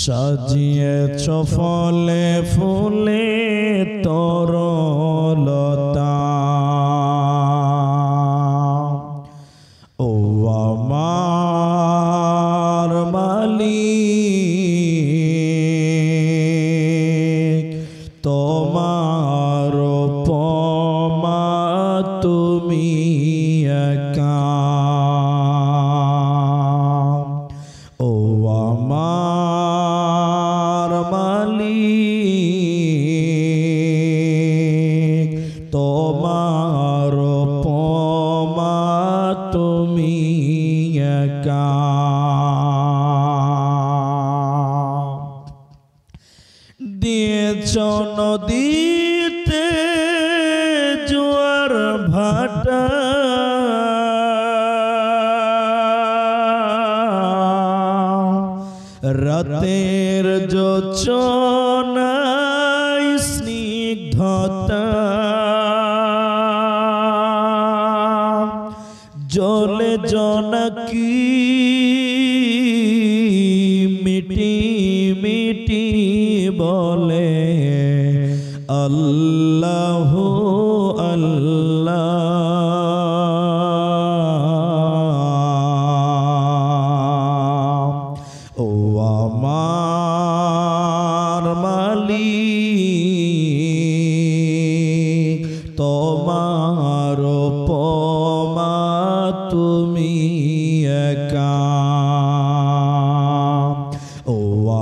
সাজিয়েছ ফলে ফুলে তরলতা ও আমার মালিক তোমার উপমা তুমি একা ও আমার মালিক তোমার উপমা তুমি একা দিয়েছ নদীতে জোয়ার ভাটা রাতের জোছনায় স্নিগ্ধতা জলে জনকি মিটি মিটি বলে আল্লাহ আল্লাহ ও আমার মালিক তোমার উপমা তুমি একা ও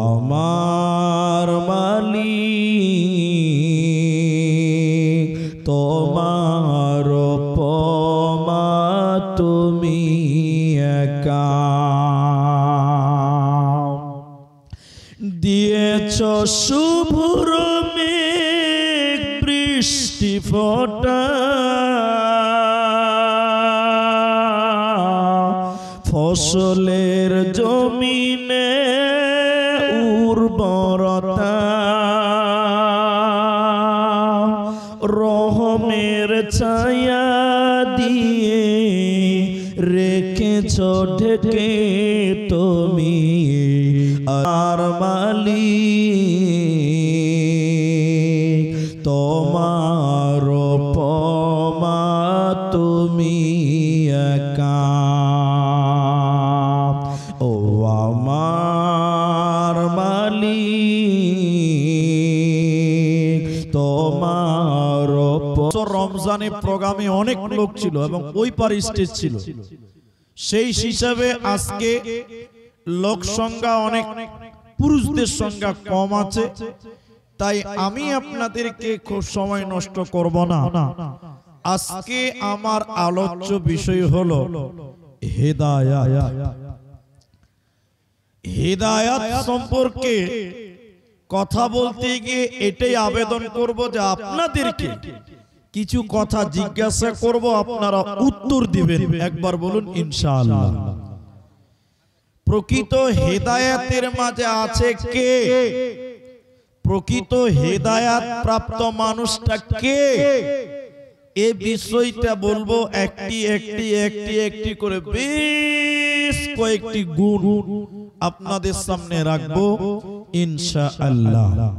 আমার মালিক তোমার উপমা তুমি একা দিয়েছ শুভ্র মেঘ বৃষ্টি ফোঁটা ফসলের জমিনে উর্বরতা রহমের ছায়া দিয়ে রেখেছ ঢেকে তুমি আর মালিক তোমার উপমা তুমি একা ও আমার মালিক তোমার রমজানে প্রোগ্রামে অনেক লোক ছিল এবং ওই পার স্টেজ ছিল সেই হিসাবে আজকে লোক সংখ্যা অনেক পুরুষদের সংখ্যা কম আছে তাই আমি আপনাদেরকে খুব সময় নষ্ট করব না আজকে আমার আলোচ্য বিষয় হলো হিদায়াত হিদায়াত সম্পর্কে কথা বলতে গিয়ে এটাই আবেদন করব যে আপনাদেরকে কিছু কথা জিজ্ঞাসা করব আপনারা উত্তর দিবেন একবার বলুন ইনশাআল্লাহ প্রকৃত হিদায়াতের মাঝে আছে কে প্রকৃত হিদায়াত প্রাপ্ত মানুষটা কে এই বিষয়টা বলবো একটি একটি একটি একটি করে বেশ কয়েকটি গুণ আপনাদের সামনে রাখবো ইনশাআল্লাহ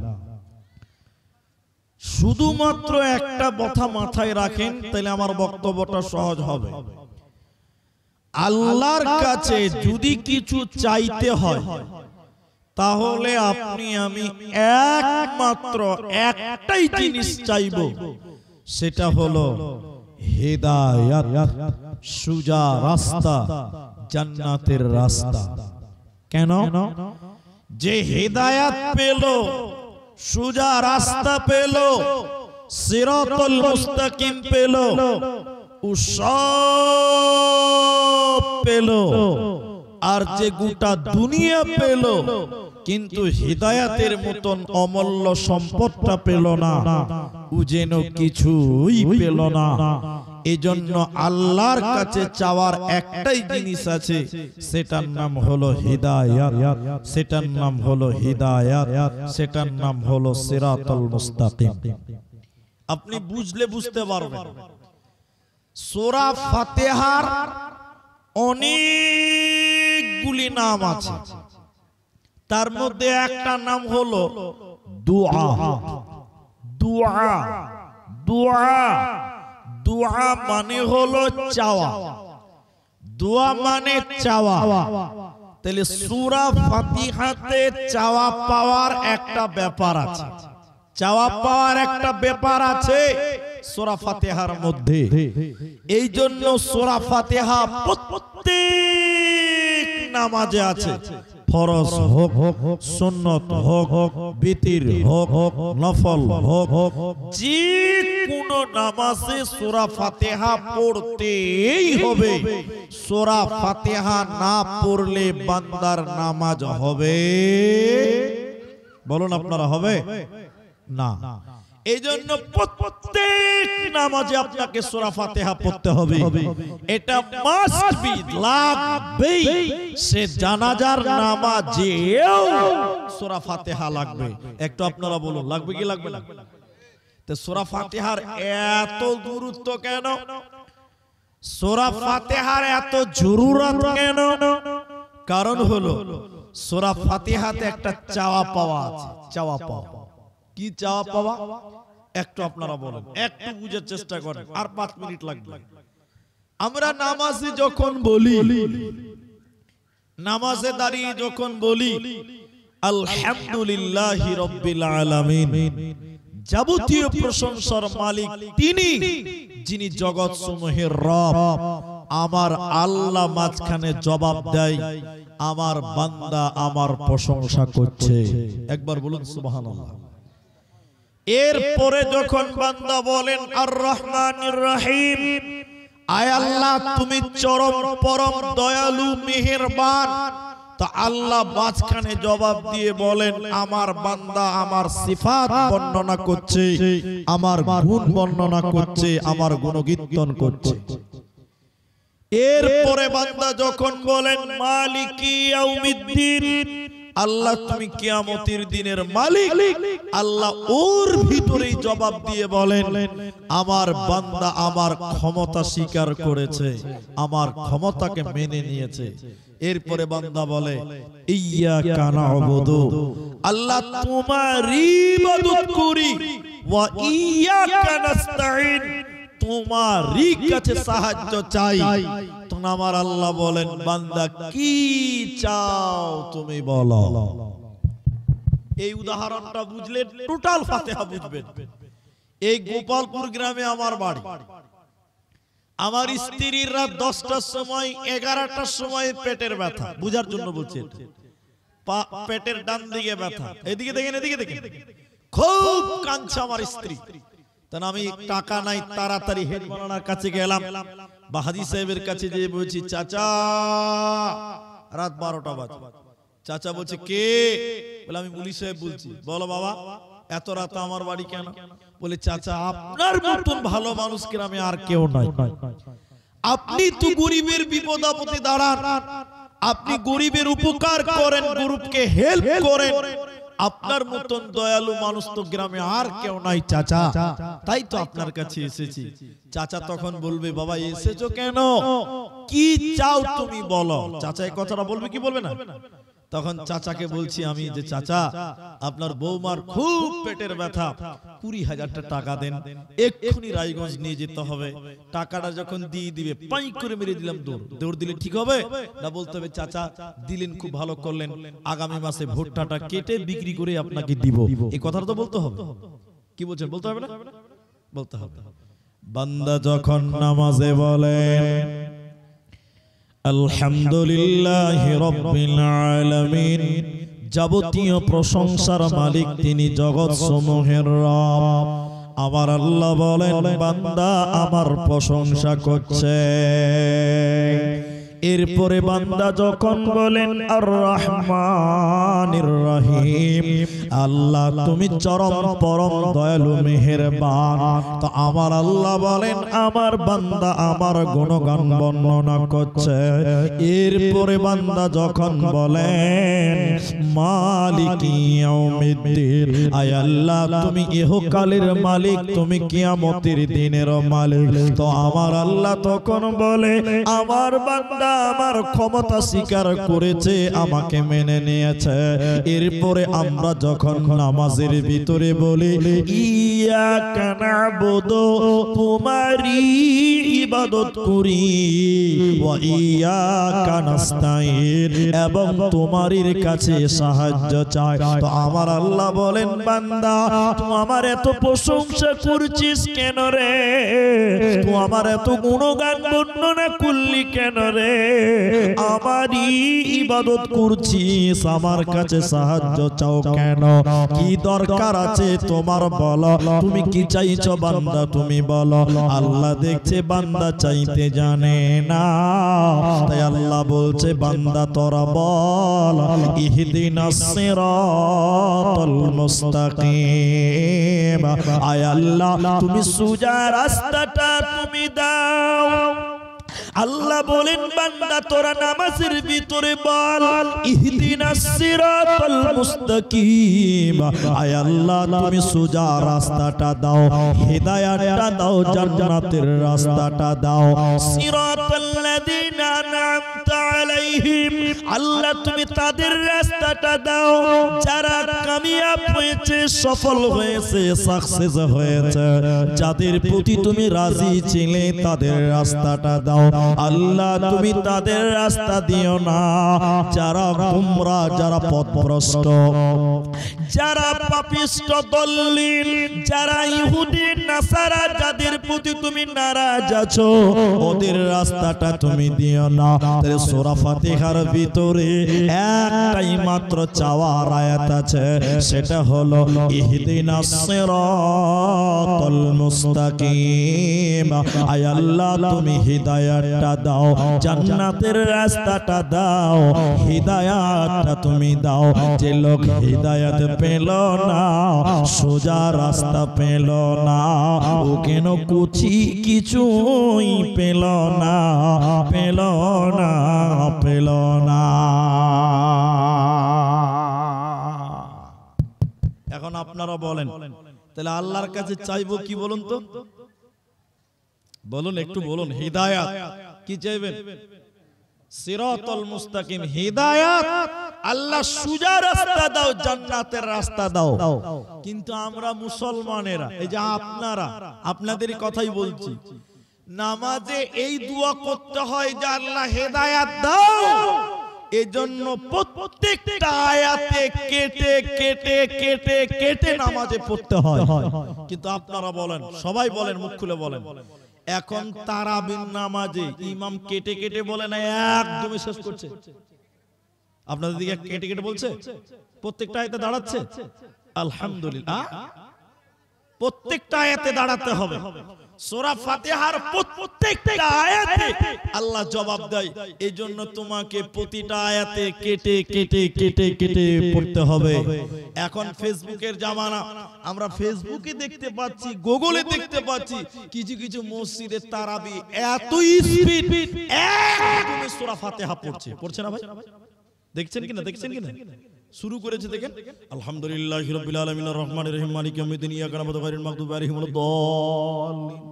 শুধুমাত্র একটা কথা মাথায় রাখেন তাহলে আমার বক্তব্যটা সহজ হবে আল্লাহর কাছে যদি কিছু চাইতে হয় তাহলে আপনি আমি একমাত্র একটাই জিনিস চাইব সেটা হলো হিদায়াত সোজা রাস্তা জান্নাতের রাস্তা কেন যে হিদায়াত পেল সোজা রাস্তা পেল সিরাতুল মুস্তাকিম পেল ও সব পেল আর যে গোটা দুনিয়া পেল কিন্তু হিদায়াতের মতন অমূল্য সম্পদটা পেল না ও যেন কিছুই পেল না এজন্য আল্লাহর কাছে চাওয়ার একটাই জিনিস আছে সেটার নাম হলো হিদায়াত সেটার নাম হলো হিদায়াত সেটার নাম হলো সিরাতুল মুস্তাকিম আপনি বুঝলে বুঝতে পারবেন সূরা ফাতিহার অনেকগুলি নাম আছে তার মধ্যে একটা নাম হলো দুআ। দুআ দুআ দুআ মানে হলো চাওয়া। দোয়া মানে চাওয়া। তাহলে সূরা ফাতিহাতে চাওয়া পাওয়ার একটা ব্যাপার আছে, চাওয়া পাওয়ার একটা ব্যাপার আছে সূরা ফাতিহার মধ্যে। এই জন্য সূরা ফাতিহা প্রত্যেক নামাজে আছে, ফরজ হোক, সুন্নত হোক, বিতির হোক, নফল হোক, যে কোনো নামাজে সূরা ফাতিহা পড়তেই হবে। সূরা ফাতিহা না পড়লে বান্দার নামাজ হবে? বলুন আপনারা, হবে না। এই জন্য প্রত্যেক নামাজে আপনাকে সূরা ফাতিহা পড়তে হবে, এটা মাস্ট বি, লাগবেই। সে জানাজার নামাজেও সূরা ফাতিহা লাগবে। একটু আপনারা বলুন, লাগবে কি লাগবে না? তো সূরা ফাতিহার এত গুরুত্ব কেন? সূরা ফাতিহার এত জরুরত কেন? কারণ হলো সূরা ফাতিহাতে একটা চাওয়া পাওয়া আছে। চাওয়া পাওয়া কি? চাওয়া পাওয়া একটু আপনারা বলেন, একটু বুঝার চেষ্টা করেন, আর 5 মিনিট লাগবে। আমরা নামাজে যখন বলি, নামাজে দাঁড়িয়ে যখন বলি আলহামদুলিল্লাহি রাব্বিল আলামিন, যাবতীয় প্রশংসার মালিক তিনি, যিনি জগৎ সমূহের রব, আমার আল্লাহ মাঝখানে জবাব দেয়, আমার বান্দা আমার প্রশংসা করছে। একবার বলুন সুবহানাল্লাহ। এরপরে যখন বান্দা বলেন আর রহমানির রহিম, আয় আল্লাহ তুমি চরম পরম দয়ালু মেহেরবান, তো আল্লাহ মাঝখানে জবাব দিয়ে বলেন আমার বান্দা আমার সিফাত বর্ণনা করছে, আমার গুণ বর্ণনা করছে, আমার গুণকীর্তন করছে। এরপরে বান্দা যখন বলেন মালিকি ইয়াউমিদ্দিন, আল্লাহ তুমি কিয়ামতের দিনের মালিক, আল্লাহ ওর ভিতরেই জবাব দিয়ে বলেন আমার বান্দা আমার ক্ষমতা স্বীকার করেছে, আমার ক্ষমতাকে মেনে নিয়েছে। এরপরে বান্দা বলে ইয়্যাকা না'বুদু, আল্লাহ তোমারই ইবাদত করি, ওয়া ইয়্যাকা নাস্তাঈন, তোমারই কাছে সাহায্য চাই। তখন আমার আল্লাহ বলেন বান্দা কি চাও তুমি বলো। এই উদাহরণটা বুঝলে টোটাল ফাতিহা বুঝবেন। এই গোপালপুর গ্রামে আমার বাড়ি। আমার স্ত্রীর রাত 10টার সময় 11টার সময় পেটের ব্যথা, বুঝার জন্য বলছি, পেটের ডান দিকে ব্যথা। এদিকে দেখেন, এদিকে দেখেন, খুব কাঁদছে আমার স্ত্রী। তখন আমি টাকা নাই, তাড়াতাড়ি হেড মাওলানার কাছে গেলাম বা হাজী সাহেবের কাছে যেয়ে বলছি চাচা, রাত 12টা বাজে। চাচা বলছে কে? বলে আমি মুলি সাহেব বলছি। বলো বাবা এত রাতে আমার বাড়ি কেন? বলে চাচা আপনার মতন ভালো মানুষ গ্রামে আর কেউ নাই, আপনি তো গরিবের বিপদ আপদে দাঁড়ান, আপনি গরিবের উপকার করেন, গরিবকে হেল্প করেন, আপনার মতন দয়ালু মানুষ তো গ্রামে আর কেউ নাই চাচা, তাই তো আপনার কাছে এসেছি। চাচা তখন বলবে বাবা এসেছো কেন, কি চাও তুমি বলো। চাচা এই কথাটা বলবে কি বলবে না? তখন চাচাকে বলছি আমি যে চাচা আপনার বৌমার খুব পেটের ব্যথা, 20,000 টাকা দেন, এক্ষুনি রায়গঞ্জ নিয়ে যেতে হবে। টাকাটা যখন দিয়ে দিবে পাই করে মেরে দিলাম, দৌড় দিলে ঠিক হবে না? বলতে হবে চাচা দিলেন খুব ভালো করলেন, আগামী মাসে ভুট্টাটা কেটে বিক্রি করে আপনাকে দিব। এই কথাটা তো বলতে হবে। কি বলছেন? বলতে হবে না? বলতে হবে। বান্দা যখন নামাজে বলেন আলহামদুলিল্লাহি রাব্বিল আলামিন, যাবতীয় প্রশংসার মালিক তিনি, জগৎ সমূহের রব, আমার আল্লাহ বলেন বান্দা আমার প্রশংসা করছে। এরপরে বান্দা যখন বলেন আর রহমানির রহিম, আল্লাহ তুমি চরম পরম দয়ালু মেহেরবান, তো আমার আল্লাহ বলেন আমার বান্দা আমার গুণগান বর্ণনা করছে। এরপরে বান্দা যখন বলেন মালিকি ইয়াউমিদ্দিন, আয় আল্লাহ তুমি ইহকালের মালিক, তুমি কিয়ামতের দিনের মালিক, তো আমার আল্লাহ তখন বলে আমার বান্দা আমার ক্ষমতা স্বীকার করেছে, আমাকে মেনে নিয়েছে। এরপরে আমরা যখন নামাজের ভিতরে বলি ইয়াকা না'বুদু, তোমারই ইবাদত করি, ওয়া ইয়াকা নাস্তাইন, এবং তোমারই কাছে সাহায্য চাই, তো আমার আল্লাহ বলেন বান্দা তুই আমার এত প্রশংসা করছিস কেন রে, তুই আমার এত গুণগান বর্ণনা করলি কেন রে, আমারই ইবাদত করছিস, আমার কাছে সাহায্য চাও কেন, কি দরকার আছে তোমার বলো, তুমি কি চাইছো বান্দা তুমি বলো। আল্লাহ দেখছে বান্দা চাইতে জানে না, তাই আল্লাহ বলছে বান্দা তোরা বল ইহদিনাস সিরাতাল মুস্তাকিম, আয় আল্লাহ তুমি সোজা রাস্তাটা তুমি দাও। আল্লাহ বলেন বান্দা তোরা নামাজের ভিতরে বল ইহদিনাস সিরাতাল মুস্তাকিম, আয় আল্লাহ তুমি সোজা রাস্তাটা দাও, হিদায়াতটা দাও, জান্নাতের রাস্তাটা দাও। সিরাতাল্লাযিনা আন'আমতা আলাইহিম, আল্লাহ তুমি তাদের রাস্তাটা দাও যারা কামিয়াব হয়েছে, সফল হয়েছে, সাকসেস হয়েছে, যাদের প্রতি তুমি রাজি ছিলে তাদের রাস্তাটা দাও। আল্লাহ তুমি তাদের রাস্তা দিও না যারা গুমরা, যারা পথভ্রষ্ট, যারা পাপিষ্ট দল্লিল, যারা ইহুদি নাসারা, যাদের প্রতি তুমি নারাজ আছো, ওদের রাস্তাটা তুমি দিও না। তাহলে সূরা ফাতিহার ভিতরে একটাই মাত্র চাওয়ার আয়াত আছে, সেটা হলো ইহদিনাস সিরাতাল মুস্তাকিম, আয় আল্লাহ তুমি হিদায়াতটা দাও, জান্নাতের রাস্তাটা দাও, হিদায়াতটা তুমি দাও। যে লোক হিদায়াত পেল না, সোজা রাস্তা পেল না, ও কেন কুচি কিছুই পেল না, পেল না, পেল না। এখন আপনারা বলেন তাহলে আল্লাহর কাছে চাইবো কি বলুন তো, বলুন একটু বলুন। হিদায়াত কি চাইবেন? সিরাতাল মুস্তাকিম, হিদায়াত, আল্লাহ সোজা রাস্তা দাও, জান্নাতের রাস্তা দাও। কিন্তু আমরা মুসলমানেরা, এই যে আপনারা, আপনাদের কথাই বলছি, নামাজে এই দোয়া করতে হয় যে আল্লাহ হিদায়াত দাও, এজন্য প্রত্যেকটা আয়াতে কেটে কেটে কেটে কেটে নামাজে পড়তে হয়। কিন্তু আপনারা বলেন, সবাই বলেন, মুখ খুলে বলেন, এখন তারাবির নামাজে ইমাম কেটে কেটে বলে না, একদমই শেষ করছে। আপনাদের দিকে কেটে কেটে বলছে? প্রত্যেকটা আয়াতে দাঁড়াচ্ছে? আলহামদুলিল্লাহ, প্রত্যেকটা আয়াতে দাঁড়াতে হবে। সূরা ফাতিহার প্রত্যেকটা আয়াতে আল্লাহ জবাব দেয়, এজন্য তোমাকে প্রতিটা আয়াতে কেটে কেটে কেটে কেটে পড়তে হবে। এখন ফেসবুকের জামানা, আমরা ফেসবুকে দেখতে পাচ্ছি, গুগলে দেখতে পাচ্ছি, কিছু কিছু মসজিদে তারাবি এত স্পিড একদম সূরা ফাতিহা পড়ছে না ভাই? দেখছেন কিনা? দেখছেন কিনা? শুরু করেছে দেখেন, আলহামদুলিল্লাহি রাব্বিল আলামিন আর রহমানির রহিম মালিকি ইয়াউমিদ্দিন ইয়্যাকা না'বুদু ওয়া ইয়্যাকা নাস্তাঈন আলাইহিম ওয়ালাদ-দাল্লিন।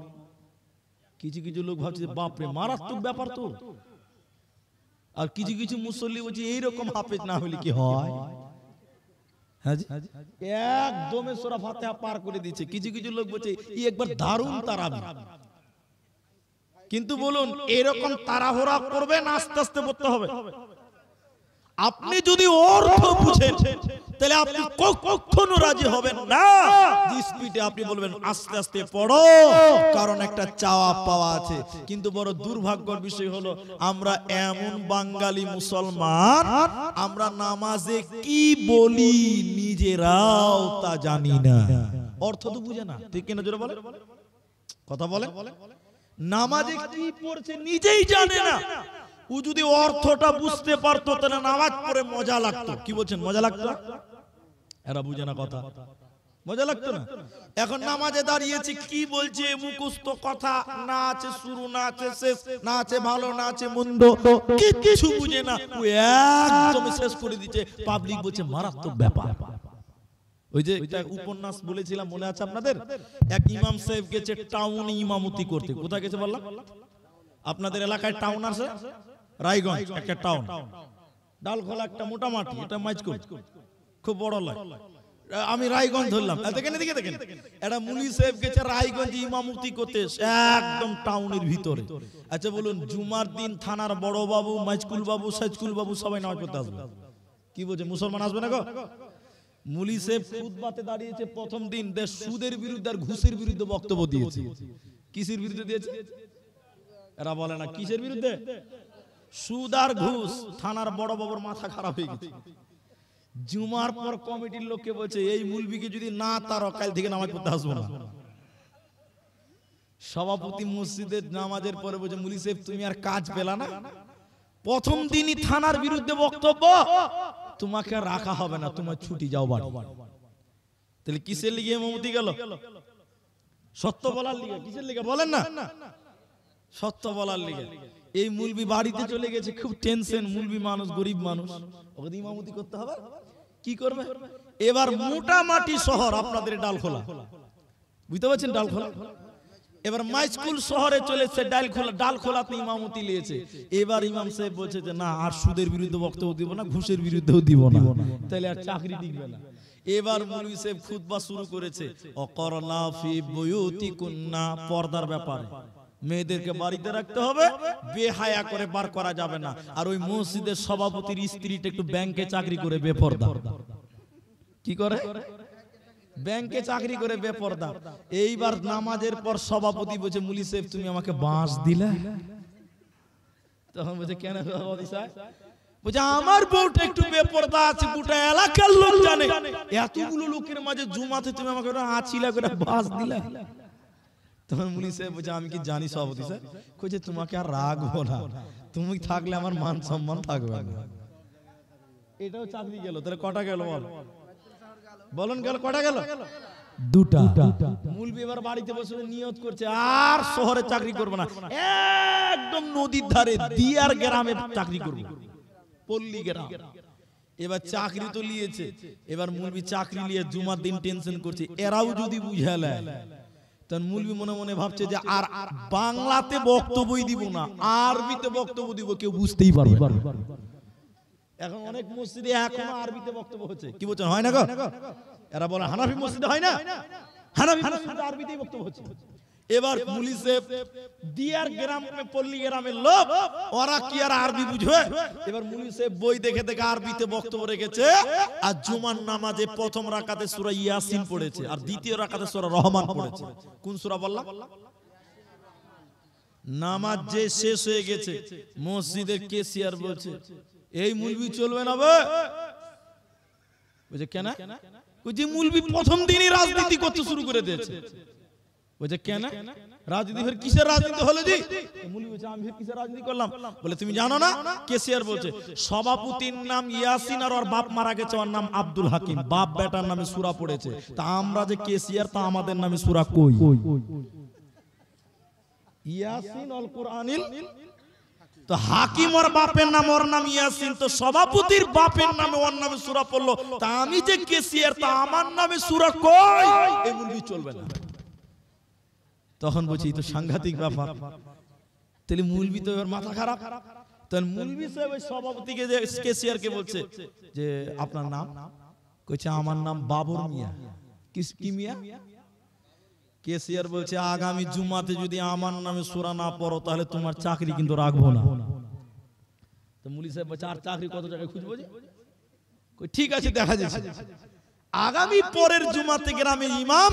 কিছু কিছু লোক ভাবছে বাপ রে, মারাত্মক ব্যাপার তো। আর কিছু কিছু মুসল্লি বলছে এইরকম হাফেজ না হলে কি হয়? হ্যাঁ জি, একদমই সূরা ফাতিহা পার করে দিয়েছে। কিছু কিছু লোক বলছে এই একবার দারুণ তারাবি। কিন্তু বলুন, এরকম তাড়াহুড়া করবেন, আস্তে আস্তে পড়তে হবে। আপনি যদি অর্থ বুঝেন তাহলে আপনি কখনো রাজি হবেন না যে স্পিডে আপনি বলবেন আস্তে আস্তে পড়ো, কারণ একটা চাওয়া পাওয়া আছে। কিন্তু বড় দুর্ভাগ্যের বিষয় হলো আমরা এমন বাঙালি মুসলমান, আমরা নামাজে কি বলি নিজেরাও তা জানি না, অর্থ তো বুঝে না। ঠিক কিনা জোরে বলে, কথা বলে, নামাজে কি পড়ছে নিজেই জানে না। ও যদি অর্থটা বুঝতে পারতো তাহলে নামাজ পড়ে মজা লাগতো। কি বলছেন, মজা লাগতো? এরা বুঝে না কথা, মজা লাগতো না। এখন নামাজে দাঁড়িয়েছি, কি বলছে মুখস্থ কথা, না আছে শুরু, না আছে শেষ, না আছে ভালো, না আছে মন্দ, কিছু বুঝে না, ও একদম শেষ করে দিচ্ছে। পাবলিক বলছে মারাত্মক ব্যাপার। ওই যে একটা উপন্যাস বলেছিলাম, মনে আছে আপনাদের? এক ইমাম সাহেব গেছে টাউনে ইমামতি করতে। কোথায় গেছে বললাম? আপনাদের এলাকায় টাউন আছে? রায়গঞ্জ একটা টাউন, ডালখোলা একটা মোটা মাটি, এটা মাইজকুল, খুব বড় লাগে। আমি রায়গঞ্জ ধরলাম, দেখেন এদিকে দেখেন, একটা মুলি সাহেব গেছে রায়গঞ্জ ইমামতি করতে, একদম টাউনের ভিতরে। আচ্ছা বলুন, জুমার দিন থানার বড় বাবু, মাইজকুল বাবু, সাইজকুল বাবু সবাই নামাজ পড়তে আসবে, কি বলছে মুসলমান আসবে না গো? মুলি সাহেব খুতবাতে দাঁড়িয়েছে প্রথম দিন, দেশ সুদের বিরুদ্ধে আর ঘুষের বিরুদ্ধে বক্তব্য দিয়েছে। কিসের বিরুদ্ধে দিয়েছে? এরা বলে না কিসের বিরুদ্ধে? সুদ আর ঘুষ। থানার বড় বাবুর মাথা খারাপ হয়ে গেছে। জুমার পর কমিটির লোককে বলছে, এই মুলবিকে যদি না তার কাল থেকে নামাজ পড়তে আসবো না। সভাপতি মসজিদের নামাজের পরে বলছে, মুলি সাহেব তুমি আর কাজ পেলা না, প্রথম দিনই থানার বিরুদ্ধে বক্তব্য, তোমাকে রাখা হবে না, তোমার ছুটি, যাও বাড়ি। তাহলে কিসের লিগে ইমামতি গেল? সত্য বলার লিগে। কিসের লিগে বলেন না? সত্য বলার লিগে। এই মুলবি বাড়িতে চলে গেছে, খুব টেনশন, মুলবি মানুষ, গরিব মানুষ, ওকে ইমামতি করতে হবে, কি করবে? এবার মোটামাটি শহর আপনাদের ডালখোলা, বুঝতে পারছেন ডালখোলা, এবার মাইজকুল শহরে চলেছে ডালখোলাতে ইমামতি নিয়েছে। এবার ইমাম সাহেব বলছে যে না, আর সুদের বিরুদ্ধে বক্তব্য দিব না, ঘুষের বিরুদ্ধেও দিব না, তাহলে আর চাকরি টিকবে না। এবার মৌলভী সাহেব খুতবা শুরু করেছে, অকরনা ফি বুয়ুতিকুন্না, পর্দার ব্যাপারে, মেয়েদেরকে বাড়িতে রাখতে হবে, বেহায়া করে বার করা যাবে না। আর ওই মসজিদের সভাপতির স্ত্রীটা একটু ব্যাংকে চাকরি করে বেপর্দা, কি করে? ব্যাংকে চাকরি করে বেপর্দা। এইবার নামাজের পর সভাপতি বলছে, মুলি সাহেব তুমি আমাকে বাঁশ দিলে। তখন বলছে, কেন সভাপতি সাহেব? বলছে, আমার বউটা একটু বেপর্দা আছে, গোটা এলাকার লোক জানে, এতগুলো লোকের মাঝে জুমাতে তুমি আমাকে আছিলা করে বাঁশ দিলে। তখন মুলি সাহেব বলছে, আমি কি জানি সভাপতি সাহেব? কইছে, তোমাকে আর রাখবো না, তুমি থাকলে আমার মান সম্মান থাকবে না। এটাও চাকরি গেল। তাহলে কটা গেল বল, বলুন গেল কটা গেল? দুটা। মুলবি এবার বাড়িতে বসে নিয়ত করছে, আর শহরে চাকরি করবো না, একদম নদীর ধারে দিয়ার গ্রামে চাকরি করবো, পল্লী গ্রাম। এবার চাকরি তো নিয়েছে, এবার মুলবি চাকরি নিয়ে জুমার দিন টেনশন করছে, এরাও যদি বুঝালে, তখন মুলবি মনে মনে ভাবছে যে আর বাংলাতে বক্তব্যই দিব না, আরবিতে বক্তব্য দিব, কেউ বুঝতেই পারবে। এখন অনেক মসজিদে এখনো আরবিতে বক্তব্য হচ্ছে, কি বলছেন হয় না গো? এরা বলে হানাফি মসজিদে হয় না, হানাফি মসজিদে আরবিতেই বক্তব্য হচ্ছে। এবার পুলিশে দিয়ার গ্রামে, পল্লী গ্রামের লোক, ওরা কি আর আরবি বুঝবে? এবার পুলিশে বই দেখে দেখে আরবিতে বক্তব্য রেখেছে। আর জুমার নামাজে প্রথম রাকাতে সূরা ইয়াসিন পড়েছে, আর দ্বিতীয় রাকাতে সূরা রহমান পড়েছে। কোন সূরা বললাম? নামাজ যে শেষ হয়ে গেছে, মসজিদের কেসিয়ার বলছে, এই মুলবি চলবে না বে। বলছে কেন? যে মুলবি প্রথম দিনই রাজনীতি করতে শুরু করে দিয়েছে। বলছে কেন রাজনীতি? ফের কিসের রাজনীতি হলো জি? মুলবি বলছে, আমি ফের কিসের রাজনীতি করলাম? বলে তুমি জানো না? কেসিয়ার বলছে, সভাপতির নাম ইয়াসিন, আর ওর বাপ মারা গেছে, ওর নাম আব্দুল হাকিম, বাপ বেটার নামে সূরা পড়েছে। তা আমরা যে কেসিয়ার, তা আমাদের নামে সূরা কই? ইয়াসিন আল কুরআনিল, তো হাকিম ওর বাপের নাম, ওর নাম ইয়াসিন, তো সভাপতির বাপের নামে ওর নামে সূরা পড়লো, তা আমি যে কেসিয়ার, তা আমার নামে সূরা কই? এই মুলবি চলবে না। তখন বলছি, এই তো সাংঘাতিক ব্যাপার। তাহলে মুলবি তো এবার মাথা খারাপ। তখন মুলবি সাহেব ওই সভাপতিকে, যে কেসিয়ারকে বলছে যে আপনার নাম? কইছে আমার নাম বাবর মিয়া। কি মিয়া? কেসিয়ার বলছে, আগামী জুমাতে যদি আমার নামে সূরা না পড়ো, তাহলে তোমার চাকরি কিন্তু রাখবো না। তো মুলি সাহেব বলছে, আর চাকরি কত জায়গায় খুঁজবো জি? ঠিক আছে, দেখা যাচ্ছে। আগামী পরের জুমাতে গ্রামের ইমাম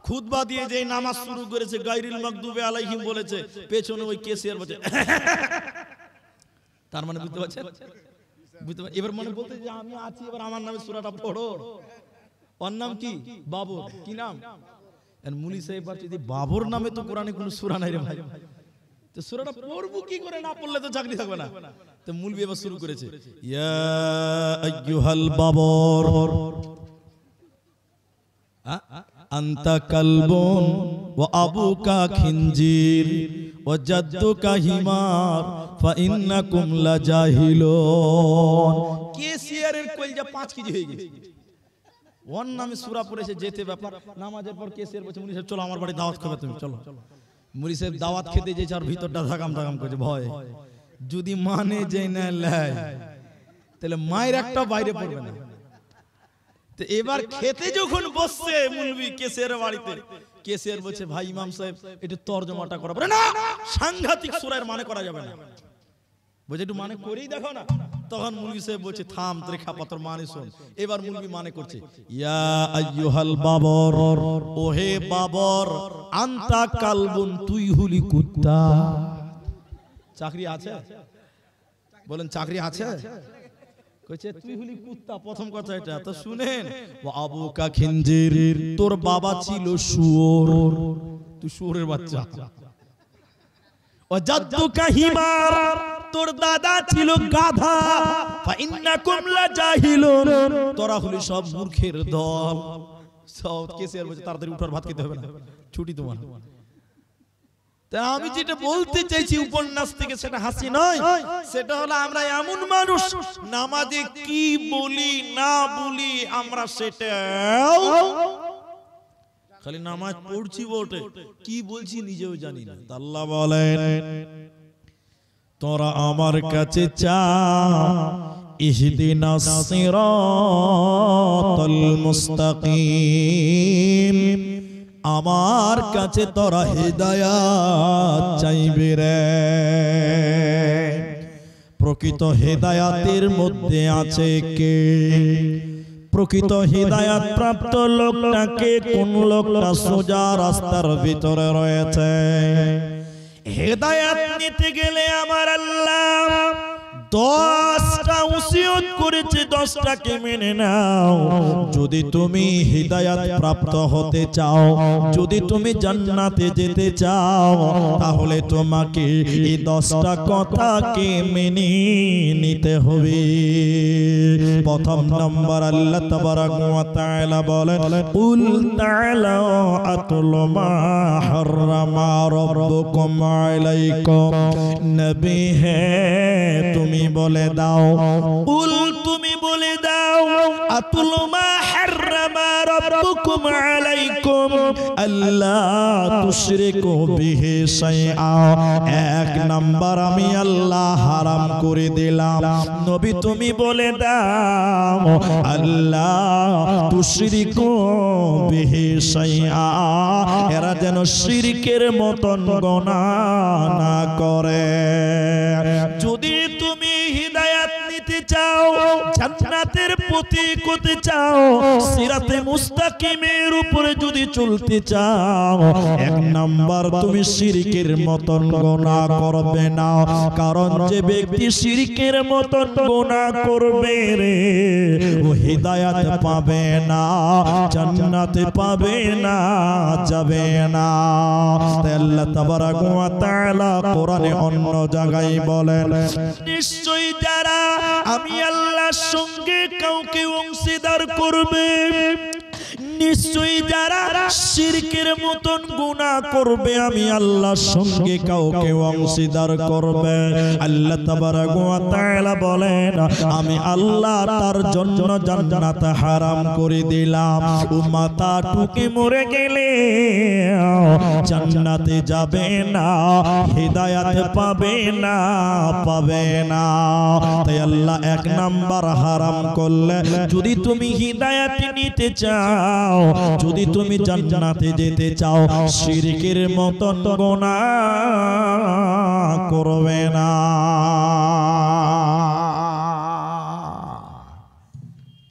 খুতবা দিয়ে যে নামাজ শুরু করেছে, গায়রিল মাগদুবি আলাইহিম বলেছে, পেছনে ওই কেসিয়ার বলছে, তার মানে বুঝতে পারছেন? এবার মনে বলতে যে আমি আছি, এবার আমার নামে সূরাটা পড়ো। ওর নাম কি? বাবর। কি নাম? মুলি সাহেব যদি বাবর নামে, তো কোরআনে কোনো সূরা নাই রে ভাই, তো সূরাটা পড়বো কি করে? না পড়লে তো চাকরি থাকবে না। তো মুলবি এবার শুরু করেছে, ইয়া আইয়ুহাল বাবর আনতা কালবুন ওয়া আবুকা খিনজির ওয়া জাদ্দুকা হিমার ফা ইন্নাকুম লাজাহিলুন। কেসিয়ারের কলজা 5 কেজি হয়ে গেছে। ওর নামে সূরা পড়েছে, যেতে ব্যাপার। নামাজের পর কেসিয়ার বলছে, মুলি সাহেব চলো আমার বাড়ি দাওয়াত খাবে, তুমি চলো। মুলি সাহেব দাওয়াত খেতে যেছে, আর ভিতরটা ধাকাম ধাকাম করছে ভয়। যদি মানে যে না লাই তাহলে মায়ের একটা বাইরে পড়বে না। তো এবার খেতে যখন বসছে মুলবি কেসের বাড়িতে, কেসের বলছে ভাই ইমাম সাহেব একটু তরজমাটা করা, বলে না সাংঘাতিক সূরার মানে করা যাবে না, বলছে একটু মানে করেই দেখো না। তখন মুলবি সাহেব বলছে থাম তোর খাপাতর মানে শোন। এবার মুলবি মানে করছে, ইয়া আইয়ুহাল বাবর, ওহে বাবর, আনতা কালবুন, তুই হলি কুত্তা। চাকরি আছে? বলেন চাকরি আছে? কইছে তুই হলি কুত্তা, প্রথম কথা এটা। তো শুনেন, ও আবুকা খিনজির, তোর বাবা ছিল শুয়োর, তুই শুয়োরের বাচ্চা। ও জাদ্দুকা হিমার, তোর দাদা ছিল গাধা। ফা ইন্নাকুম লাজাহিলুন, তোরা হলি সব মূর্খের দল। সব কেসে আর বলছে তাড়াতাড়ি উঠার, ভাত খেতে হবে না, ছুটি তোমার। তা আমি যেটা বলতে চাইছি উপন্যাস থেকে, সেটা হাসি নয়, সেটা হলো আমরা এমন মানুষ নামাজে কি বলি না বলি আমরা সেটাও খালি নামাজ পড়ছি বটে, কি বলছি নিজেও জানি না। আল্লাহ বলেন তোরা আমার কাছে চা, ইহদিনাস সিরাতাল মুস্তাকিম, আমার কাছে তোরা হেদায়াত চাইবে রে। প্রকৃত হেদায়াতের মধ্যে আছে কে? প্রকৃত হেদায়াত প্রাপ্ত লোকটাকে, কোন লোকটা সোজা রাস্তার ভিতরে রয়েছে। হেদায়াত নিতে গেলে আমার আল্লাহ 10টা ওসিয়ত করেছে, 10টাকে মেনে নাও। যদি তুমি হিদায়াত প্রাপ্ত হতে চাও, যদি তুমি জান্নাতে যেতে চাও, তাহলে তোমাকে এই 10টা কথাকে মেনে নিতে হবে। প্রথম নম্বর আল্লাহ তাবারাক ওয়া তাআলা বলেন, কুল তাআলা আতলু মা হাররামা রাব্বুকুম আলাইকুম। নবী হে তুমি বলে দাও, কুল তুমি বলে দাও, আতলু মা হাররামা রাব্বুকুম আলাইকুম আল্লা তুশরিকু বিহি শাইআ। এক নাম্বার আমি আল্লাহ হারাম করে দিলাম। নবী তুমি বলে দাও, আল্লাহ তুশরিকু বিহি শাইআ, এরা যেন শিরকের মতন গুনাহ না করে। যদি তুমি হিদায়াত নিতে চাও, জান্নাতের পথিক হতে চাও, সিরাতে মুস্তাকিমের উপরে যদি চলতে চাও, এক নাম্বার তুমি শিরকের মতন গুনাহ করবে না। কারণ যে ব্যক্তি শিরকের মতন গুনাহ করবে রে, ও হিদায়াত পাবে না, জান্নাতে পাবে না, যাবে না। তাই আল্লাহ তাবারাক ওয়া তাআলা কোরআনে অন্য জায়গায় বলেন, নিশ্চয়ই যারা আমি আল্লাহর সঙ্গে কাউকে অংশীদার করবে, নিশ্চয়ই যারা শিরকের মতন গুনাহ করবে, আমি আল্লাহর সঙ্গে কাউকে অংশীদার করবে, আল্লাহ তাবারাক ওয়া তাআলা বলেন আমি আল্লাহ তার জন্য জান্নাত হারাম করে দিলাম। ও মাথা টুকে মরে গেলে জান্নাতে যাবে না, হিদায়াত পাবে না, পাবে না। তাই আল্লাহ এক নাম্বার হারাম করলে, যদি তুমি হিদায়াত নিতে চাও, যদি তুমি জান্নাতে যেতে চাও, শিরকের মতন গুনাহ করবে না।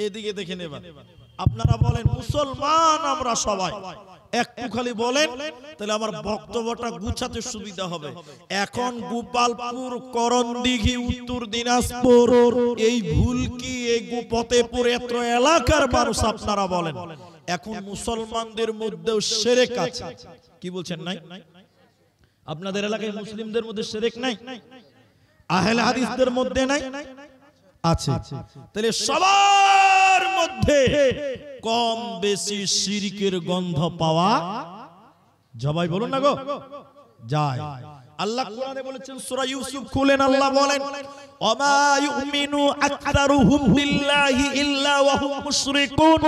এদিকে দেখে নেবেন, আপনারা বলেন মুসলমান আমরা সবাই, একটু খালি বলেন তাহলে আমার বক্তব্যটা গুছাতে সুবিধা হবে। এখন গোপালপুর, করণদিঘি, উত্তর দিনাজপুর, এই ভুলকি, এই ফতেপুর, এত এলাকার মানুষ আপনারা বলেন, এখন মুসলমানদের মধ্যেও শিরক আছে। কি বলছেন নাই? আপনাদের এলাকায় মুসলিমদের মধ্যে শিরক নাই? আহলে হাদিসদের মধ্যে নাই? আছে। তাহলে সবার মধ্যে কম বেশি শিরকের গন্ধ পাওয়া জবাই বলুন না গো যায়। আল্লাহ কোরআনে বলেছেন, সূরা ইউসুফ খুলেন, আল্লাহ বলেন, ওমা ইউমিনু আকতারুহুম বিল্লাহি ইল্লা ওয়া হুম মুশরিকুন।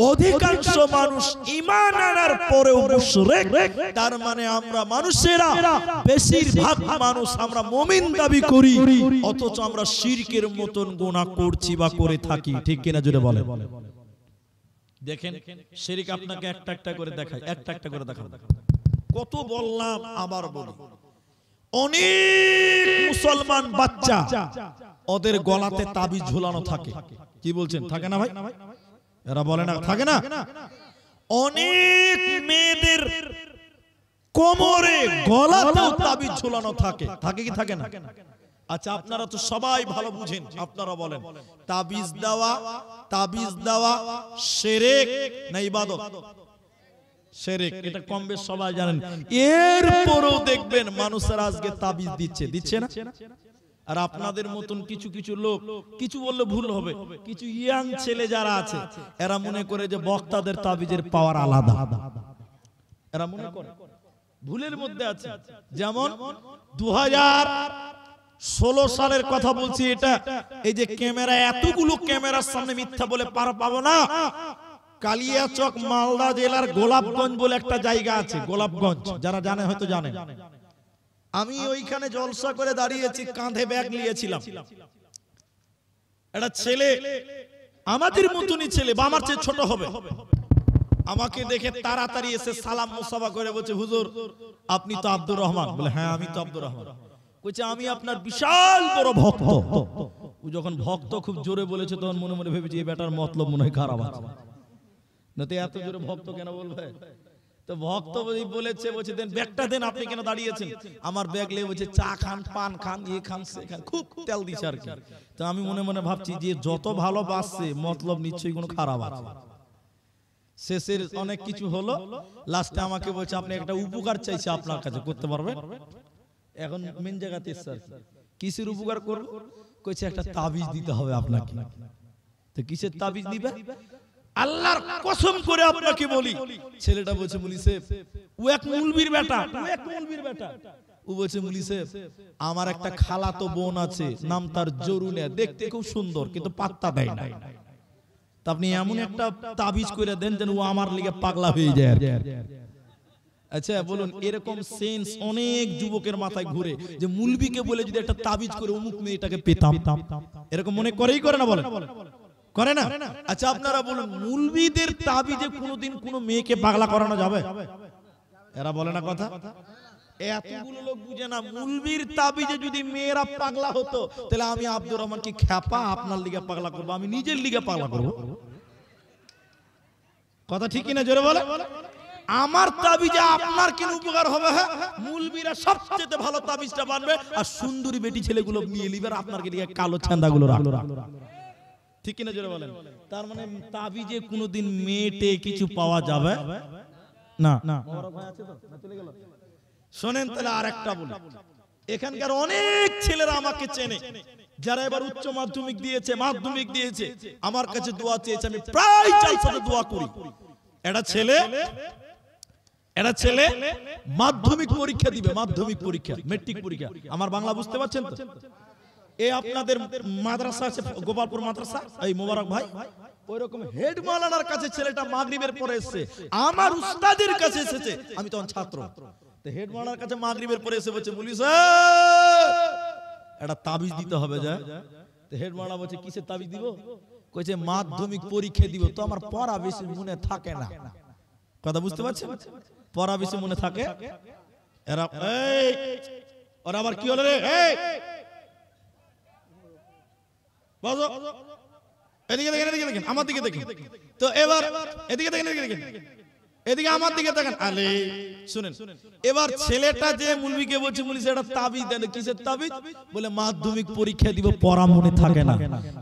অধিকাংশ মানুষ ঈমান আনার পরেও মুশরিক। তার মানে আমরা মানুষেরা বেশিরভাগ মানুষ আমরা মুমিন দাবি করি, অথচ আমরা শিরকের মতন গুনাহ করছি বা করে থাকি। ঠিক কিনা জোরে বলেন। দেখেন শিরক আপনাকে একটা একটা করে দেখায়, একটা একটা করে দেখাবো। কত বললাম আবার বলি, অনেক মুসলমান বাচ্চা ওদের গলাতে তাবিজ ঝুলানো থাকে। কি বলছেন, থাকে না ভাই? এরা বলে না থাকে না? অনেক মেয়েদের কোমরে গলাতেও তাবিজ ঝুলানো থাকে। থাকে কি থাকে না? আচ্ছা আপনারা তো সবাই ভালো বুঝেন, আপনারা বলেন তাবিজ দেওয়া শিরক না ইবাদত? শিরক, এটা কম বেশ সবাই জানেন। এরপরও দেখবেন মানুষের আজকে তাবিজ দিচ্ছে না? আর আপনাদের মতন কিছু কিছু লোক, কিছু বললে ভুল হবে, কিছু ইয়াং ছেলে যারা আছে এরা মনে করে যে বক্তাদের তাবিজের পাওয়ার আলাদা। এরা মনে করে, ভুলের মধ্যে আছে। যেমন 2016 সালের কথা বলছি এটা, এই যে ক্যামেরা, এতগুলো ক্যামেরার সামনে মিথ্যা বলে পার পাবো না। কালিয়াচক মালদা জেলার গোলাপগঞ্জ বলে একটা জায়গা আছে, গোলাপগঞ্জ, যারা জানে হয়তো জানেন। আমি ওইখানে জলসা করে দাঁড়িয়েছি, কাঁধে ব্যাগ নিয়েছিলাম। একটা ছেলে, আমাদের মতনই ছেলে বা আমার চেয়ে ছোট হবে, আমাকে দেখে তাড়াতাড়ি এসে সালাম মুসাফা করে বলছে, হুজুর আপনি তো আব্দুর রহমান? বলে হ্যাঁ আমি তো আব্দুর রহমান। কইছে আমি আপনার বিশাল বড় ভক্ত। ও যখন ভক্ত খুব জোরে বলেছে তখন মনে মনে ভেবেছি এই বেটার মতলব মনে হয় খারাপ আছে, না তো এত জোরে ভক্ত কেন বলবে? তো ভক্ত বলেছে, বলছে দেন ব্যাগটা দেন, আপনি কেন দাঁড়িয়েছেন? আমার ব্যাগ নিয়ে বলছে চা খান, পান খান, এ খান, সে খান, খুব তেল দিছে আর কি। তো আমি মনে মনে ভাবছি যে যত ভালোবাসছে মতলব নিশ্চয়ই কোনো খারাপ আছে। শেষের অনেক কিছু হলো, লাস্টে আমাকে বলছে আপনি একটা উপকার চাইছে আপনার কাছে, করতে পারবেন? এখন মেন জায়গাতে স্যার কিসের উপকার করব? কইছে একটা তাবিজ দিতে হবে আপনাকে। তো কিসের তাবিজ দিবে? আল্লাহর কসম করে আপনাকে বলি, ছেলেটা বলছে মুলি সাহেব ও এক মুলবির বেটা, ও বলছে মুলি সাহেব আমার একটা খালাতো বোন আছে, নাম তার জরুনে, দেখতে খুব সুন্দর কিন্তু পাত্তা দেয় না। তা আপনি এমন একটা তাবিজ করে দেন যেন ও আমার লিগে পাগলা হয়ে যায় আর কি। আচ্ছা বলুন, এরকম সেন্স অনেক যুবকের মাথায় ঘুরে যে মুলবিকে বলে যদি একটা তাবিজ করে অমুক মেয়েটাকে পেতাম, এরকম মনে করেই করে না? বলেন করে না? আচ্ছা আপনারা বলুন, মুলবিদের তাবিজে কোনোদিন কোনো মেয়েকে পাগলা করানো যাবে? এরা বলে না কথা। এতগুলো লোক বুঝে না, মুলবির তাবিজে যদি মেয়েরা পাগলা হতো তাহলে আমি আব্দুর রহমান কি খ্যাপা আপনার লিগে পাগলা করবো? আমি নিজের লিগে পাগলা করবো? কথা ঠিক কিনা জোরে বলে? আমার তাবিজে আপনার কেন উপকার হবে? হ্যাঁ, মুলবিরা সবচেয়ে ভালো তাবিজটা বানবে আর সুন্দরী বেটি ছেলেগুলো নিয়ে লিবে, আপনার কে কালো ছান্দাগুলো রাখলো। ঠিক কিনা জোরে বলেন? তার মানে তাবিজে কোনোদিন মেয়েটে কিছু পাওয়া যাবে না। শোনেন তাহলে আরেকটা বলি, এখানকার অনেক ছেলেরা আমাকে চেনে, যারা এবার উচ্চ মাধ্যমিক দিয়েছে, মাধ্যমিক দিয়েছে, আমার কাছে দোয়া চেয়েছে। আমি প্রায় 4 সাথে দোয়া করি। এটা ছেলে মাধ্যমিক পরীক্ষা দিবে, মাধ্যমিক পরীক্ষা, মেট্রিক পরীক্ষা। আমার বাংলা বুঝতে পারছেন তো? এই আপনাদের মাদ্রাসা আছে গোপালপুর মাদ্রাসা, এই মোবারক ভাই, ওইরকম হেড মাওলানার কাছে ছেলেটা মাগরিবের পরে এসেছে, আমার উস্তাদের কাছে এসেছে, আমি তখন ছাত্র। তো হেড মাওলানার কাছে মাগরিবের পরে এসে বলছে মুলি স্যার একটা তাবিজ দিতে হবে। যায় তো হেড মাওলানা বলছে কিসের তাবিজ দিব? কইছে মাধ্যমিক পরীক্ষা দিব। তো আমার পড়া বেশি মনে থাকে না। কথা বুঝতে পারছেন? পড়া বেশি মনে থাকে। এরা এই ওরা আবার কি হলো রে? এই বাজো, এদিকে দেখেন, এদিকে দেখেন, আমার দিকে দেখেন। তো এবার এদিকে দেখেন, এদিকে দেখেন, এদিকে আমার দিকে দেখেন। আলে শুনেন, এবার ছেলেটা যে মুলবিকে বলছে মুলি সেটা তাবিজ দেন। কিসের তাবিজ? বলে মাধ্যমিক পরীক্ষা দিব, পড়া মনে থাকে না।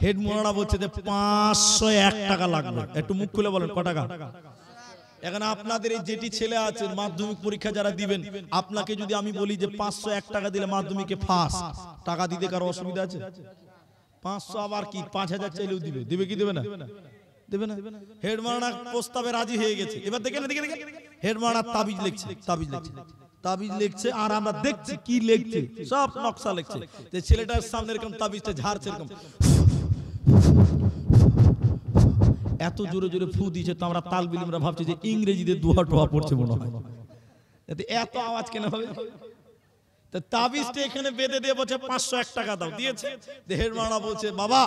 হেড মাওলানা বলছে যে 501 টাকা লাগবে। একটু মুখ খুলে বলেন ক টাকা? এখন আপনাদের এই যেটি ছেলে আছে মাধ্যমিক পরীক্ষা যারা দিবেন, আপনাকে যদি আমি বলি যে 501 টাকা দিলে মাধ্যমিকে ফার্স্ট, টাকা দিতে কারো অসুবিধা আছে? 500 আবার কি 5000 চাইলেও দিবে? দিবে কি দেবে না? দেবে না। হেড মাওলানা প্রস্তাবে রাজি হয়ে গেছে। এবার দেখেন, দেখেন হেড মাওলানা তাবিজ লিখছে, আর আমরা দেখছি কি লিখছে, সব নকশা লিখছে। যে ছেলেটার সামনে এরকম তাবিজটা ঝাড়ছে, এরকম এত জোরে জোরে ফু দিয়েছে তো আমরা তালবিল আমরা ভাবছি যে ইংরেজিতে দোয়া টোয়া পড়ছে মনে হয়, এত আওয়াজ কেন হবে? তাবিজটা এখানে বেঁধে দিয়ে বলছে 501 টাকা দাও, দিয়েছে। দেহের মারা বলছে বাবা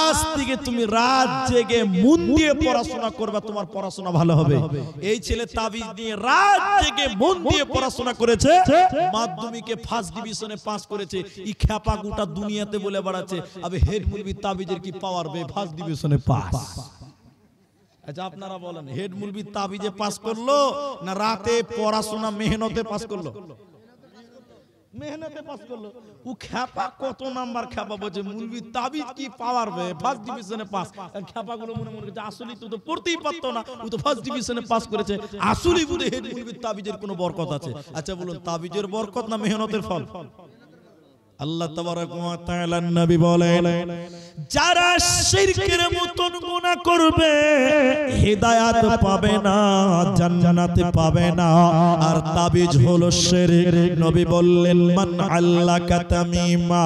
আজ থেকে তুমি রাত জেগে মন দিয়ে পড়াশোনা করবে, তোমার পড়াশোনা ভালো হবে। এই ছেলে তাবিজ নিয়ে রাত জেগে মন দিয়ে পড়াশোনা করেছে, মাধ্যমিকে ফার্স্ট ডিভিশনে পাস করেছে। এই খ্যাপা গোটা দুনিয়াতে বলে বেড়াচ্ছে আবে হেড মুলবি তাবিজের কি পাওয়ার বে, ফার্স্ট ডিভিশনে পাস। আচ্ছা আপনারা বলেন হেড মুলবি তাবিজে পাস করলো না রাতে পড়াশোনা মেহনতে পাস করলো? মেহনতে পাস করলো। ও খ্যাপা কত নাম্বার খ্যাপা বলছে মুলবি তাবিজ কি পাওয়ার বে, ফার্স্ট ডিভিশনে পাস। খ্যাপা গুলো মনে মনে করছে আসলে তো পড়তেই পারতো না, ও তো ফার্স্ট ডিভিশনে পাস করেছে, আসলেই বুঝে হেড মুলবি তাবিজের কোনো বরকত আছে। আচ্ছা বলুন তাবিজের বরকত না মেহনতের ফল? আল্লাহ তাবারক ওয়া তাআলা নবী বলেন যারা শিরকের মতন গুনাহ করবে হিদায়াত পাবে না, জান্নাত পাবে না। আর তাবিজ হলো শিরক। নবী বললেন মান আল্লাকা তামিমা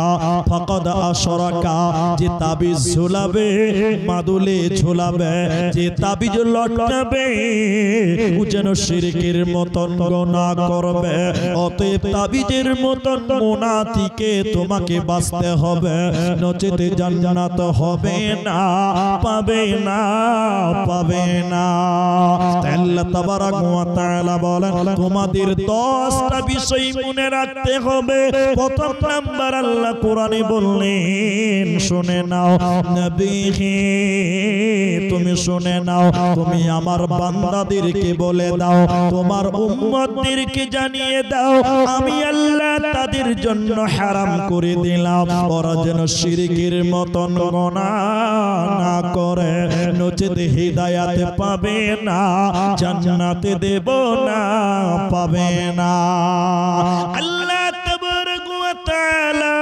ফাকাদ আশরাকা, যে তাবিজ ঝুলাবে মাদুলে ঝুলাবে, যে তাবিজ লটকাবে ও যেন শিরকের মতন গুনাহ করবে। অতএব তাবিজের মতন গুনাহ থেকে তোমাকে বাঁচতে হবে, নচেতে জান্নাত হবে না, পাবে না, পাবে না। আল্লাহ তাবারক ওয়া তাআলা বলেন তোমাদের 10টা বিষয় মনে রাখতে হবে। প্রথম নাম্বার আল্লাহ কোরআনে বললেন শুনে নাও নবী হে তুমি শুনে নাও, তুমি আমার বান্দাদেরকে বলে দাও, তোমার উম্মতদেরকে জানিয়ে দাও আমি আল্লাহ তাদের জন্য হারাম করে দিলাম ওরা যেন শিরকের মতন গুনাহ না করে, নচেত হিদায়াত পাবে না, জান্নাতে দেব না, পাবে না। আল্লাহ তাবারক ওয়া তাআলা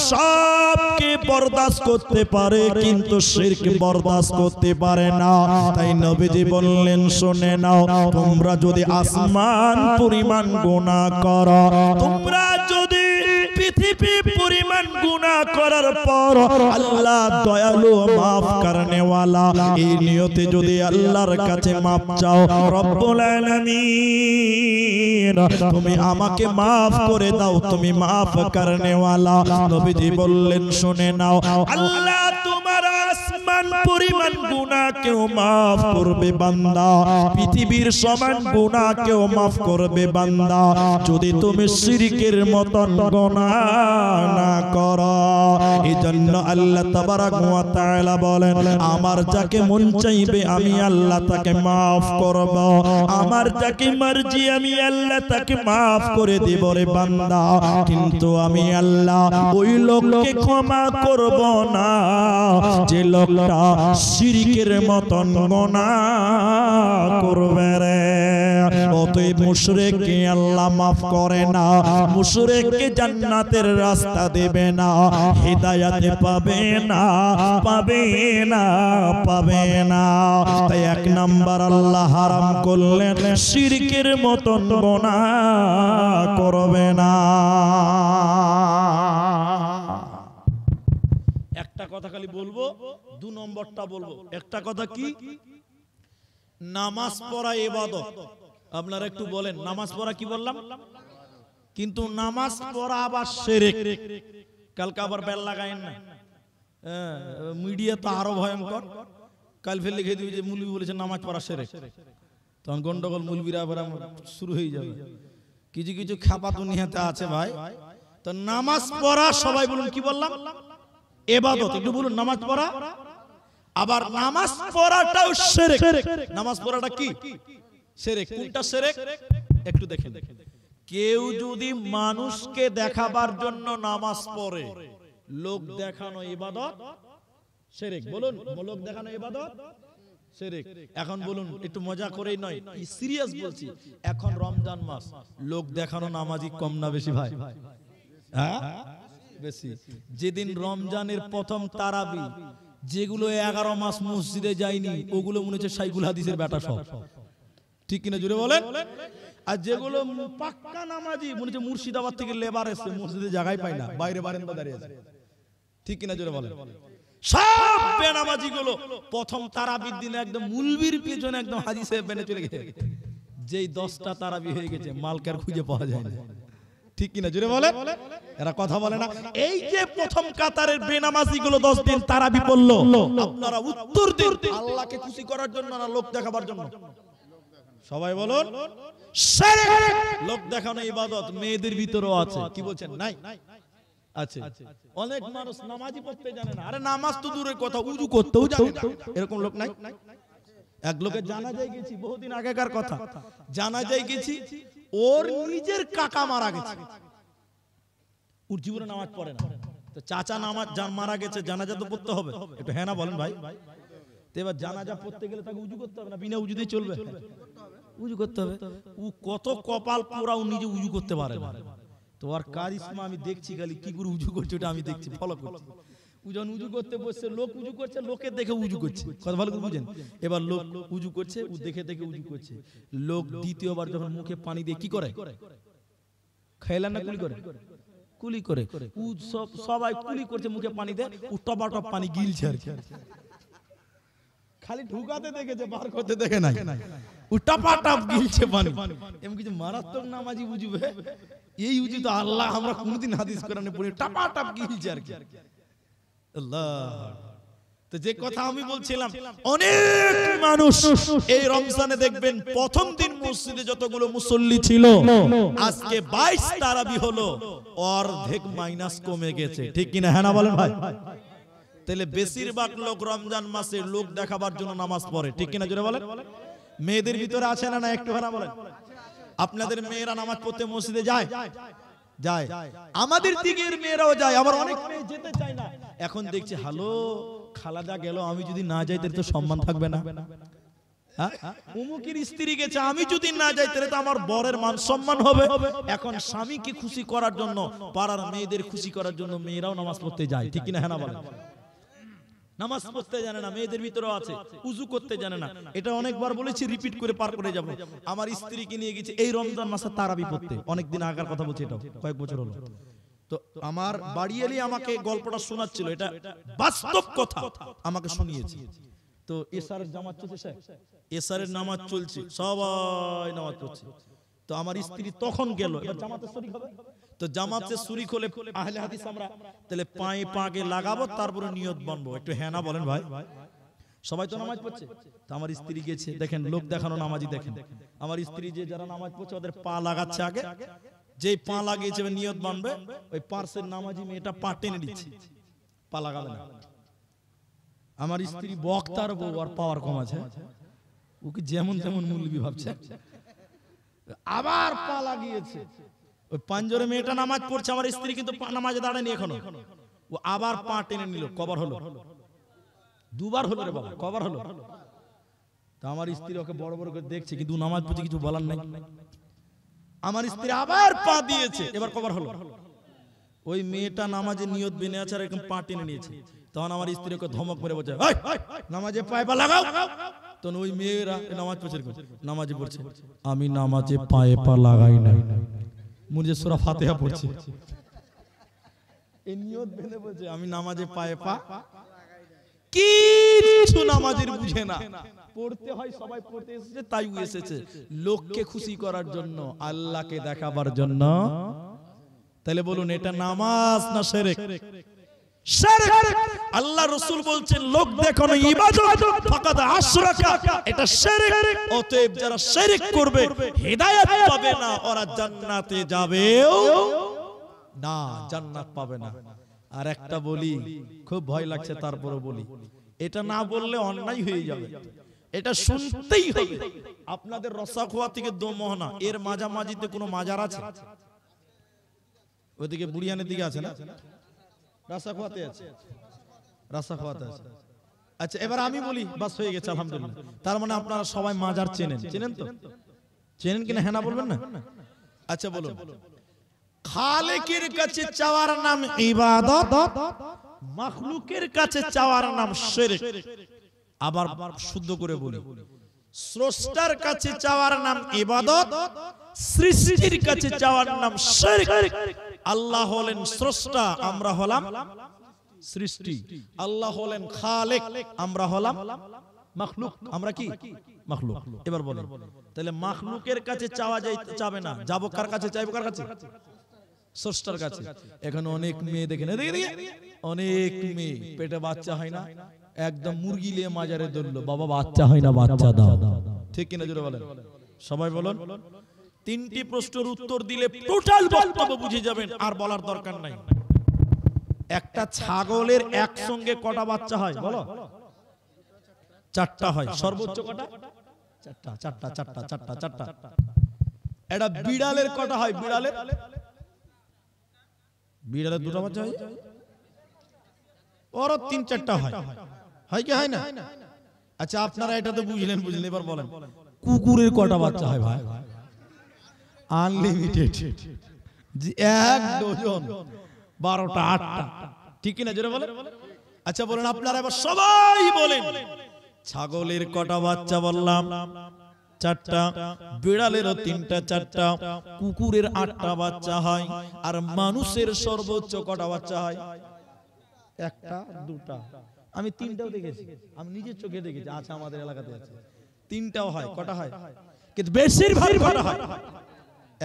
সবকে বরদাস্ত করতে পারে কিন্তু শিরক বরদাস্ত করতে পারে না। তাই নবীজি বললেন শুনে নাও তোমরা যদি আসমান পরিমাণ গুনাহ করো, তোমরা যদি পৃথিবী পরিমাণ গুনাহ করার পর আল্লাহ দয়ালু মাফ করনে ওয়ালা, এই নিয়তে যদি আল্লাহর কাছে মাফ চাও রব্বুল আলামিন তুমি আমাকে মাফ করে দাও, তুমি মাফ করনে ওয়ালা। নবীজি বললেন শুনে নাও আল্লাহ তোমার আসমান পরিমাণ গুনাহ কেউ মাফ করবে বান্দা, পৃথিবীর সমান গুনাহ কেউ মাফ করবে বান্দা যদি তুমি শিরকের মতন গুনাহ না করো। এজন্য আল্লাহ তাবারক ওয়া তাআলা বলেন আমার যাকে মন চাইবে আমি আল্লাহ তাকে মাফ করব, আমার যাকে মর্জি আমি আল্লাহ তাকে মাফ করে দেব রে বান্দা। কিন্তু আমি আল্লাহ ওই লোককে ক্ষমা করব না যে লোকটা শিরকের মতন গুনাহ করবে রে। অতএব মুশরিককে আল্লাহ মাফ করে না, মুশরিককে জান্নাতের রাস্তা দেবে না, হিদায়াত পাবে না, পাবে না, পাবে না। তাই এক নাম্বার আল্লাহ হারাম করলেন শিরকের মতন গুনাহ করবে না। একটা কথা খালি বলবো, 2 নম্বরটা বলবো। একটা কথা কি নামাজ পড়া ইবাদত। আপনারা একটু বলেন নামাজ পড়া কি বললাম? কিন্তু নামাজ পড়া আবার শিরক। কালকে আবার বেল লাগায়েন না, মিডিয়া তো আরো ভয়ঙ্কর। কাল ফের লিখে দিবি যে মুলবি বলেছে নামাজ পড়া শিরক, তখন গন্ডগোল মুলবিরা আবার শুরু হয়ে যাবে। কিছু কিছু খাপা দুনিয়াতে আছে ভাই। তো নামাজ পড়া সবাই বলুন কি বললাম? ইবাদত। একটু বলুন নামাজ পড়া। আবার নামাজ পড়াটাও শিরক। নামাজ পড়াটা কি শিরক? কোনটা শিরক একটু দেখেন। কেউ যদি মানুষকে দেখাবার জন্য নামাজ পড়ে, লোক দেখানো ইবাদত শিরক। বলুন লোক দেখানো ইবাদত শিরক। এখন বলুন একটু মজা করেই নয়, সিরিয়াস বলছি, এখন রমজান মাস, লোক দেখানো নামাজি কম না বেশি ভাই? হ্যাঁ বেশি। যেদিন রমজানের প্রথম তারাবি, যেগুলো 11 মাস মসজিদে যায়নি ওগুলো মনে হচ্ছে শাইখুল হাদিসের বেটা সব, ঠিক কিনা জুড়ে বলেন? আর যেগুলো পাক্কা নামাজি মনে হচ্ছে মুর্শিদাবাদ থেকে লেবার এসে মসজিদে জায়গায় পায় না, বাইরে বারান্দা দাঁড়িয়ে আছে, ঠিক কিনা জোরে বলেন? সব বেনামাজি গুলো প্রথম তারাবির দিনে একদম মুলবির পেছনে একদম হাজী সাহেব বেনে চলে গেছে। যেই 10টা তারাবি হয়ে গেছে মালকার খুঁজে পাওয়া যায় না, ঠিক কিনা জোরে বলে? এরা কথা বলে না। এই যে প্রথম কাতারের বেনামাজি গুলো 10 দিন তারাবি পড়লো, আপনারা উত্তর দিন আল্লাহকে খুশি করার জন্য না লোক দেখাবার জন্য? সবাই বলুন। শিরক, লোক দেখানো ইবাদত মেয়েদের ভিতরেও আছে, কি বলছেন? নাই আছে। অনেক মানুষ নামাজি পড়তে জানে না। আরে নামাজ তো দূরের কথা, উজু করতেও জানে না, এরকম লোক নাই? এক লোকের জানাজায় গেছি, বহুদিন আগেকার কথা, জানাজায় গেছি, ওর নিজের কাকা মারা গেছে, ওর জীবনে নামাজ পড়ে না। তো চাচা নামাজ মারা গেছে, জানাজা তো পড়তে হবে, একটু হ্যাঁ না বলেন ভাই? তো এবার জানাজা পড়তে গেলে তাকে উজু করতে হবে না? বিনা উজুতেই চলবে? উজু করতে হবে। ও কত কপাল পোড়া, ও নিজে উজু করতে পারে না। তো আর কারিশমা আমি দেখছি, খালি কি করে উজু করছে ওটা আমি দেখছি, ফলো করছি। যখন উজু করতে বসছে, লোক উজু করছে, লোকে দেখে উজু করছে, কথা ভালো করে বুঝেন। এবার লোক উজু করছে, ও দেখে দেখে উজু করছে। লোক দ্বিতীয়বার যখন মুখে পানি দিয়ে কি করে, খাইলেন না কুলি করে? কুলি করে। ও সবাই কুলি করছে, মুখে পানি দেয়, ও টপাটপ পানি গিলছে আর কি। খালি ঢুকাতে দেখেছে, বার করতে দেখে নাই। ও টপাটপ গিলছে পানি। এমন কিছু মারাত্মক নামাজি বুঝবে, এই উজু তো আল্লাহ আমরা কোনদিন হাদিস কোরআনে পড়ি, টপাটপ গিলছে আর কি। আল্লাহ। তো যে কথা আমি বলছিলাম, অনেক মানুষ এই রমজানে দেখবেন প্রথম দিন মসজিদে যতগুলো মুসল্লি ছিল, আজকে 22 তারাবি হলো, অর্ধেক মাইনাস কমে গেছে, ঠিক কিনা? হ্যাঁ না বলেন ভাই? তাহলে বেশিরভাগ লোক রমজান মাসে লোক দেখাবার জন্য নামাজ পড়ে, ঠিক কিনা জোরে বলেন? মেয়েদের ভিতরে আছে না? না একটু হ্যাঁ বলেন। আপনাদের মেয়েরা নামাজ পড়তে মসজিদে যায়? যায়। আমাদের দিকের মেয়েরাও যায়, আবার অনেক মেয়ে যেতে চায় না। এখন দেখছি হ্যালো খালাদা গেল, আমি যদি না যাই তাহলে তো সম্মান থাকবে না। অমুকের স্ত্রী গেছে, আমি যদি না যাই তাহলে তো আমার বরের মান সম্মান হবে। এখন স্বামীকে খুশি করার জন্য, পাড়ার মেয়েদের খুশি করার জন্য মেয়েরাও নামাজ পড়তে যায়, ঠিক কিনা? হ্যাঁ না বলেন? নামাজ পড়তে জানে না, মেয়েদের ভিতরেও আছে, উজু করতে জানে না। এটা অনেকবার বলেছি, রিপিট করে পার করে যাব। আমার স্ত্রীকে নিয়ে গেছি এই রমজান মাসে তারাবি পড়তে, অনেকদিন আগের কথা বলছি, এটা কয়েক বছর হলো। তো আমার বাড়ি এলি আমাকে গল্পটা শোনাচ্ছিল, এটা বাস্তব কথা আমাকে শুনিয়েছে। তো এসারের জামাত চলছে, এসারের নামাজ চলছে, সবাই নামাজ পড়ছে। তো আমার স্ত্রী তখন গেল, এবার জামাতে শরীক হবে। তো জামাতে শরীক হলে আহলে হাদিস আমরা, তাহলে পায়ে পাকে লাগাবো, তারপরে নিয়ত বানবো, একটু হ্যাঁ না বলেন ভাই? সবাই তো নামাজ পড়ছে। তো আমার স্ত্রী গেছে, দেখেন লোক দেখানো নামাজি, দেখেন আমার স্ত্রী যে যারা নামাজ পড়ছে ওদের পা লাগাচ্ছে আগে, যেই পা লাগিয়েছে নিয়ত বানবে, ওই পার্শ্বের নামাজি মেয়েটা পা টেনে দিচ্ছে, পা লাগাবে না। আমার স্ত্রী বক্তার বউ, আর পাওয়ার কম আছে, ওকে যেমন তেমন মূল্যবি ভাবছে, আবার পা লাগিয়েছে। ওই পাঞ্জরে মেয়েটা নামাজ পড়ছে, আমার স্ত্রী কিন্তু নামাজে দাঁড়ায়নি এখনো, ও আবার পা টেনে নিল। কবার হলো? দুবার হলো রে বাবা, কবার হলো? তো আমার স্ত্রী ওকে বড় বড় করে দেখছে, কিন্তু নামাজ পড়ছে, কিছু বলার নাই। আমার স্ত্রী আবার পা দিয়েছে, এবার কবার হলো? ওই মেয়েটা নামাজে নিয়ত বেনে আছে আর এরকম পা টেনে নিয়েছে। তখন আমার স্ত্রী ওকে ধমক মেরে বলছে, নামাজে পায়ে পা লাগাও। তখন ওই মেয়েরা নামাজ পড়ছে, নামাজে পড়ছে, আমি নামাজে পায়ে পা লাগাই নাই, মুঝে সূরা ফাতিহা পড়ছে। এই নিয়ত বেনে বলছে আমি নামাজে পায়ে পা, কিছু নামাজের বুঝে না। পড়তে হয়, সবাই পড়তে এসেছে, তাই এসেছে লোককে খুশি করার জন্য, আল্লাহকে দেখাবার জন্য। তাহলে বলুন এটা নামাজ না শিরক? শিরক। আল্লাহ রাসূল বলছেন লোক দেখানো ইবাদত, ফাকাদ আশরাকা, এটা শিরক। অতএব যারা শিরক করবে হিদায়াত পাবে না, ওরা জান্নাতে যাবেও না, জান্নাত পাবে না। আর একটা বলি, খুব ভয় লাগছে তারপরে বলি, এটা না বললে অন্যায় হয়ে যাবে, এটা শুনতেই হবে। আপনাদের রসাখোয়া থেকে দোমোহনা এর মাঝামাঝিতে কোনো মাজার আছে? ওইদিকে বুড়িয়ানের দিকে আছে না? রসাখোয়াতে আছে, রসাখোয়াতে আছে। আচ্ছা এবার আমি বলি, বাস হয়ে গেছে আলহামদুলিল্লাহ। তার মানে আপনারা সবাই মাজার চেনেন, চেনেন তো? চেনেন কিনা হ্যাঁ না বলবেন না? আচ্ছা বলুন, খালেকের কাছে চাওয়ার নাম ইবাদত, মাখলুকের কাছে চাওয়ার নাম শিরক। আবার শুদ্ধ করে বলি, স্রষ্টার কাছে চাওয়ার নাম ইবাদত, সৃষ্টির কাছে চাওয়ার নাম শিরক। আল্লাহ হলেন স্রষ্টা, আমরা হলাম সৃষ্টি, আল্লাহ হলেন খালেক, আমরা হলাম মাখলুক। আমরা কি মাখলুক? এবার বলেন, তাহলে মাখলুকের কাছে চাওয়া যাবে না, যাবো কার কাছে? চাইবো কার কাছে? স্রষ্টার কাছে। এখন অনেক মেয়ে দেখেন, অনেক মেয়ে পেটে বাচ্চা হয় না, একদম মুরগি নিয়ে মাজারে ধরলো, বাবা বাচ্চা হয় না, বাচ্চা দাও। ঠিক কিনা জোরে বলেন, সবাই বলুন। তিনটি প্রশ্নের উত্তর দিলে টোটাল বক্তব্য বুঝে যাবেন, আর বলার দরকার নাই। একটা ছাগলের একসঙ্গে কটা বাচ্চা হয় বলো? 4টা হয়। সর্বোচ্চ কটা? 4টা। এটা বিড়ালের কটা হয়? বিড়ালের 2টা বাচ্চা হয়, ওর 3-4টা হয়। হয় কি হয় না? আচ্ছা আপনারা এটা তো বুঝলেন, এবার বলেন কুকুরের কটা বাচ্চা হয় ভাই? আনলিমিটেড, 1 ডজন, 12টা 8টা। ঠিক কিনা জোরে বলেন। আচ্ছা বলেন আপনারা এবার সবাই বলেন, ছাগলের কটা বাচ্চা বললাম? 4টা। বিড়ালেরও 3টা 4টা, কুকুরের 8টা বাচ্চা হয়। আর মানুষের সর্বোচ্চ কটা বাচ্চা হয়? 1টা 2টা। আমি 3টাও দেখেছি, আমি নিজের চোখে দেখেছি। আচ্ছা আমাদের এলাকাতে আছে 3টাও হয়। কটা হয়? কিন্তু বেশিরভাগ কটা হয়?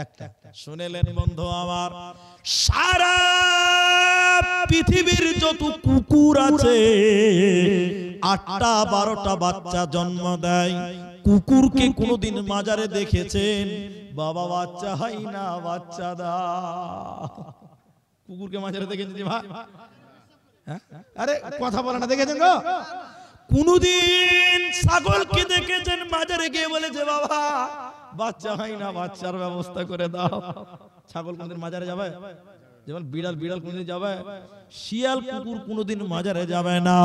1টা। শুনেলেন বন্ধু আমার, সারা পৃথিবীর যত কুকুর আছে 8টা 12টা বাচ্চা জন্ম দেয়। কুকুরকে কোনোদিন মাজারে দেখেছেন বাবা বাচ্চা হয় না, বাচ্চা দাও? কুকুরকে মাজারে দেখেছেন ভাই? আরে কথা বলে না, দেখেছেন গো? কোনদিন ছাগলকে দেখেছেন মাজারে গিয়ে বলেছে বাবা বাচ্চা হয় না, বাচ্চার ব্যবস্থা করে দাও? ছাগল কোনদিন মাজারে যাবে? যেমন বিড়াল কোনদিন যাবে? শিয়াল কুকুর কোনদিন মাজারে যাবে না।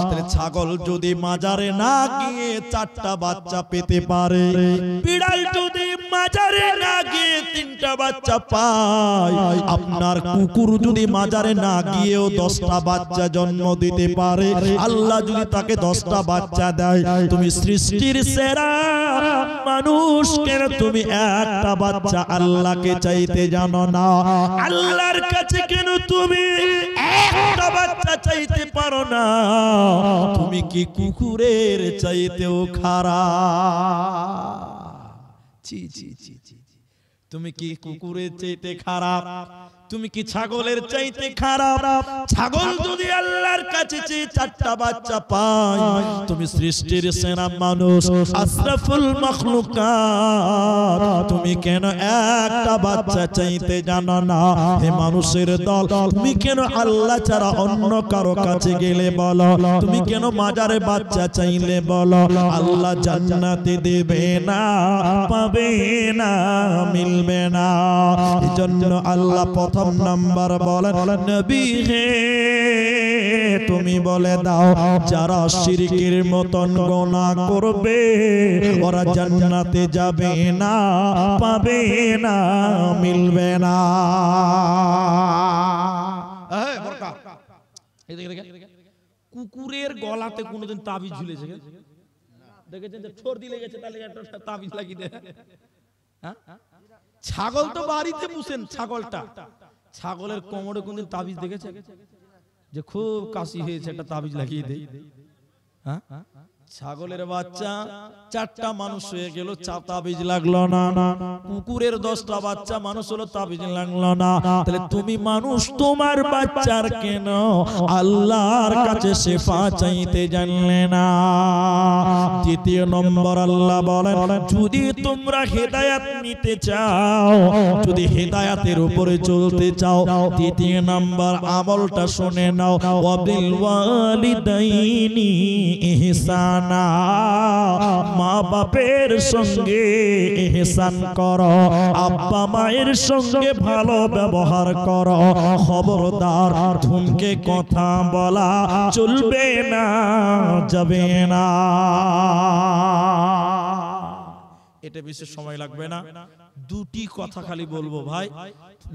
তাহলে ছাগল যদি মাজারে না গিয়ে 4টা বাচ্চা পেতে পারে, বিড়াল যদি মাজারে না গিয়ে 3টা বাচ্চা পায়, আপনার কুকুর যদি মাজারে না গিয়েও 10টা বাচ্চা জন্ম দিতে পারে, আল্লাহ যদি তাকে 10টা বাচ্চা দেয়, তুমি সৃষ্টির সেরা মানুষ, কেন তুমি একটা বাচ্চা আল্লাহকে চাইতে জানো না? আল্লাহর কাছে কেন তুমি একটা বাচ্চা চাইতে পারো না? তুমি কি কুকুরের চাইতেও খারাপ? তুমি কি কুকুরের চাইতে খারাপ? তুমি কি ছাগলের চাইতে খারাপ? ছাগল যদি আল্লাহর কাছে 4টা বাচ্চা পায়, তুমি সৃষ্টির সেরা মানুষ, আশরাফুল মাখলুকাত, তুমি কেন একটা বাচ্চা চাইতে জানো না? হে মানুষের দল, তুমি কেন আল্লাহ ছাড়া অন্য কারো কাছে গেলে বলো? তুমি কেন মাজারে বাচ্চা চাইলে বলো? আল্লাহ জান্নাতে দেবে না, পাবে না, মিলবে না। এজন্য আল্লাহ প্রথম নাম্বার বলেন, নবী হে তুমি বলে দাও, যারা শিরকের মতন গুনাহ করবে ওরা জান্নাতে যাবে না, পাবে না, মিলবে না। কুকুরের গলাতে কোনোদিন তাবিজ ঝুলেছে? দেখেছেন যে ঠোর দিলে গেছে, তাহলে একটা তাবিজ লাগিয়ে দেয়। ছাগল তো বাড়িতে পুষেন, ছাগলের কোমরে কোনদিন তাবিজ দেখেছে যে খুব কাশি হয়েছে একটা তাবিজ লাগিয়ে দেই? ছাগলের বাচ্চা 4টা মানুষ হয়ে গেল, তাবিজ লাগলো না। কুকুরের 10টা বাচ্চা মানুষ হলো, তাবিজ লাগলো না। তাহলে তুমি মানুষ, তোমার বাচ্চার কেন আল্লাহর কাছে শেফা চাইতে জানলে না? দ্বিতীয় নম্বর আল্লাহ বলেন, যদি তোমরা হেদায়েত নিতে চাও, যদি হেদায়েতের উপরে চলতে চাও, দ্বিতীয় নম্বর আমলটা শুনে নাও, ওয়াবিল ওয়ালিদাইনি ইহসান, মা বাপের সঙ্গে ইহসান করো, আব্বা মায়ের সঙ্গে ভালো ব্যবহার করো। খবরদার ধুমকে কথা বলা চলবে না, যাবে না। এটা বেশি সময় লাগবে না, 2টি কথা খালি বলবো ভাই।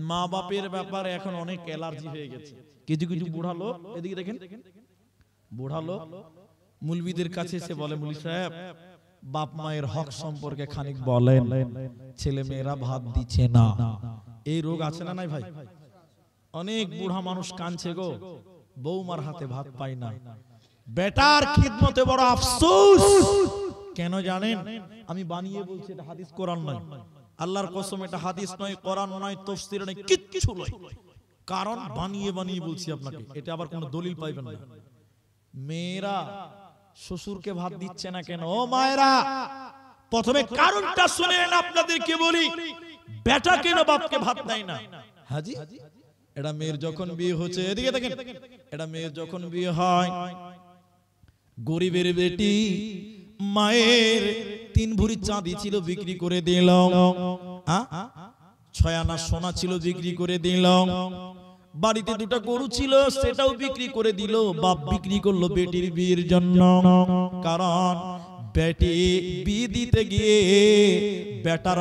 মা বাপের ব্যাপারে এখন অনেক অ্যালার্জি হয়ে গেছে। কিছু বুড়া লোক, এদিকে দেখেন, বুড়া লোক মুলবিদের কাছে এসে বলে, মুলি সাহেব বাপ মায়ের হক সম্পর্কে খানিক বলেন, ছেলে মেয়েরা ভাত দিচ্ছে না। এই রোগ আছে না নাই ভাই? অনেক বুড়া মানুষ কাঁদছে গো, বৌমার হাতে ভাত পাই না। বেটার খিদমতে বড় আফসোস। কেন জানেন? আমি বানিয়ে বলছি, এটা হাদিস কোরআন নয়, আল্লাহর কসম এটা হাদিস নয়, কোরআন নয়, তাফসীর নয়, কিচ্ছু নয়। কারণ বানিয়ে বানিয়ে বলছি আপনাকে, এটা আবার কোনো দলিল পাইবেন না। মেয়েরা শ্বশুরকে ভাত দিচ্ছে না কেন? ও মায়েরা, প্রথমে কারণটা শুনেন, আপনাদেরকে বলি। বেটা কেন বাপকে ভাত দেয় না? হাজি, এটা মেয়ের যখন বিয়ে হচ্ছে, এদিকে দেখেন, এটা মেয়ের যখন বিয়ে হয়, গরিবের বেটি মায়ের 3 ভরি চাঁদি ছিল বিক্রি করে দিল, 6 আনা সোনা ছিল বিক্রি করে দিল, বাড়িতে 2টা গরু ছিল সেটাও বিক্রি করে দিল। বাপ বিক্রি করলো বেটির বিয়ের জন্য। কারণ বেটি বিয়ে দিতে গিয়ে বেটার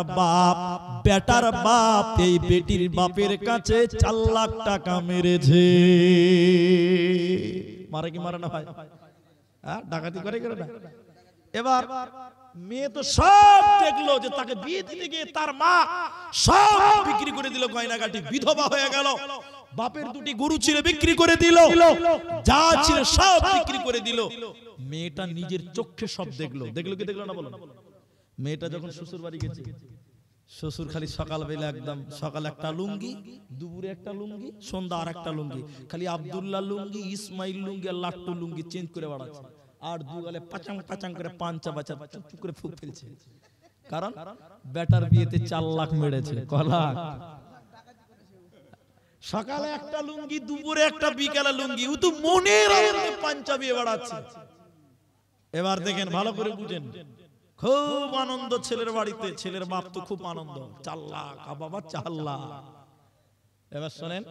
বাপ এই বেটির বাপের কাছে 4 লাখ টাকা মেরেছে। মারে কি মারে না ভাই? ডাকাতি করে না? এবার মেয়ে তো সব দেখলো যে তাকে বিয়ে দিতে গিয়ে তার মা সব বিক্রি করে দিল, গয়নাগাটি, বিধবা হয়ে গেল। বাপের 2টি গরু ছিল বিক্রি করে দিল, যা ছিল সব বিক্রি করে দিল। মেয়েটা নিজের চোখে সব দেখলো। দেখলো কি দেখলো না বলো? মেয়েটা যখন শ্বশুর বাড়ি গেছে, শ্বশুর খালি সকালবেলা একদম সকাল একটা লুঙ্গি, দুপুরে একটা লুঙ্গি, সন্ধ্যা আর একটা লুঙ্গি, খালি আব্দুল্লাহ লুঙ্গি, ইসমাইল লুঙ্গি আর লাট্টু লুঙ্গি চেঞ্জ করে বেড়াচ্ছে। আর দুগালে পাচাং পাচাং করে পাঞ্চা বাচ্চা চুপ করে ফুক ফেলছে। কারণ বেটার বিয়েতে 4 লাখ মেরেছে। কলা সকালে একটা লুঙ্গি, দুপুরে একটা, বিকালে লুঙ্গি, ও তো মনের আনন্দে পাঞ্চা বিয়ে বেড়াচ্ছে। এবার দেখেন, ভালো করে বুঝেন, খুব আনন্দ ছেলের বাড়িতে, ছেলের বাপ তো খুব আনন্দ, 4 লাখ বাবা, 4 লাখ। এবার শোনেন,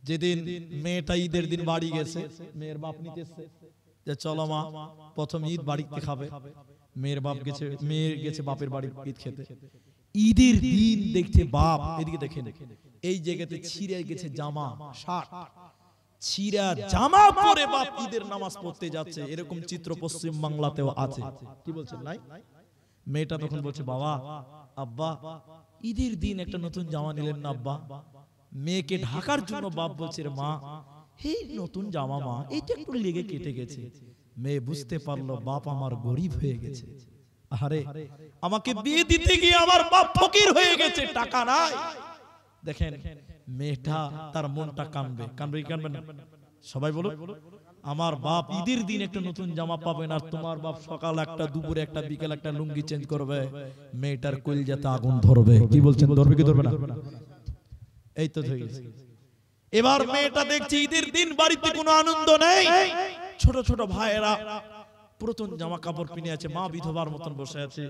যেদিন মেয়েটা ঈদের দিন বাড়ি গেছে, মেয়ের বাপ নিতেছে যে চলো মা, প্রথম ঈদ বাড়িতে খাবে। মেয়ের বাপ গেছে, মেয়ে গেছে বাপের বাড়ি ঈদ খেতে। ঈদের দিন দেখছে বাপ, এদিকে দেখেন, এই জায়গাতে ছিঁড়ে গেছে জামা, শার্ট ছিঁড়া জামা পরে বাপ ঈদের নামাজ পড়তে যাচ্ছে। এরকম চিত্র পশ্চিম বাংলাতেও আছে। কি বলছেন নাই? মেয়েটা তখন বলছে, বাবা, আব্বা, ঈদের দিন একটা নতুন জামা নিলেন না আব্বা? মেয়েকে ঢাকার জন্য বাপ বলছে, মা, এই নতুন জামা মা, এইটা একটু লেগে কেটে গেছে। মেয়ে বুঝতে পারলো বাপ আমার গরিব হয়ে গেছে। আরে, আমাকে বিয়ে দিতে গিয়ে আমার বাপ ফকির হয়ে গেছে, টাকা নাই। দেখেন, মেয়েটা তার মনটা কাঁদবে, কাঁদবে কি কাঁদবে না? সবাই বলো, আমার বাপ ঈদের দিন একটা নতুন জামা পাবে না, আর তোমার বাপ সকাল একটা, দুপুরে একটা, বিকেল একটা লুঙ্গি চেঞ্জ করবে। মেয়েটার কলিজাতে আগুন ধরবে। কি বলছেন, ধরবে কি ধরবে না? এই তো হয়ে গেছে। এবার মেয়েটা দেখছে ঈদের দিন বাড়িতে কোনো আনন্দ নেই। ছোট ছোট ভাইয়েরা পুরাতন জামা কাপড় কিনে আছে, মা বিধবার মতন বসে আছে।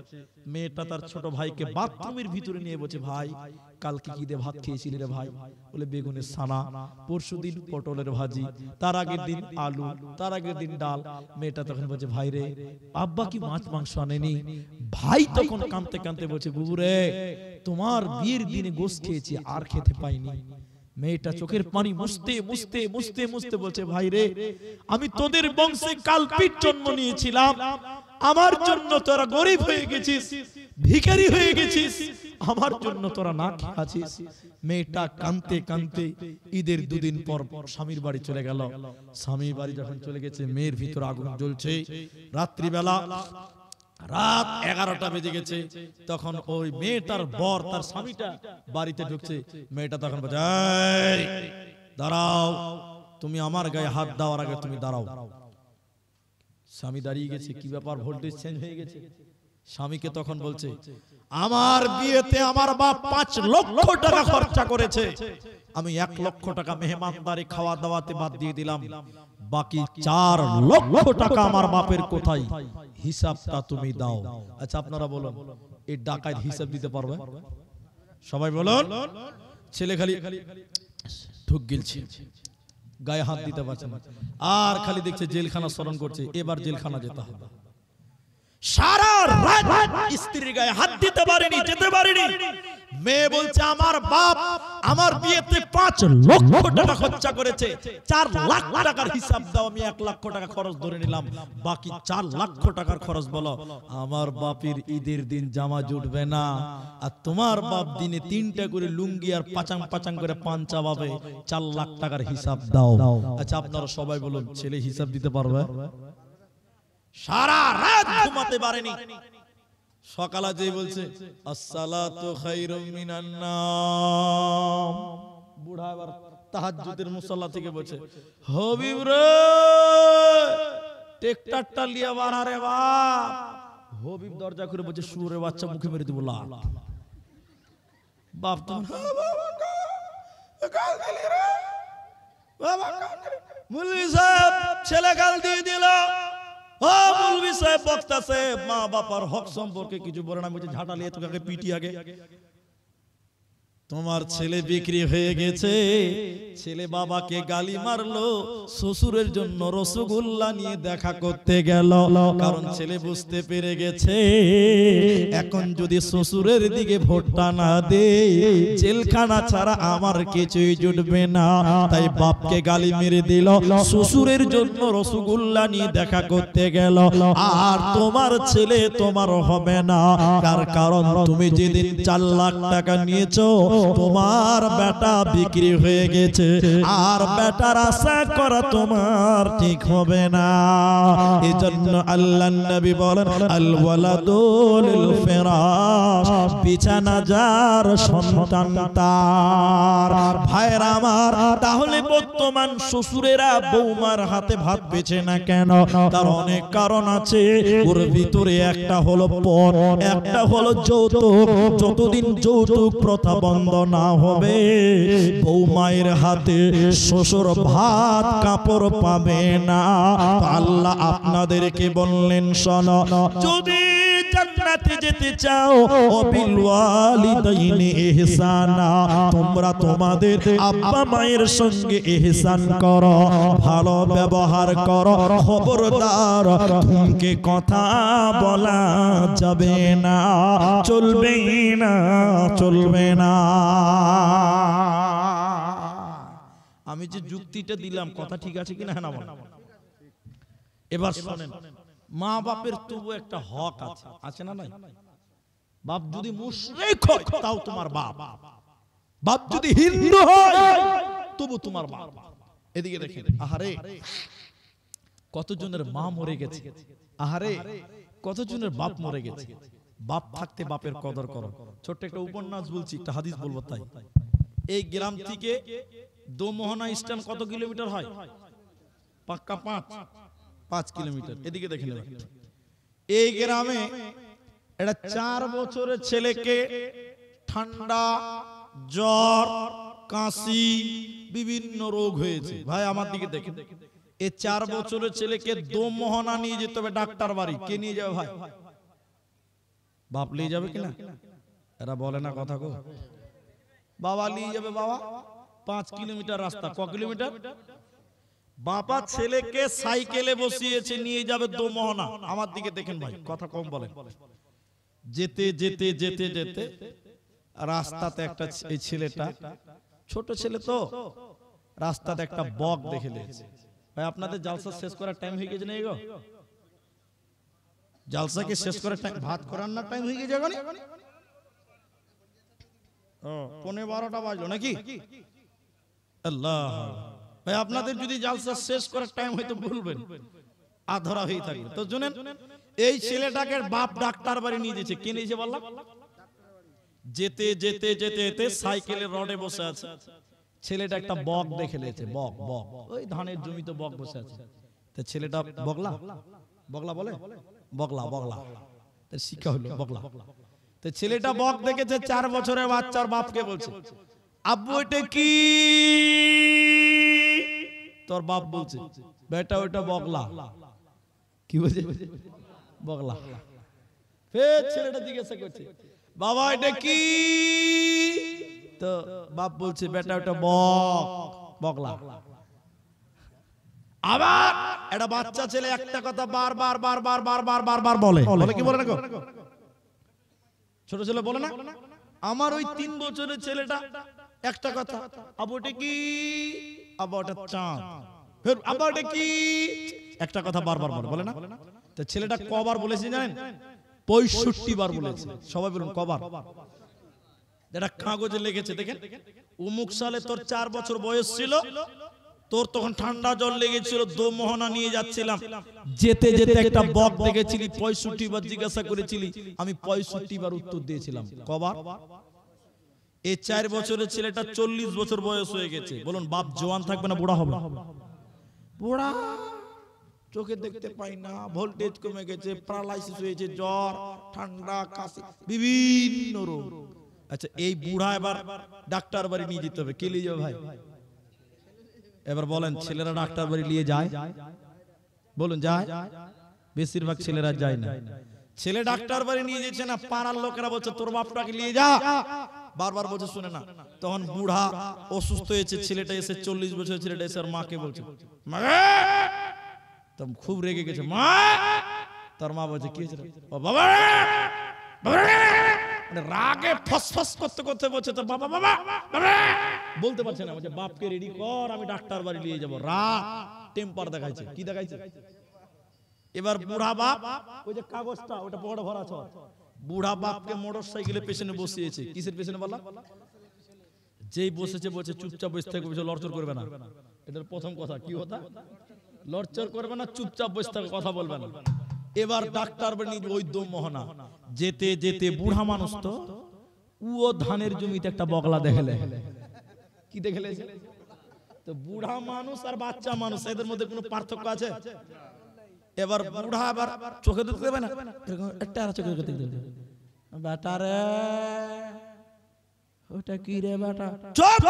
মেয়েটা তার ছোট ভাইকে বাথরুমের ভিতরে নিয়ে বলছে, ভাই, কালকে কি দিয়ে ভাত খেয়েছিলি রে ভাই? বলে বেগুনের ছানা, পরশুদিন পটলের ভাজি, তার আগের দিন আলু, তার আগের দিন ডাল। মেয়েটা তখন বলছে, ভাই রে, আব্বা কি মাছ মাংস আনেনি? ভাই তখন কাঁদতে কাঁদতে বলছে, বুবু রে, তোমার বিয়ের দিনে গোশত খেয়েছি, আর খেতে পাইনি। মেয়েটা চোখের পানি মুছতে মুছতে মুছতে মুছতে বলছে, ভাই রে, আমি তোদের বংশে কালপিট জন্ম নিয়েছিলাম, আমার জন্য তোরা গরিব হয়ে গেছিস, ভিখারি হয়ে গেছিস, আমার জন্য তোরা না খেয়ে আছিস। মেয়েটা কাঁদতে কাঁদতে ঈদের 2 দিন পর স্বামীর বাড়ি চলে গেল। স্বামীর বাড়ি যখন চলে গেছে, মেয়ের ভিতর আগুন জ্বলছে। রাত্রিবেলা রাত 11টা বেজে গেছে। তখন ওই মেয়েটার বর, তার স্বামীটা বাড়িতে ঢুকছে। মেয়েটা তখন বলছে, এই দাঁড়াও, তুমি আমার গায়ে হাত দেওয়ার আগে তুমি দাঁড়াও। স্বামী দাঁড়িয়ে গেছে, কি ব্যাপার, ভোল্টেজ চেঞ্জ হয়ে গেছে। স্বামীকে তখন বলছে, আমার বিয়েতে আমার বাপ 5 লক্ষ টাকা খরচা করেছে, আমি 1 লক্ষ টাকা মেহমানদারি খাওয়া দাওয়াতে বাদ দিয়ে দিলাম, বাকি 4 লক্ষ টাকা আমার বাপের কোথায়, হিসাবটা তুমি দাও। আচ্ছা আপনারা বলুন, এই ডাকাত হিসাব দিতে পারবে? সবাই বলুন। ছেলে খালি ঠুক গিলছে, গায়ে হাত দিতে পারছে না, আর খালি দেখছে জেলখানা স্মরণ করছে, এবার জেলখানা যেতে হবে। সারা রাত স্ত্রীর গায়ে হাত দিতে পারেনি, যেতে পারেনি। মেয়ে বলছে আমার বাপ আমার বিয়েতে 5 লক্ষ টাকা খরচা করেছে, 4 লাখ টাকার হিসাব দাও, আমি 1 লক্ষ টাকা খরচ ধরে নিলাম, বাকি 4 লক্ষ টাকার খরচ বলো। আমার বাপের ঈদের দিন জামা জুটবে না, আর তোমার বাপ দিনে 3টা করে লুঙ্গি আর পাচাং পাচাং করে পাঞ্চা পাবে, 4 লাখ টাকার হিসাব দাও। আচ্ছা আপনারা সবাই বলুন, ছেলে হিসাব দিতে পারবে? সারা রাত ঘুমাতে পারেনি, সকালে যে বলছে আসসালাতু খায়রুম মিনান নাম, বুড়া আবার তাহাজ্জুদের মুসাল্লা থেকে বলছে হাবিব রে ট্রাক্টরটা লিয়া বাড়া রে বাপ। হাবিব দরজা করে বলছে শুয়োরের বাচ্চা, মুখে মেরে দিব লাল। বাপ তো মুলবি সাহেব ছেলে গাল দিয়ে দিল। ও মুলবি সাহেব বক্তাছে মা বাবার হক সম্পর্কে কিছু বলে না, বলছে ঝাঁটা লিয়ে তোকে পিটি আগে। তোমার ছেলে বিক্রি হয়ে গেছে, ছেলে বাবাকে গালি মারলো, শ্বশুরের জন্য রসগোল্লা নিয়ে দেখা করতে গেল, কারণ ছেলে বুঝতে পেরে গেছে এখন যদি শ্বশুরের দিকে ভোটটা না দে জেলখানা ছাড়া আমার কিছুই জুটবে না। তাই বাপকে গালি মেরে দিল, শ্বশুরের জন্য রসগোল্লা নিয়ে দেখা করতে গেল। আর তোমার ছেলে তোমার হবে না, তার কারণ তুমি যেদিন 4 লাখ টাকা নিয়েছো তোমার বেটা বিক্রি হয়ে গেছে, আর বেটার আশা করা তোমার ঠিক হবে না। এজন্য আল্লাহর নবী বলেন আল ওয়ালাদু লিল ফিরাশ, বিছানা যার সন্তান তার। ভাইরা আমার, তাহলে বর্তমান শ্বশুরেরা বৌমার হাতে ভাত পেছে না কেন? তার অনেক কারণ আছে, ওর ভিতরে একটা হলো পণ, একটা হলো যৌতুক। যতদিন যৌতুক প্রথা বন্ধ না হবে বৌমায়ের হাতে শ্বশুর ভাত কাপড় পাবে না। আল্লাহ আপনাদেরকে বললেন শোনো, যদি জান্নাতে যেতে চাও বিল ওয়ালিদাইনি ইহসানা, তোমরা তোমাদের আব্বা মায়ের সঙ্গে ইহসান করো, ভালো ব্যবহার করো। খবরদার ধমকে কথা বলা যাবে না, চলবে না, চলবে না। আমি যে যুক্তিটা দিলাম কথা ঠিক আছে কিনা? হ্যাঁ না বলেন। এবার শুনেন, মা বাপের তবু একটা হক আছে, আছে না নাই? বাপ যদি মুশরিক হয় তাও তোমার বাপ, বাপ যদি হিন্দু হয় তবু তোমার বাপ। এদিকে দেখেন, আহারে কতজনের মা মরে গেছে, আহারে কতজনের বাপ মরে গেছে। বাপ থাকতে বাপের কদর করো। ছোট্ট একটা উপন্যাস বলছি, একটা হাদিস বলবো তাই। এই গ্রাম থেকে দোমোহনা স্ট্যান্ড কত কিলোমিটার হয়? পাক্কা 5 কিলোমিটার। এদিকে দেখেন, এই গ্রামে একটা 4 বছরের ছেলেকে ঠান্ডা, জ্বর, কাশি, বিভিন্ন রোগ হয়েছে। ভাই আমার দিকে দেখেন, এই 4 বছরের ছেলেকে দোমোহনা নিয়ে যেতে হবে ডাক্তার বাড়ি। কে নিয়ে যাবে ভাই? বাপ নিয়ে যাবে কিনা? এরা বলে না কথা গো। বাবা নিয়ে যাবে। বাবা 5 কিলোমিটার রাস্তা। ক কিলোমিটার? বাবা ছেলেকে সাইকেলে বসিয়েছে, নিয়ে যাবে দোমোহনা। আমার দিকে দেখেন ভাই, কথা কম বলেন। যেতে যেতে যেতে যেতে রাস্তাতে একটা, এই ছেলেটা ছোট ছেলে তো, রাস্তাতে একটা বক দেখে নিয়েছে। ভাই আপনাদের জালসা শেষ করার টাইম হয়ে গেছে না? গো জালসাকে শেষ করার টাইম, ভাত করার না টাইম হয়ে গেছে। ও 11:15 বাজলো নাকি? আল্লাহ ভাই, আপনাদের যদি জালসা শেষ করার টাইম হয়তো বলবেন, আধরা হয়ে থাকবে। তো শুনেন, এই ছেলেটাকে বাপ ডাক্তার বাড়ি নিয়ে যেতে। কে নিয়েছে বললাম? যেতে যেতে যেতে যেতে সাইকেলের রডে বসে আছে ছেলেটা, একটা বক দেখে নিয়েছে। বক, বক ওই ধানের জমিতে বক বসে আছে। তো ছেলেটা বগলা, বগলা বলে, বগলা, বগলা তার শিক্ষা হলো বগলা। তো ছেলেটা বক দেখেছে, 4 বছরের বাচ্চার বাপকে বলছে আব্বু এটা কি? তোর বাপ বলছে বেটা ওইটা বগলা। কি বলছে? বগলা। ফের ছেলেটা জিজ্ঞাসা করছে বাবা এটা কি? তো বাপ বলছে বেটা ওটা বক, বগলা। আবার একটা বাচ্চা ছেলে একটা কথা বারবার বারবার বারবার বারবার বলে। বলে কি বলে না গো? ছোট ছেলে বলে না? আমার ওই 3 বছরের ছেলেটা একটা কথা, আবু ওটা কি, আবু ওটা চাঁদ, ফের আবু ওটা কি, একটা কথা বারবার বলে না। তো ছেলেটা কবার বলেছে জানেন? 65 বার বলেছে। সবাই বলুন কবার? এটা কাগজে লিখেছে দেখেন, অমুক সালে তোর 4 বছর বয়স ছিল, তোর তখন ঠান্ডা জল লেগেছিল, দোমোহনা নিয়ে যাচ্ছিলাম, যেতে যেতে একটা বক দেখেছিলি, 65 বার জিজ্ঞাসা করেছিলি, আমি 65 বার উত্তর দিয়েছিলাম। কবার? এই 4 বছরের ছেলেটা 40 বছর বয়স হয়ে গেছে। বলুন বাপ জওয়ান থাকবে না বুড়া হবে? বুড়া, চোখে দেখতে পাই না, ভোল্টেজ কমে গেছে, প্যারালাইসিস হয়েছে, জ্বর, ঠান্ডা, কাশি, বিভিন্ন রোগ। আচ্ছা, এই বুড়া এবার ডাক্তার বাড়ি নিয়ে যেতে হবে, কে নিয়ে যাবে ভাই? এবার বলেন, ছেলেরা ডাক্তার বাড়ি নিয়ে যায়? বলুন যায়? বেশিরভাগ ছেলেরা যায় না। ছেলে ডাক্তার বাড়ি নিয়ে যাচ্ছে না, পাড়ার লোকেরা বলছে তোর বাপটাকে নিয়ে যা, বারবার বলছে শুনে না। তখন বুড়া অসুস্থ হয়েছে, ছেলেটা এসে 40 বছর ছেলেটা এসে আর মাকে বলছে, মা, তো খুব রেগে গেছে, মা, তার মা বলছে কি হয়েছে? ও বাবা, রাগে ফসফস করতে করতে বলছে তো বাবা বাবা বলতে পারছে না, বলছে বাপকে রেডি কর, আমি ডাক্তার বাড়ি নিয়ে যাবো। রাগ, টেম্পার দেখাইছে। কি দেখাইছে? এবার বুড়া বাপ ওই যে কাগজটা ওটা পকেটে ভরা আছে, বুড়া বাপকে মোটরসাইকেলের পেছনে বসিয়েছে। কিসের পেছনে বললাম? যেই বসেছে বলছে চুপচাপ বসে থাকবে, লড়চড় করবে না। এটার প্রথম কথা কি কথা? লড়চড় করবে না, চুপচাপ বসে থাকবে, কথা বলবে না। এবার ডাক্তার বাড়ি ওই দোমোহনা যেতে যেতে বুড়া মানুষ তো ও ধানের জমিতে একটা বগলা দেখলে। কি দেখলে? তো বুড়া মানুষ আর বাচ্চা মানুষ এদের মধ্যে কোনো পার্থক্য আছে? এবার বুড়া আবার চোখে দেখতে দেবে না, একটা চোখে দেখতে দেবে, বেটা রে ওটা কি রে বেটা, চুপ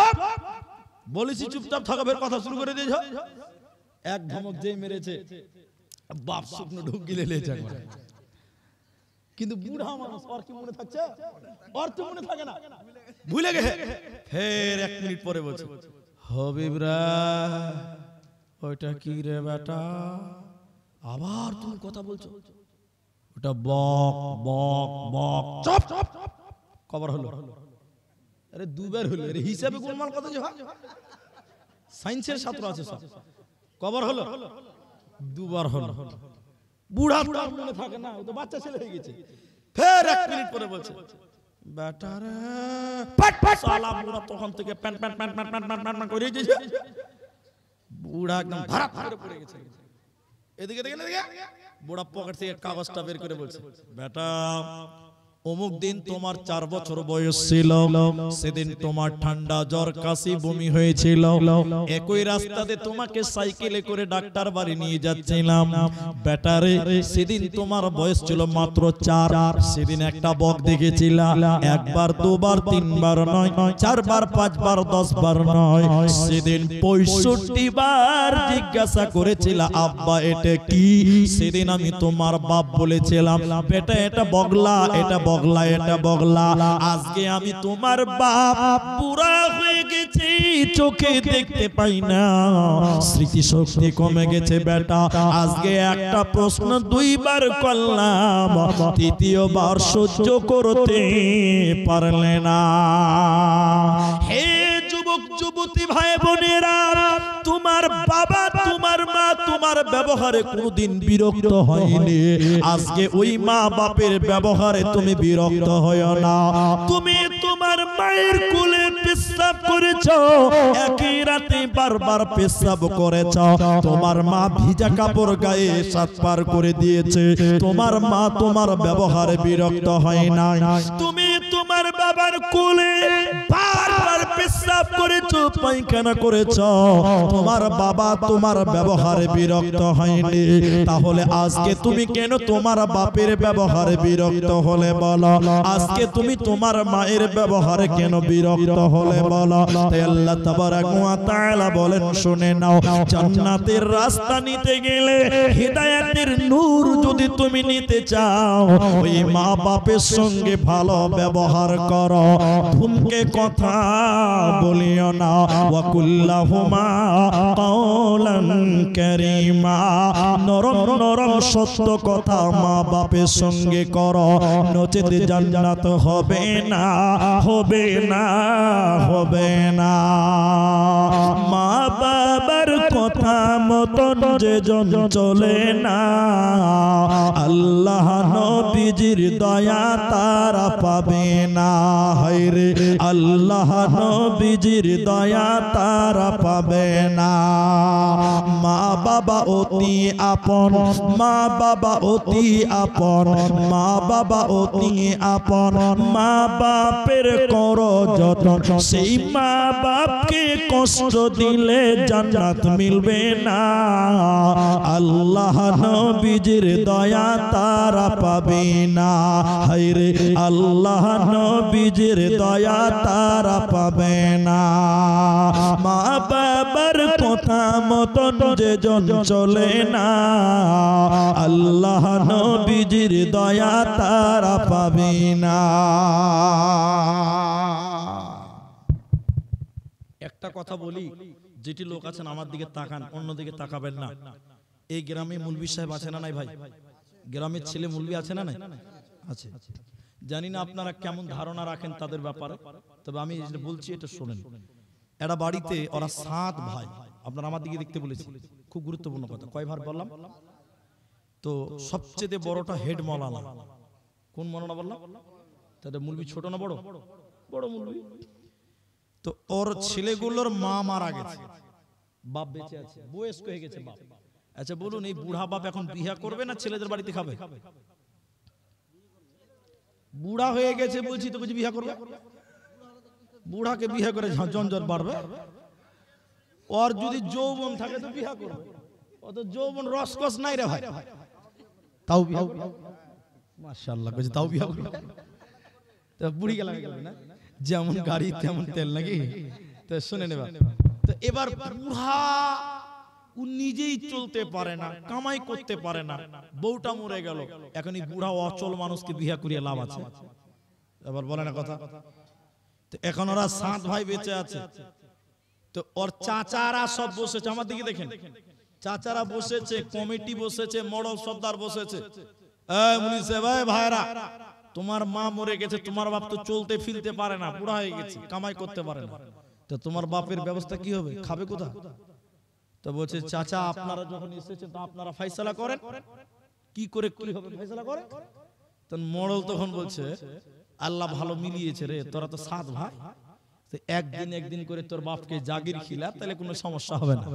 বলেছি চুপচাপ থাকো, বের কথা শুরু করে দিয়েছ। এক ধমক যেই মেরেছে, বাপ স্বপ্ন ঢুক গিলে লেছে। কিন্তু বুড়া মানুষ ওর কি মনে থাকছে? ওর তো মনে থাকে না, ভুলে গেছে। ফের 1 মিনিট পরে বলছে, হবিবরা ওইটা কি রে বেটা, আবার তুমি কথা বলছো, ওটা বক বক বক, চুপ চুপ। কবার হলো? আরে 2 বার হলো। আরে হিসাবে গোলমাল কথা যে হয়, সায়েন্সের ছাত্র আছে সব। কবার হলো? 2 বার হলো। বুড়া বুড়া মনে থাকে না, ও তো বাচ্চা ছেলে হয়ে গেছে। ফের 1 মিনিট পরে বলছে, বেটা রে পাট পাট, শালা বুড়া তখন থেকে pan pan pan pan pan pan pan করে দিয়েছে। বুড়া একদম ভাড়া করে পড়ে গেছে। এদিকে দেখেন, এদিকে বুড়া পকেট থেকে কাগজটা বের করে বলছে, বেটা অমুক দিন তোমার 4 বছর বয়স ছিল, সেদিন তোমার ঠান্ডা জ্বর কাশি বমি হয়েছিল, একই রাস্তাতে তোমাকে সাইকেলে করে ডাক্তার বাড়ি নিয়ে যাচ্ছিলাম। বেটারে সেদিন তোমার বয়স ছিল মাত্র 4, সেদিন একটা বক দেখেছিলা, 1 বার 2 বার 3 বার নয়, 4 বার 5 বার 10 বার নয়, সেদিন 65 বার জিজ্ঞাসা করেছিলা আব্বা এটা কি? সেদিন আমি তোমার বাপ বলেছিলাম বেটা এটা বগলা, এটা বগলা, এটা বগলা। আজকে আমি তোমার বাপ, বুড়া হয়ে গেছি, চোখে দেখতে পাই না, স্মৃতি শক্তি কমে গেছে বেটা। আজকে একটা প্রশ্ন 2 বার করলাম, 3য় বার সহ্য করতে পারলে না। হে যুবক যুবতী ভাই বোনেরা, তোমার বাবা তোমার মা তোমার ব্যবহারে কোনদিন বিরক্ত হয়নি, আজকে ওই মা বাপের ব্যবহারে তুমি বিরক্ত হয়ো না। তুমি তোমার মায়ের কোলে পেশাব করেছো, একই রাতে বারবার পেশাব করেছো, তোমার মা ভিজা কাপড় গায়ে 7 বার করে দিয়েছে, তোমার মা তোমার ব্যবহারে বিরক্ত হয় না। তুমি তোমার বাবার কোলে বারবার পেশাব করেছো, পায়খানা করেছো, তোমার বাবা তোমার ব্যবহারে বিরক্ত হয়নি, তাহলে আজকে তুমি কেন তোমার বাপের ব্যবহারে বিরক্ত হলে বলো? আজকে তুমি তোমার মায়ের ব্যবহারে কেন বিরক্ত হলে বলো? তাই আল্লাহ তাবারাক ওয়া তাআলা বলেন, শুনে নাও, জান্নাতের রাস্তা নিতে গেলে, হিদায়াতের নূর যদি তুমি নিতে চাও, ওই মা বাপের সঙ্গে ভালো ব্যবহার করো, ধুমকে কথা বলিও না ওয়াকুল্লাহুমা কাওলান কারীমা নরম নরম সত্য কথা মা বাপের সঙ্গে করো নচেত জান্নাত হবে না হবে না হবে না মা বাবার কথা মতন যে জন চলে না আল্লাহ নবীজির দয়া তারা পাবে না হায়রে আল্লাহ নবীজির দয়া তারা পাবে না মা বাবা অতি আপন মা বাবা অতি আপন মা বাবা অতি আপন মা বাপের করো যতন সেই মা বাপকে কষ্ট দিলে জান্নাত মিলবে না আল্লাহ নবীজির দয়া তারা পাবে না হায়রে আল্লাহ নবীজির দয়া তারা পাবে না মা বাবার কথা মতন যে জন চলে না আল্লাহ নবীজির দয়া তারা পাবে না একটা কথা বলি যেটি লোক আছেন আমার দিকে তাকান অন্যদিকে তাকাবেন না এই গ্রামে মুলবি সাহেব আছে না নাই ভাই গ্রামের ছেলে মুলবি আছে না নাই আছে জানি না আপনারা কেমন ধারণা রাখেন তাদের ব্যাপারে তবে আমি যেটা বলছি এটা শুনেন এরা বাড়িতে ওরা 7 ভাই আপনারা আমার দিকে দেখতে বলেছি খুব গুরুত্বপূর্ণ কথা কয় ভাই বললাম তো সবচেয়ে বড়টা হেড মাওলানা কোন মাওলানা বললাম তাদের মুলবি ছোট না বড় বড় মুলবি তো ওর ছেলেগুলোর মা মারা গেছে বাপ বেঁচে আছে বয়স্ক হয়ে গেছে বাপ আচ্ছা বলুন এই বুড়া বাপ এখন বিয়ে করবে না ছেলেদের বাড়িতে খাবে বুড়া হয়ে গেছে বলছি তো কিছু বিয়ে করবে বুড়াকে বিয়ে করে ঝঞ্ঝট বাড়বে ওর যদি যৌবন থাকে তো বিয়ে করবে অত যৌবন রসকস নাই রে ভাই তাও বিয়ে মাশাআল্লাহ কইছে তাও বিয়ে করবে তো বুড়ি গেল না যেমন গাড়ি তেমন তেল নাকি তো শুনে নেবা তো এবার বুড়া ও নিজেই চলতে পারে না কামাই করতে পারে না বউটা মরে গেল এখন এই বুড়া অচল মানুষকে বিয়ে করিয়ে লাভ আছে এবার বলে না কথা তো এখন ওরা 7 ভাই বেঁচে আছে তো ওর চাচারা সব বসেছে আমার দিকে দেখেন চাচারা বসেছে কমিটি বসেছে মডল সর্দার বসেছে এই মুনিসে ভাই ভাইরা তোমার মা মরে গেছে তোমার বাপ তো চলতে ফিরতে পারে না বুড়া হয়ে গেছে কামাই করতে পারে না তো তোমার বাপের ব্যবস্থা কি হবে খাবে কোথায় তো বলছে চাচা আপনারা যখন এসেছেন তো আপনারা ফয়সালা করেন কি করে কি হবে ফয়সালা করেন তখন মডল তখন বলছে আল্লাহ ভালো মিলিয়েছে রে তোরা তো 7 ভাই তো একদিন করে তোর বাপকে জাগির খিলা তাহলে কোনো সমস্যা হবে না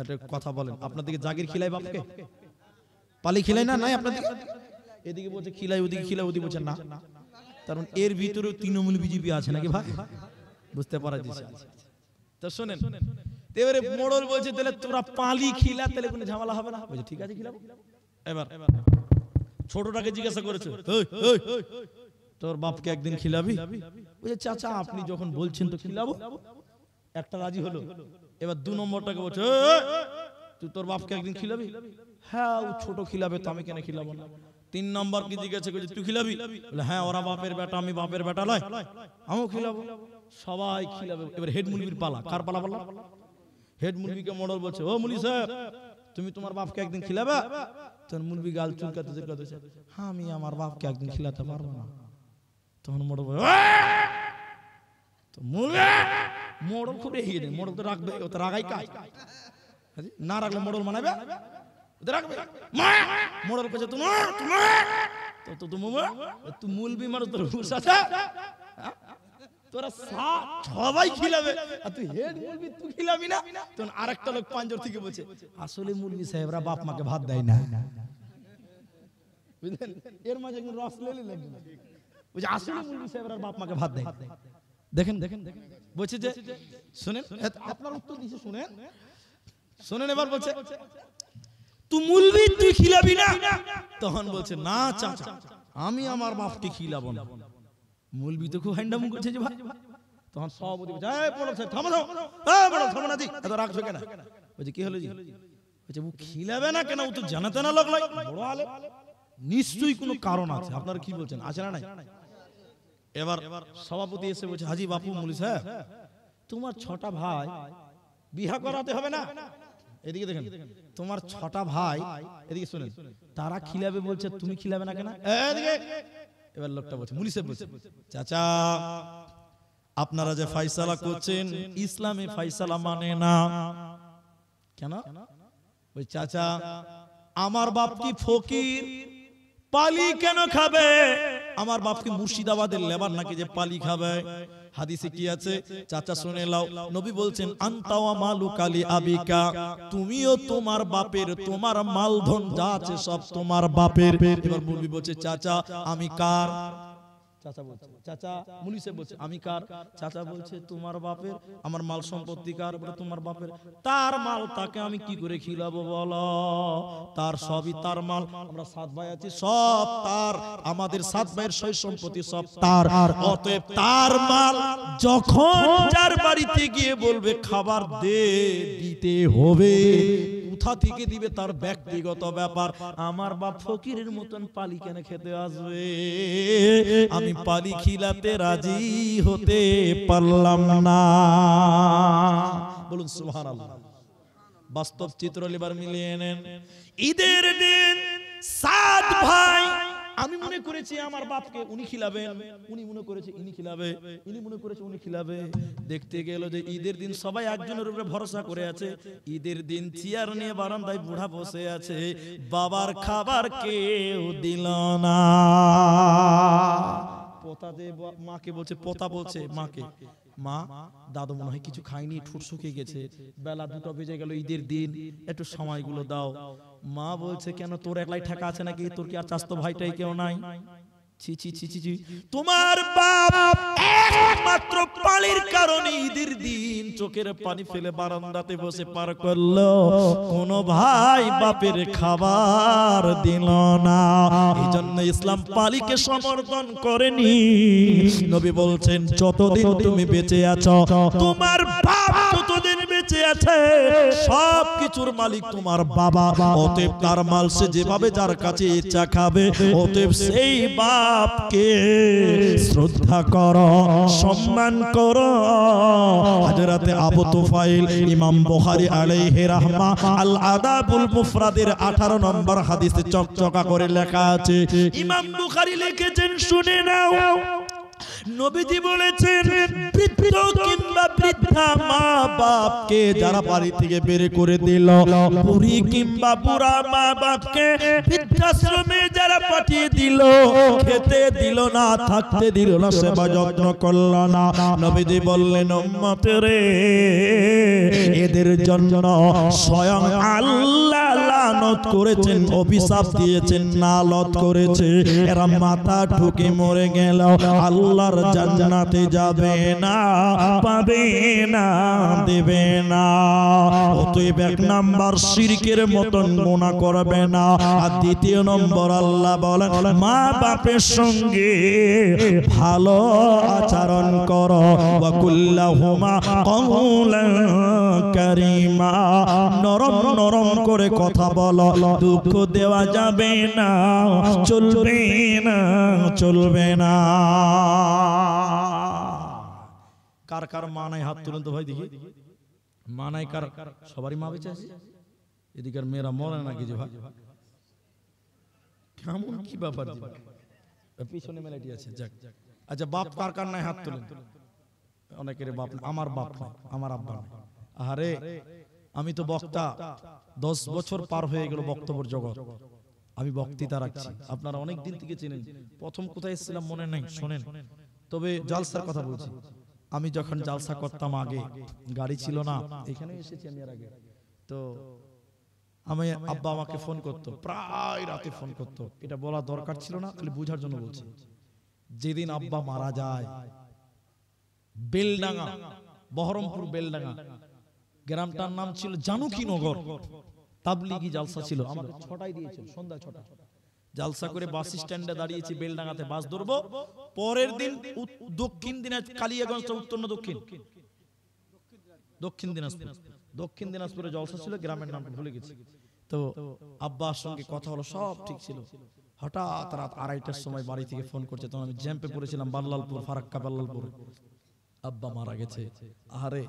একটা কথা বলেন আপনাদেরকে জাগির খিলাই বাপকে পালি খিলাই না নাই আপনাদেরকে এদিকে বলছে খিলাই ওদিকে খিলাই ওদিকে বলছে না কারণ এর ভিতরে তৃণমূল বিজেপি আছে নাকি ভাই বুঝতে পারা যাচ্ছে তো শুনেন এবারে মোড়ল বলছে তাহলে তোরা পালি খিলা তাহলে কোনো ঝামেলা হবে না বলছে ঠিক আছে খিলাবো এবার ছোটটাকে জিজ্ঞাসা করেছে তোর বাপকে একদিন খিলাবি বলছে চাচা আপনি যখন বলছেন তো খিলাবো একটা রাজি হলো এবার 2 নম্বরটাকে বলছে তুই তোর বাপকে একদিন খিলাবি হ্যাঁ ও ছোট খিলাবে তো আমি কেন খিলাবো না 3 নম্বর কি জিজ্ঞাসা করছে তুই খিলাবি বলে হ্যাঁ ওরা বাপের বেটা আমি বাপের বেটা লয় আমিও খিলাবো সবাই খিলাবে এবার হেড মুলবির পালা কার পালা বললাম হেড মুলবিকে মডল বলছে ও মুলি সাহেব তুমি তোমার বাপকে একদিন খিলাবে তখন মুলবি গাল চুলকাতে হ্যাঁ আমি আমার বাপকে একদিন খিলাতে পারবো না তখন মডল বলে তো মডল খুব রেগে গেছে মডল তো রাখবে ও তো রাগাই কাজ না রাখলে মডল মানাবে রাখবে মডল কাছে তুমি মুলবি মানুষ তোর হুশ আছে তোরা সবাই খিলাবে আর তুই হেড মুলবি তুই খিলাবি না তখন আরেকটা লোক পাঞ্জর থেকে বলছে আসলে মুলবি সাহেবরা বাপ মাকে ভাত দেয় না বুঝলেন এর মাঝে একজন রস লেলে লাগবে বলছে আসলে মুলবি সাহেবরা বাপ মাকে ভাত দেয় দেখেন বলছে যে শুনেন আপনার উত্তর দিছে শুনেন এবার বলছে তুই মুলবি তুই খিলাবি না তখন বলছে না চাচা আমি আমার বাপকে খিলাবো না মুলবি তো খুব হ্যান্ডামু করছে যে ভাই তখন সভাপতি বলছে এই বড় সাহেব থামো এই বড় থামো না জি এত রাখছো কেন বলছে কি হলো জি বলছে ও খিলাবে না কেন ও তো জানাতে না লোক বড় আলেম নিশ্চয়ই কোনো কারণ আছে আপনারা কি বলছেন আছে না নাই এবার সভাপতি এসে বলছে, হাজি বাপু মুলি সাহেব, তোমার 6টা ভাই বিবাহ করাতে হবে না? এদিকে দেখেন, তোমার 6টা ভাই, এদিকে শুনেন, তারা খিলাবে বলছে, তুমি খিলাবে না কেন? এদিকে এবার লোকটা বলছে, মুলি সাহেব বলছে, চাচা আপনারা যে ফয়সালা করছেন ইসলামে ফয়সালা মানে না। কেন? ওই চাচা, আমার বাপ কি ফকির, পালি কেন খাবে? আমার বাপ কি মুর্শিদাবাদের লেবার নাকি যে পালি খাবে? হাদিসে কি আছে চাচা শুনে লাও। নবী বলছেন, আনতা ওয়া মালুকা লি আবিকা, তুমিও তোমার বাপের, তোমার মালধন যা আছে সব তোমার বাপের। এবার মুরবি বলছে, চাচা আমি কার? চাচা বলছে, চাচা মুলি সাহেব বলছে, আমি কার? চাচা বলছে, তোমার বাপের। আমার মাল সম্পত্তি কার? বলে তোমার বাপের। তার মাল তাকে আমি কি করে খিলাবো বলো? তার সবই তার মাল, আমরা 7 ভাই আছি, সব তার, আমাদের 7 ভাইয়ের সয় সম্পত্তি সব তার। অতএব তার মাল যখন যার বাড়িতে গিয়ে বলবে খাবার দিতে হবে, কোথা থেকে দিবে তার ব্যক্তিগত ব্যাপার। আমার বাপ ফকিরের মতন পালি কেন খেতে আসবে? আমি পালি খিলাতে রাজি হতে পারলাম না। বলুন সুবহানাল্লাহ। বাস্তব চিত্র এবার মিলিয়ে নেন। ঈদের দিন 7 ভাই, আমি মনে করেছি আমার বাপকে উনি খিলাবেন, উনি মনে করেছে ইনি খিলাবে, ইনি মনে করেছে উনি খিলাবে। দেখতে গেল যে ঈদের দিন সবাই একজনের উপরে ভরসা করে আছে। ঈদের দিন চেয়ার নিয়ে বারান্দায় বুড়া বসে আছে, বাবার খাবার কেউ দিল না। পোতা যে মাকে বলছে, পোতা বলছে মাকে, মা দাদু মনে হয় কিছু খায়নি, ঠোঁট শুকিয়ে গেছে, বেলা 2টা বেজে গেল, ঈদের দিন, একটু সময়গুলো দাও। মা বলছে, কেন তোর একলাই ঠেকা আছে নাকি? তোর কি আর চাস্তো ভাইটাই কেউ নাই? ছি ছি ছি ছি ছি, তোমার বাপ একমাত্র পালির কারণে ঈদের দিন চোখের পানি ফেলে বারান্দাতে বসে পার করলো, কোন ভাই বাপের খাবার দিল না। এই জন্য ইসলাম পালিকে সমর্থন করেনি। নবী বলছেন, যতদিন তুমি বেঁচে আছো, তোমার বাপ যতদিন বেঁচে আছে, সব কিছুর মালিক তোমার বাবা। অতএব তার মাল সে যেভাবে যার কাছে ইচ্ছা খাবে। অতএব সেই বাপকে শ্রদ্ধা করো, সম্মান করো। হযরতে আবু তুফাইল, ইমাম বুখারী আলাইহি রাহমা, আল আদাবুল মুফরাদের 18 নম্বর হাদিসে চকচকা করে লেখা আছে। ইমাম বুখারী লিখেছেন, শুনে নাও। নবীজি বলেছেন, বৃদ্ধ কিংবা বৃদ্ধা মা বাপকে যারা বাড়ি থেকে বের করে দিল, বুড়ি কিংবা বুড়া মা বাপকে বৃদ্ধাশ্রমে যারা পাঠিয়ে দিল, খেতে দিল না, থাকতে দিল না, সেবা যত্ন করল না, নবীজি বললেন, উম্মতেরে এদের জন্য স্বয়ং আল্লাহ লানত করেছেন, অভিশাপ দিয়েছেন, নালত করেছে। এরা মাথা ঠুকে মরে গেল, আল্লাহর জান্নাতে যাবে না, পাবে না, দেবে না। অতএব 1 নাম্বার শিরকের মতন গুনাহ করবে না। আর 2 নম্বর আল্লাহ বলেন, মা বাপের সঙ্গে ভালো আচরণ করো। ওয়া কুল্লাহুমা কওলান কারীমা, নরম নরম করে কথা বলো, দুঃখ দেওয়া যাবে না, চলবে না, চলবে না। কার কার মা নাই হাত তুলুন তো ভাই দেখি। মা নাই কার? সবারই মা বেঁচে আছে। এদিকার মেয়েরা মরে নাকি যে ভাই? কেমন কি ব্যাপার? পিছনে মেলাটি আছে। যাক, আচ্ছা, বাপ কার কার নাই হাত তুলেন। অনেকের বাপ, আমার বাপ নাই, আমার আব্বা নাই। আরে আমি তো বক্তা, 10 বছর পার হয়ে গেল বক্তব্যের জগৎ, আমি বক্তৃতা রাখছি, আপনারা অনেক দিন থেকে চেনেন। প্রথম কোথায় এসেছিলাম মনে নাই, শোনেন। তবে জালসার কথা বলছি। আমি যখন জালসা করতাম আগে, গাড়ি ছিল না, এখানে এসেছি আমি এর আগে। তো আমি, আব্বা আমাকে ফোন করতো, প্রায় রাতে ফোন করতো। এটা বলা দরকার ছিল না, খালি বুঝার জন্য বলছি। যেদিন আব্বা মারা যায়, বেলডাঙ্গা, বহরমপুর বেলডাঙ্গা গ্রামটার নাম ছিল জানুকীনগর, তাবলিগি জালসা ছিল। আমরা 6টায় দিয়েছিল, সন্ধ্যা 6টা জালসা করে বাস স্ট্যান্ডে দাঁড়িয়েছি, বেলডাঙ্গাতে বাস ধরবো। পরের দিন দক্ষিণ দিনাজপুর, কালিয়াগঞ্জ, উত্তর না দক্ষিণ? দক্ষিণ দিনাজপুর। দক্ষিণ দিনাজপুরে জলসা ছিল, গ্রামের নাম ভুলে গেছি। তো আব্বার সঙ্গে কথা হলো, সব ঠিক ছিল। হঠাৎ রাত 2:30টার সময় বাড়ি থেকে ফোন করছে, তখন আমি জ্যাম্পে পড়েছিলাম বাল্লালপুর, ফারাক্কা বাল্লালপুর। আব্বা মারা গেছে। আরে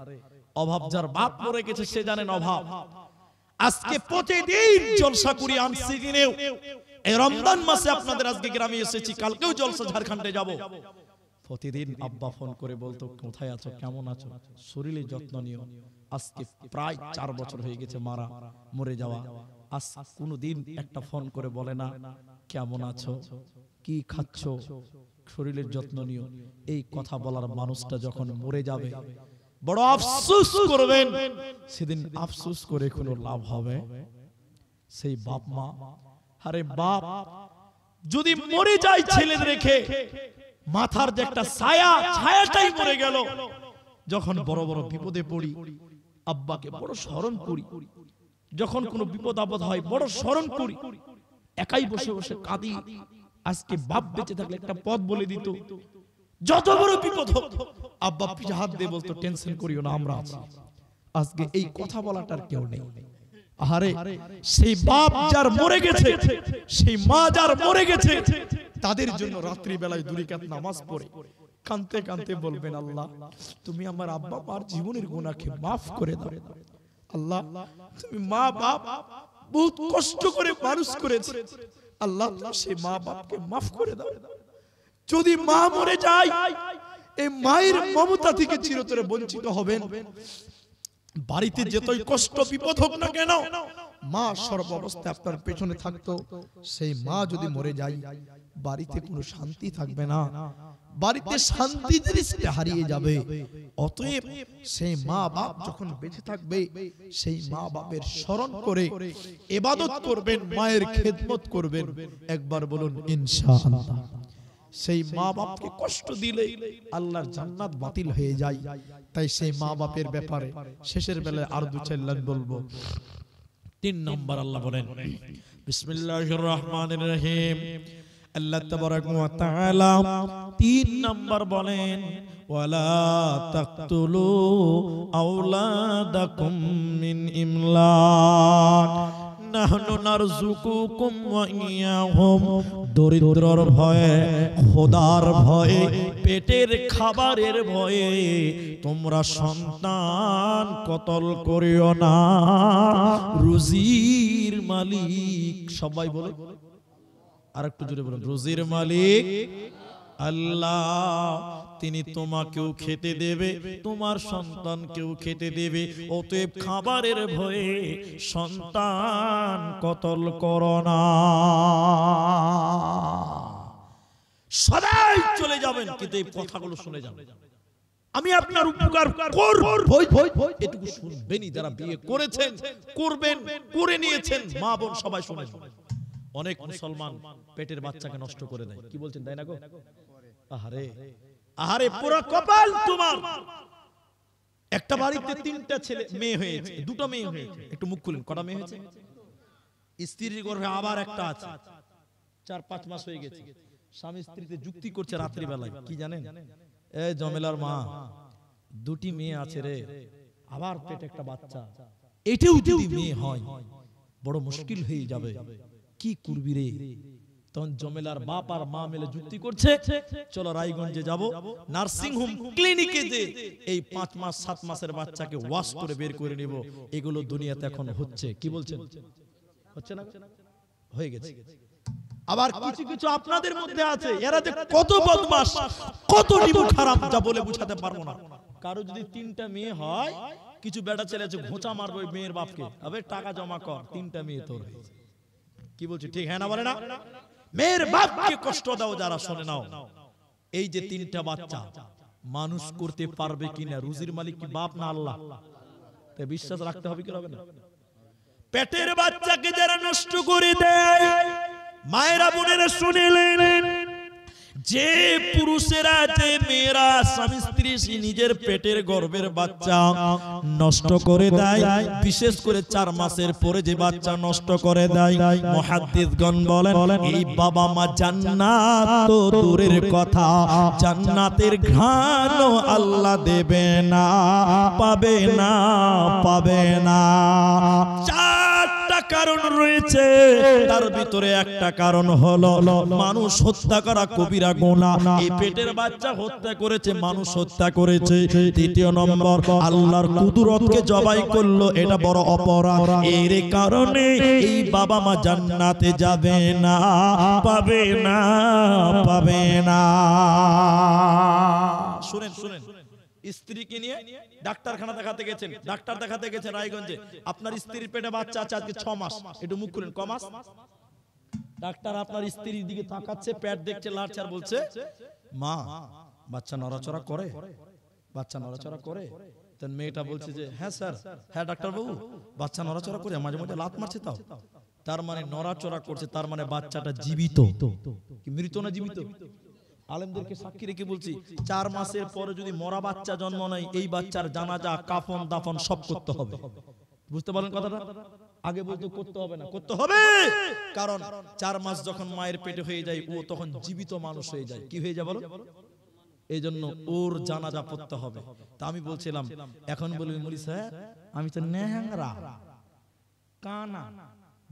অভাব যার বাপ মরে গেছে সে জানেন অভাব। আজকে প্রতিদিন জলসা করি আনসিজনেও। এই রমজান মাসে আপনাদের আজকে গ্রামে এসেছি, কালকেও জলসা ঝাড়খণ্ডে যাব। প্রতিদিন আব্বা ফোন করে বলতো কোথায় আছো, কেমন আছো, শরীরের যত্ন নিও। আজকে প্রায় 4 বছর হয়ে গেছে মরে যাওয়া। আজ কোনদিন একটা ফোন করে বলে না কেমন আছো, কি খাচ্ছ, শরীরের যত্ন নিও। এই কথা বলার মানুষটা যখন মরে যাবে বড় আফসোস করবেন। সেদিন আফসোস করে কোনো লাভ হবে? সেই বাপ মা, আরে বাপ যদি মরে যায় ছেলেদের রেখে, মাথার যে একটা ছায়াটাই মরে গেল। যখন বড় বড় বিপদে পড়ি আব্বাকে বড় স্মরণ করি, যখন কোনো বিপদ আপদ হয় বড় স্মরণ করি, একাই বসে বসে কাঁদি। আজকে বাপ বেঁচে থাকলে একটা পথ বলে দিত, যত বড় বিপদ হোক আব্বা পিঠে হাত দিয়ে বলতো টেনশন করিও না, আমরা আছি। আজকে এই কথা বলাটার কেউ নেই। আরে সেই বাপ যার মরে গেছে, সেই মা যার মরে গেছে, তাদের জন্য রাত্রি বেলায় 2 রাকাত নামাজ পড়ে কাঁদতে কাঁদতে বলবেন আল্লাহ তুমি আমার আব্বা মার জীবনের গুনাহকে মাফ করে দাও। আল্লাহ তুমি মা বাপ বহুত কষ্ট করে মানুষ করেছে, আল্লাহ সেই মা বাপকে মাফ করে দাও। যদি মা মরে যায় এই মায়ের মমতা থেকে চিরতরে বঞ্চিত হবেন। বাড়িতে যতই কষ্ট বিপদ হোক না কেন, মা সর্ব অবস্থায় আপনার পেছনে থাকতো। সেই মা যদি মরে যায় বাড়িতে কোনো শান্তি থাকবে না, বাড়িতে শান্তি দৃষ্টি হারিয়ে যাবে। অতএব সেই মা বাপ যখন বেঁচে থাকবে সেই মা বাপের স্মরণ করে ইবাদত করবেন, মায়ের খেদমত করবেন। একবার বলুন ইনশাআল্লাহ। সেই মা বাপকে কষ্ট দিলে আল্লাহর জান্নাত বাতিল হয়ে যায়। তাই সেই মা বাপের ব্যাপারে শেষের বেলায় আর 2-4 লাইন বলবো। 3 নম্বর আল্লাহ বলেন বিসমিল্লাহির রহমানির রহিম। আল্লাহ তাবারাক ওয়া তাআলা 3 নম্বর বলেন ওয়ালা তাকতুলু আওলাদাকুম মিন ইমলাক নাহনু নারযুকুকুম ওয়া ইয়াহুম। দরিদ্রর ভয়ে, খোদার ভয়ে, পেটের খাবারের ভয়ে তোমরা সন্তান কতল করিও না। রুজির মালিক, সবাই বলে আরেকটু জোরে বলুন, রুজির মালিক আল্লাহ। তিনি তোমাকেও খেতে দেবে, তোমার সন্তানকেও খেতে দেবে। অতএব খাবারের ভয়ে সন্তান কতল করো না। সদাই চলে যাবেন কিন্তু এই কথাগুলো শুনে যাবেন। আমি আপনার উপকার করব, এটুকু শুনবেনই। যারা বিয়ে করেছেন, করবেন, করে নিয়েছেন, মা বোন সবাই শুনে। অনেক মুসলমান পেটের বাচ্চাকে নষ্ট করে দেয়। কি বলছেন, তাই না গো? আহারে আহারে পুরো কপাল তোমার। একটা বাড়িতে 3টা ছেলে মেয়ে হয়েছে, 2টা মেয়ে হয়েছে। একটু মুখ খুলেন, কটা মেয়ে হয়েছে? স্ত্রীর গর্ভে আবার একটা আছে। 4-5 মাস হয়ে গেছে। স্বামী স্ত্রীতে যুক্তি করছে রাত্রি বেলায়। কি জানেন, এই জমেলার মা 2টি মেয়ে আছে রে, আবার পেটে একটা বাচ্চা। এটাও যদি মেয়ে হয় বড় মুশকিল হয়ে যাবে, কি করবি রে? তখন জমেলার বাপ আর মা মিলে যুক্তি করছে, চলো রায়গঞ্জে যাব, নার্সিং হোম ক্লিনিকে যে এই 5 মাস 7 মাসের বাচ্চাকে ওয়াশ করে বের করে নিব। এগুলো দুনিয়াতে এখন হচ্ছে। কি বলছেন, হচ্ছে না? হয়ে গেছে। আবার কিছু কিছু আপনাদের মধ্যে আছে, এরা যে কত বদমাশ, কত নিমু খারাপ, যা বলে বুঝাতে পারবো না। কারো যদি 3টা মেয়ে হয়, কিছু বেটা ছেলে আছে ঘোঁচা মারবে মেয়ের বাপকে, আবে টাকা জমা কর, 3টা মেয়ে তোর হয়েছে। কি বলছি, ঠিক হ্যাঁ না বলে না? মেয়ের বাপকে কষ্ট দাও যারা, শুনে নাও। এই যে 3টা বাচ্চা মানুষ করতে পারবে কিনা, রুজির মালিক কি বাপ না আল্লাহ? তাই বিশ্বাস রাখতে হবে কি হবে না? পেটের বাচ্চাকে যারা নষ্ট করে দেয়, মায়েরা বোনেরা শুনিলেন, যে পুরুষেরা, যে মেয়েরা স্বামী স্ত্রী নিজের পেটের গর্ভের বাচ্চা নষ্ট করে দেয়, বিশেষ করে 4 মাসের পরে যে বাচ্চা নষ্ট করে দেয়, মুহাদ্দিসগণ বলেন এই বাবা মা জান্নাত তো দূরের কথা, জান্নাতের ঘ্রাণও আল্লাহ দেবে না, পাবে না, পাবে না। 4টা কারণ রয়েছে, তার ভিতরে একটা কারণ হলো মানুষ হত্যা করা কবিরা গুনাহ। এই পেটের বাচ্চা হত্যা করেছে, মানুষ হত্যা করেছে। দ্বিতীয় নম্বর, আল্লাহর কুদরতকে জবাই করলো, এটা বড় অপরাধ। এর কারণে এই বাবা মা জান্নাতে যাবে না, পাবে না, পাবে না। শুনেন শুনেন, স্ত্রীকে নিয়ে ডাক্তারখানা দেখাতে গেছেন, ডাক্তার দেখাতে গেছেন রায়গঞ্জে। আপনার স্ত্রীর পেটে বাচ্চা আছে আজকে 6 মাস। একটু মুখ খুলেন, ক মাস? ডাক্তার আপনার স্ত্রীর দিকে তাকাচ্ছে, পেট দেখছে, লাড়ছে আর বলছে, মা বাচ্চা নড়াচড়া করে, বাচ্চা নড়াচড়া করে। তখন মেয়েটা বলছে যে হ্যাঁ স্যার, হ্যাঁ ডাক্তার বাবু, বাচ্চা নড়াচড়া করে, মাঝে মাঝে লাত মারছে। তাও তার মানে নড়াচড়া করছে, তার মানে বাচ্চাটা জীবিত। কি মৃত না জীবিত? আলেমদেরকে সাক্ষী রেখে বলছি, 4 মাসের পরে যদি মরা বাচ্চা জন্ম নেয়, এই বাচ্চার জানাজা, কাফন, দাফন সব করতে হবে। বুঝতে পারলেন কথাটা? আগে বলতে করতে হবে না, করতে হবে। কারণ 4 মাস যখন মায়ের পেটে হয়ে যায়, ও তখন জীবিত মানুষ হয়ে যায়। কি হয়ে যায় বলো? এই জন্য ওর জানাজা পড়তে হবে। তা আমি বলছিলাম, এখন বলবি মুলি সাহেব আমি তো নেহাংরা কানা,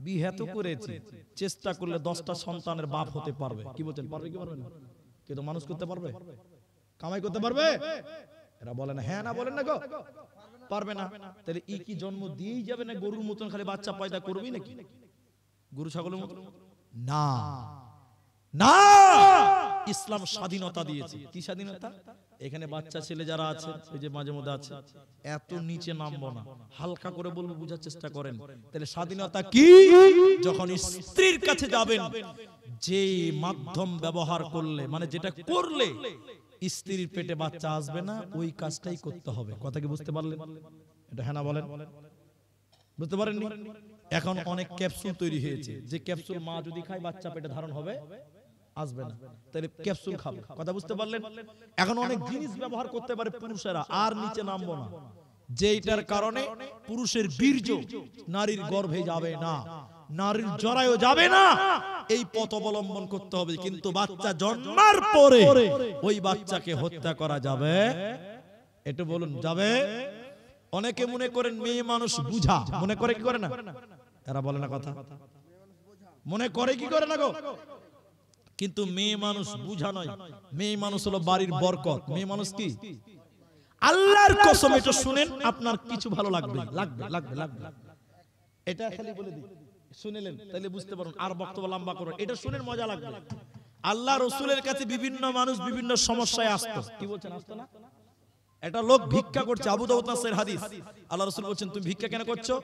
বিয়ে তো করেছি, চেষ্টা করলে 10টা সন্তানের বাপ হতে পারবে। কি বলছেন, পারবে কি পারবে না? কে তো মানুষ করতে পারবে, কামাই করতে পারবে? এরা বলে না, হ্যাঁ না বলেন না গো, পারবে না। তাহলে ই কি জন্ম দিয়েই যাবে না গরুর মতন খালি বাচ্চা পয়দা করবি নাকি? গরু ছাগলের মতন? না না, ইসলাম স্বাধীনতা দিয়েছে। কি স্বাধীনতা? এখানে বাচ্চা ছেলে যারা আছে, এই যে মাঝে মধ্যে আছে, এত নিচে নামবো না, হালকা করে বলবো, বুঝার চেষ্টা করেন। তাহলে স্বাধীনতা কি? যখন স্ত্রীর কাছে যাবেন, যে মাধ্যম ব্যবহার করলে, মানে যেটা করলে স্ত্রীর পেটে বাচ্চা আসবে না, ওই কাজটাই করতে হবে। কথা কি বুঝতে পারলেন? এটা হ্যাঁ না বলেন? বুঝতে পারেননি? এখন অনেক ক্যাপসুল তৈরি হয়েছে, যে ক্যাপসুল মা যদি খায় বাচ্চা পেটে ধারণ হবে, আসবে না, তাহলে ক্যাপসুল খাবে। কথা বুঝতে পারলেন? এখন অনেক জিনিস ব্যবহার করতে পারে পুরুষেরা, আর নিচে নামবো না, যেটার কারণে পুরুষের বীর্য নারীর গর্ভে যাবে না, নারীর জরায়ু যাবে না। এই পথ অবলম্বন করতে হবে। কিন্তু বাচ্চা জন্মার পরে ওই বাচ্চাকে হত্যা করা যাবে? একটু বলুন, যাবে? অনেকে মনে করেন মেয়ে মানুষ বুঝা, মনে করে কি করে না? এরা বলে না কথা, মনে করে কি করে না গো? কিন্তু মেয়ে মানুষ বুঝা নয়, মেয়ে মানুষ হলো বাড়ির বরকত। মেয়ে মানুষ কি? আল্লাহর কসম, এটা শুনেন, আপনার কিছু ভালো লাগবে, লাগবে লাগবে লাগবে। এটা খালি বলে দিই, শুনেলেন তাহলে বুঝতে পারুন। আর বক্তব্য লম্বা করুন, এটা শুনেন, মজা লাগবে। আল্লাহ রসুলের কাছে বিভিন্ন মানুষ বিভিন্ন সমস্যায় আসতো। কি বলছেন, আসতো না? একটা লোক ভিক্ষা করছে, আবু দাউদ নাসের হাদিস। আল্লাহ রাসূল বলছেন, তুমি ভিক্ষা কেন করছো?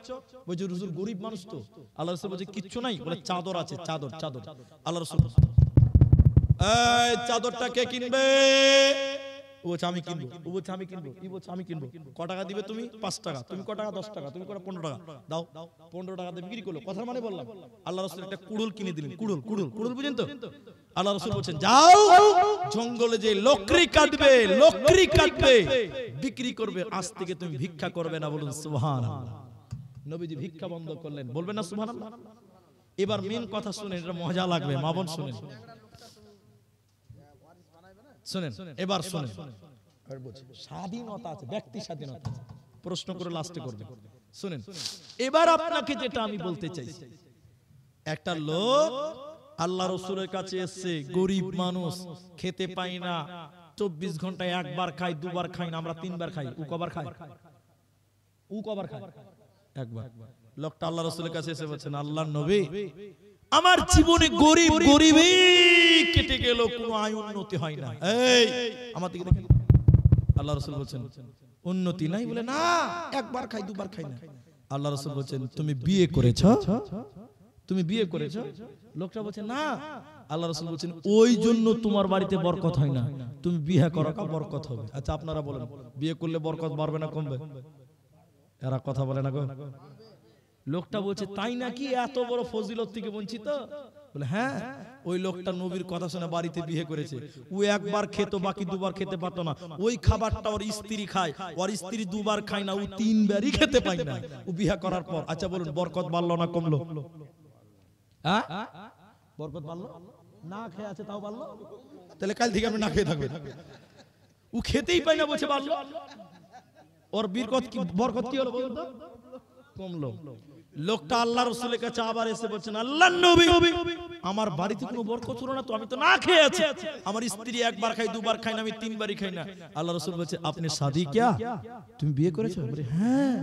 বলছে হুজুর গরীব মানুষ তো। আল্লাহ রাসূল বলছে কিচ্ছু নাই, বলে চাদর আছে, চাদর চাদর। আল্লাহ রাসূল, এই চাদরটা কে কিনবে? ও বলছে আমি কিনবো, ও বলছে আমি কিনবো, ই বলছে আমি কিনবো। ক টাকা দিবে তুমি? 5 টাকা। তুমি ক টাকা? 10 টাকা। তুমি কটা? 15 টাকা। দাও। 15 টাকা দিয়ে বিক্রি করলো। কথার মানে বললাম। আল্লাহ রাসূল একটা কুড়ুল কিনে দিলেন। কুড়ুল কুড়ুল কুড়ুল বুঝেন তো? আল্লাহ রাসূল বলছেন যাও জঙ্গলে যে লকড়ি কাটবে, লকড়ি কাটবে, বিক্রি করবে, আজ থেকে তুমি ভিক্ষা করবে না। বলুন সুবহানাল্লাহ। নবীজি ভিক্ষা বন্ধ করলেন। বলবেন না সুবহানাল্লাহ? এবার মেন কথা শুনেন, এটা মজা লাগবে, মা বোন শুনেন, শুনেন, এবার শুনেন। স্বাধীনতা আছে, ব্যক্তি স্বাধীনতা আছে। প্রশ্ন করে লাস্টে করবে, শুনেন। এবার আপনাকে যেটা আমি বলতে চাই, একটা লোক আল্লাহ রাসূলের কাছে এসেছে, গরিব মানুষ, খেতে পাই না, 24 ঘন্টায় একবার খাই, দুবার খাই না, আমরা 3 বার খাই। ও কবার খায়? ও কবার খায়? একবার। লোকটা আল্লাহ রাসূলের কাছে এসে বলছেন, আল্লাহর নবী, আমার জীবনে গরিব গরিবই কেটে গেল, কোনো আয় উন্নতি হয় না। এই আমার দিকে দেখেন। আল্লাহ রাসূল বলছেন উন্নতি নাই? বলে না, একবার খাই, দুবার খাই না। আল্লাহ রাসূল বলছেন তুমি বিয়ে করেছো? তুমি বিয়ে করেছো? লোকটা বলছে না। আল্লাহ রাসূল বলছেন ওই জন্য তোমার বাড়িতে বরকত হয় না, তুমি বিয়ে করো, বরকত হবে। আচ্ছা আপনারা বলেন, বিয়ে করলে বরকত বাড়বে না কমবে? এরা কথা বলে না গো। লোকটা বলছে তাই নাকি? এত বড় ফজিলত থেকে বঞ্চিত? বলে হ্যাঁ, ওই লোকটা নবীর কথা শুনে বাড়িতে বিয়ে করেছে। ও একবার খেতো, বাকি দুবার খেতে পারতো না। ওই খাবারটা ওর স্ত্রী খায়, ওর স্ত্রী দুবার খায় না, ও 3 বারই খেতে পায় না ও বিয়ে করার পর। আচ্ছা বলুন বরকত বাড়লো না কমলো? হ্যাঁ, বরকত বাড়লো না? খেয়ে আছে তাও বাড়লো? তাহলে কাল থেকে আমি না খেয়ে থাকবে। ও খেতেই পায় না, বলছে বাড়লো। ওর বরকত কি হলো বলুন তো? কমলো। লোকটা আল্লাহ রাসূলের কাছে আবার এসে বলছেন, আল্লাহর নবী, আমার বাড়িতে কোনো বরকত হলো না তো, আমি তো না খেয়ে আছি। আমার স্ত্রী একবার খায়, দুবার খায় না, আমি তিনবারই খাই না। আল্লাহ রাসূল বলছে, আপনি শাদী কিয়া, তুমি বিয়ে করেছো? বলে হ্যাঁ।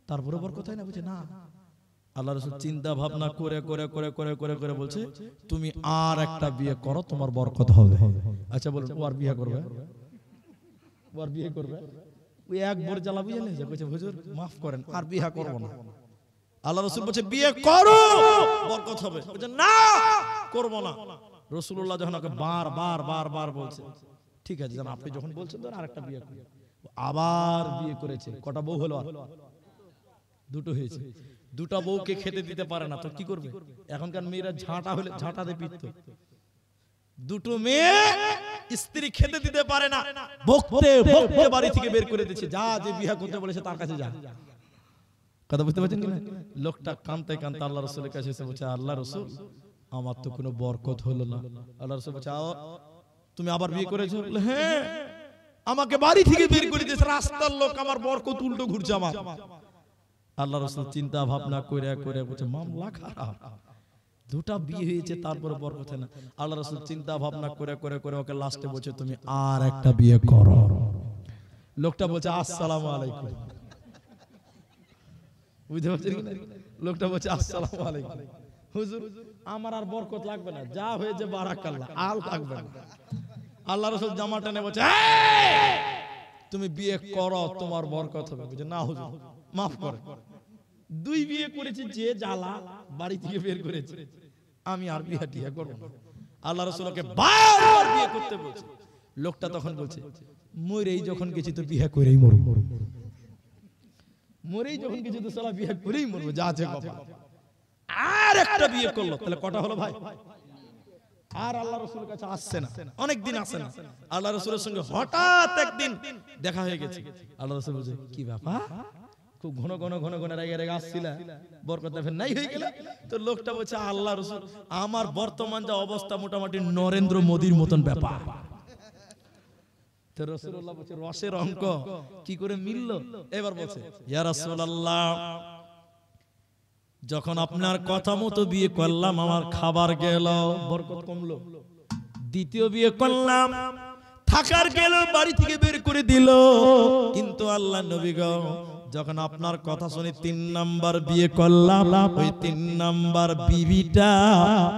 তারপরে বরকত হয় না? বলছে না। আল্লাহ রাসূল চিন্তা ভাবনা করে করে করে করে করে করে বলছে, তুমি আর একটা বিয়ে করো, তোমার বরকত হবে। আচ্ছা বলেন, ও আর বিয়ে করবে? ও আর বিয়ে করবে? ওই একবার জ্বালা বুঝলেন যে বলছে, হুজুর মাফ করেন, আর বিয়ে করব না। আল্লাহ রাসূল বলছে, বিয়ে করো, বরকত হবে। বলছে না, করব না। রাসূলুল্লাহ যখন ওকে বার বলছে, ঠিক আছে জান, আপনি যখন বলছেন তো আরেকটা বিয়ে করুন। আবার বিয়ে করেছে। কটা বউ হলো? দুটো হয়েছে। দুটা বউকে খেতে দিতে পারে না তো কি করবে? এখনকার মেয়েরা ঝাঁটা হলে ঝাঁটাতে পিটত। দুটো মেয়ে স্ত্রী খেতে দিতে পারে না, বকতে বকতে বাড়ি থেকে বের করে দিচ্ছে, যা যে বিয়ে করতে বলেছে তার কাছে যা। কথা বুঝতে পারছেন কিনা? লোকটা কাঁদতে কাঁদতে আল্লাহ রাসূলের কাছে এসে বলছে, আল্লাহ রাসূল, আমার তো কোনো বরকত হলো না। আল্লাহ রাসূল বলছে, তুমি আবার বিয়ে করেছো? হ্যাঁ, আমাকে বাড়ি থেকে বের করে দিয়েছে, রাস্তার লোক, আমার বরকত উল্টো ঘুরছে আমার। আল্লাহ রাসূল চিন্তা ভাবনা করে করে বলছে, মামলা খারাপ, দুটা বিয়ে হয়েছে তারপরে বরকত হয় না। আল্লাহ রাসূল চিন্তা ভাবনা করে করে করে ওকে লাস্টে বলছে, তুমি আর একটা বিয়ে করো। লোকটা বলছে, আসসালামু আলাইকুম। বুঝতে পারছেন কি না? লোকটা বলছে, আসসালামু আলাইকুম হুজুর, আমার আর বরকত লাগবে না, যা হয়েছে বারাকাল্লাহ, আর লাগবে না। আল্লাহ রাসূল জামা টেনে বলছে, তুমি বিয়ে করো, তোমার বরকত হবে। বলছে, না হুজুর, মাফ করে, দুই বিয়ে করেছি, যে জ্বালা বাড়ি থেকে বের করেছে, আমি আর বিয়ে টিয়া করব না। আল্লাহ রাসূলকে বারবার বিয়ে করতে বলছে। লোকটা তখন বলছে, মরেই যখন গেছি তো বিয়ে করেই মরব, মরেই যখন গেছি তো সালা বিয়ে করেই মরব, যা আছে কপাল। আর একটা বিয়ে করলো, তাহলে কটা হলো ভাই? আর আল্লাহ রাসূলের কাছে আসছে না, অনেক দিন আসে না। আল্লাহ রাসূলের সঙ্গে হঠাৎ একদিন দেখা হয়ে গেছে। আল্লাহ রাসূল বলছে, কি ব্যাপার, খুব ঘন ঘন ঘন ঘন রেগে রেগে আসছিলা, বরকত ফের নাই হয়ে গেল? তো লোকটা বলছে, আল্লাহ রাসূল, আমার বর্তমান যা অবস্থা মোটামুটি নরেন্দ্র মোদির মতন ব্যাপার। তো রাসূলুল্লাহ বলছে, রসের অঙ্ক কি করে মিললো? এবার বলছে, ইয়া রাসূলুল্লাহ, যখন আপনার কথা মতো বিয়ে করলাম, আমার খাবার গেল, বরকত কমলো। দ্বিতীয় বিয়ে করলাম, থাকার গেল, বাড়ি থেকে বের করে দিল। কিন্তু আল্লাহ নবী গো, যখন আপনার কথা শুনে 3 নাম্বার বিয়ে করলাম, ওই 3 নাম্বার বিবিটা,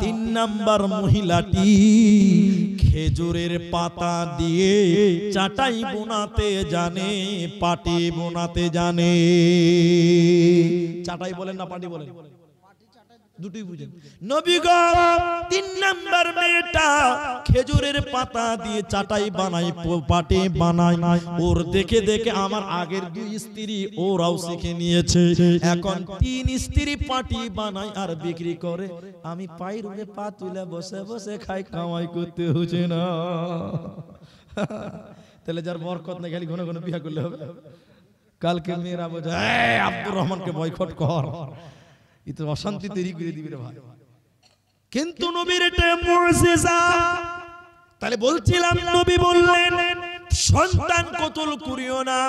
3 নাম্বার মহিলাটি খেজুরের পাতা দিয়ে চাটাই বোনাতে জানে, পাটি বোনাতে জানে। চাটাই বলেন না পাটি বলেন? দুটোই বুঝেন। নবী গো, 3 নাম্বার মেয়েটা খেজুরের পাতা দিয়ে চাটাই বানায়, পাটি বানায়। ওর দেখে দেখে আমার আগের 2 স্ত্রী ওরাও শিখে নিয়েছে। এখন 3 স্ত্রী পাটি বানায় আর বিক্রি করে। আমি পায়ের উপরে পা তুলে বসে বসে খাই, কামাই করতে হচ্ছে না। তাহলে যার বরকত নেই, খালি ঘন ঘন বিয়ে করলে হবে? কালকে মেয়েরা বলছে, আব্দুর রহমানকে বয়কট কর, এটা অশান্তি তৈরি করে দিবে রে ভাই। কিন্তু নবীর এটা মুজিজা। তাহলে বলছিলাম, নবী বললেন, সন্তান কতল করিও না,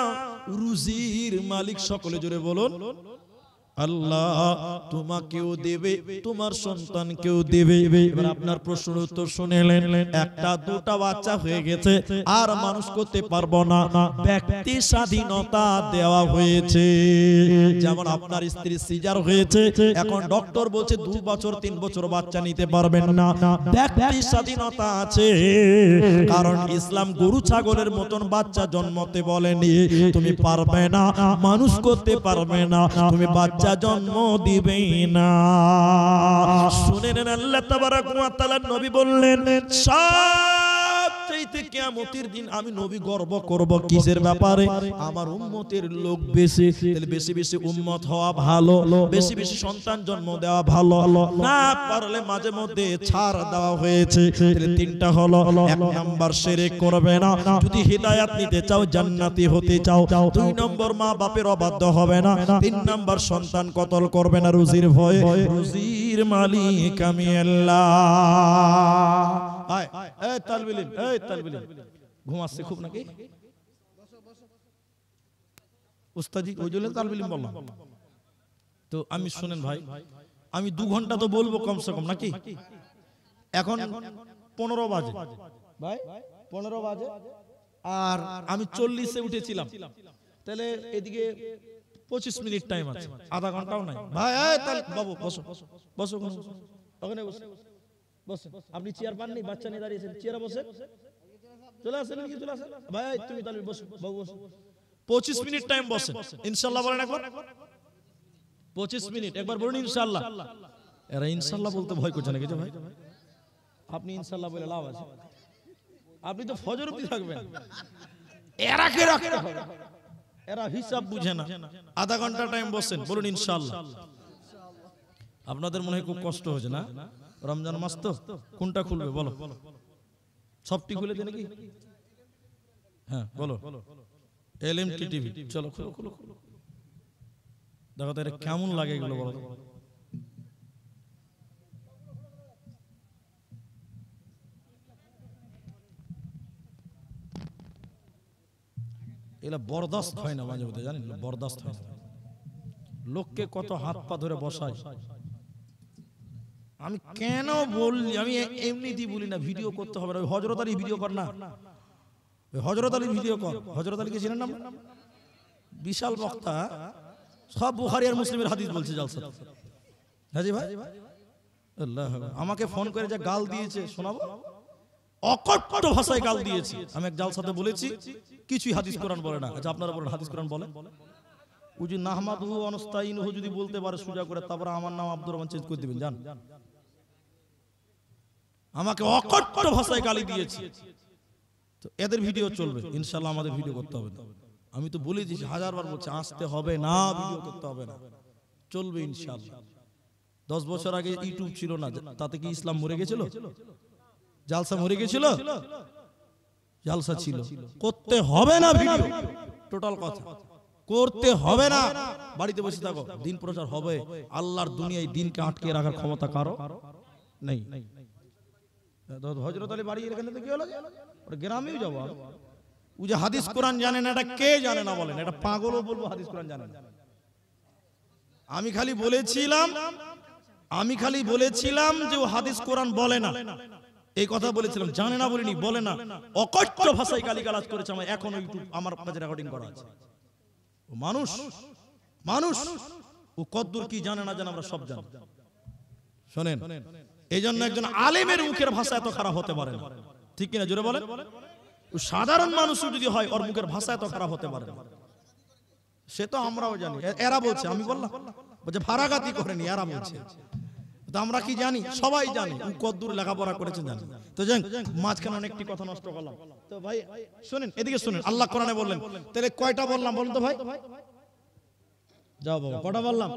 রুজির মালিক সকলে জোরে বলুন আল্লাহ। তোমাকেও দেবে, তোমার সন্তানকেও দেবে। এবার আপনার প্রশ্নের উত্তর শুনেলেন, একটা দুটা বাচ্চা হয়ে গেছে, আর মানুষ করতে পারবো না, ব্যক্তি স্বাধীনতা দেওয়া হয়েছে। যেমন আপনার স্ত্রী সিজার হয়েছে, এখন ডক্টর বলছে 2 বছর 3 বছর বাচ্চা নিতে পারবেন না, ব্যক্তি স্বাধীনতা আছে। কারণ ইসলাম গরু ছাগলের মতন বাচ্চা জন্মতে বলেনি। তুমি পারবে না, মানুষ করতে পারবে না, তুমি বাচ্চা জন্ম দিবে না। শুনেন, আল্লাহ তাবারাক ওয়া তাআলা নবী বললেন, সবচাইতে কিয়ামতের দিন আমি নবী গর্ব করব কিসের ব্যাপারে? আমার উম্মতের লোক বেশি, তাহলে বেশি বেশি উম্মত হওয়া ভালো, বেশি বেশি সন্তান জন্ম দেওয়া ভালো, না পারলে মাঝে মধ্যে ছাড় দেওয়া হয়েছে। তাহলে 3টা হলো, 1 নাম্বার শিরক করবে না, যদি হিদায়াত নিতে চাও, জান্নাতি হতে চাও। 2 নম্বর মা বাপের অবাধ্য হবে না। 3 নাম্বার সন্তান কতল করবে না, রুজির ভয়ে। রুজির মালিক আমি আল্লাহ। এই তালবিলিম, এই তালবিলিম, ঘুমাচ্ছে খুব নাকি উস্তাদি? ওই জন্য তালবিলিম বললাম। তো আমি শুনেন ভাই, আমি 2 ঘন্টা তো বলবো কমসে কম নাকি। এখন 15 বাজে ভাই, 15 বাজে, আর আমি 40-এ উঠেছিলাম, তাহলে এদিকে 25 মিনিট টাইম আছে, আধা ঘন্টাও নাই ভাই। তাহলে বাবু বসো বসো, ওখানে বসো বসো। আপনি চেয়ার পাননি, বাচ্চা নিয়ে দাঁড়িয়েছেন, চেয়ারে বসে চলে আসেন নাকি, চলে আসেন ভাই। তুমি তাহলে বসো বাবু, বসো। 25 মিনিট টাইম বসে, ইনশাআল্লাহ বলেন একবার। 25 মিনিট একবার বলুন ইনশাআল্লাহ। এরা ইনশাআল্লাহ বলতে ভয় করছে নাকি ভাই? আপনি ইনশাআল্লাহ বলে লাভ আছে, আপনি তো ফজর অবধি থাকবেন। এরা কে রাখে, এরা হিসাব বুঝে না। আধা ঘন্টা টাইম বসেন, বলুন ইনশাআল্লাহ। আপনাদের মনে হয় খুব কষ্ট হয়েছে না? রমজান মাস তো, কোনটা খুলবে বলো? সবটি খুলে দেন নাকি? হ্যাঁ বলো, এলএমটি টিভি। চলো খুলো খুলো খুলো, দেখো তো এটা কেমন লাগে এগুলো বলো। এগুলা বরদাস্ত হয় না মাঝে মধ্যে, জানেন? বরদাস্ত হয় না। লোককে কত হাত পা ধরে বসায়। আমি কেন বললি, আমি এমনিতেই বলি না ভিডিও করতে হবে না। ওই হযরত আলী ভিডিও কর না, ওই হযরত আলী ভিডিও কর। হযরত আলীকে চিনেন না? বিশাল বক্তা, সব বুখারী আর মুসলিমের হাদিস বলছে জালসা। হ্যাঁ জি ভাই, আল্লাহ আমাকে ফোন করে যা গাল দিয়েছে শোনাবো, অকট্ট ভাষায় গাল দিয়েছে। আমি এক জালসাতে বলেছি কিছুই হাদিস কোরআন বলে না। আচ্ছা আপনারা বলেন হাদিস কোরআন বলে? ও যদি নাহমাদুহু ওয়া নাস্তাইনুহু যদি বলতে পারে সোজা করে, তারপরে আমার নাম আব্দুর রহমান চেঞ্জ করে দিবেন জান। আমাকে অকট্ট ভাষায় গালি দিয়েছে। তো এদের ভিডিও চলবে ইনশাআল্লাহ, আমাদের ভিডিও করতে হবে না। আমি তো বলে দিয়েছি, হাজারবার বলছি, আসতে হবে না, ভিডিও করতে হবে না, চলবে ইনশাআল্লাহ। 10 বছর আগে ইউটিউব ছিল না, তাতে কি ইসলাম মরে গেছিল? জালসা মরে গেছিল? জালসা ছিল। করতে হবে না ভিডিও, টোটাল কথা করতে হবে না। বাড়িতে বসে থাকো, দিন প্রচার হবে। আল্লাহর দুনিয়ায় দিনকে আটকে রাখার ক্ষমতা কারো নেই। হযরত আলী বাড়ি এখানে তো কি হলো, ওর গ্রামেও যাবো। ও যে হাদিস কোরআন জানে না, এটা কে জানে না বলেন? এটা পাগলও বলবো হাদিস কোরআন জানে না। আমি খালি বলেছিলাম যে ও হাদিস কোরআন বলে না, এই কথা বলেছিলাম, জানে না বলিনি, বলে না। অকট্ট ভাষায় গালিগালাজ করেছে। আমার এখনো ইউটিউব আমার কাছে রেকর্ডিং করা আছে। ও মানুষ ও কদ্দুর কি জানে না জানে আমরা সব জানি। শোনেন, এই জন্য একজন আলেমের মুখের ভাষা এত খারাপ হতে পারে না, ঠিক কিনা জোরে বলেন? ও সাধারণ মানুষও যদি হয়, ওর মুখের ভাষা এত খারাপ হতে পারে না। সে তো আমরাও জানি। এরা বলছে, আমি বললাম বলছে ভাড়াগাতি করেনি, এরা বলছে। তো আমরা কি জানি? সবাই জানি ও কদ্দুর লেখাপড়া করেছে জানি। তো যাই, মাঝখানে অনেকটি কথা নষ্ট করলাম। তো ভাই শুনেন, এদিকে শুনেন, আল্লাহ কোরআনে বললেন, তাহলে কয়টা বললাম বলুন তো ভাই? যাও বাবা, কটা বললাম?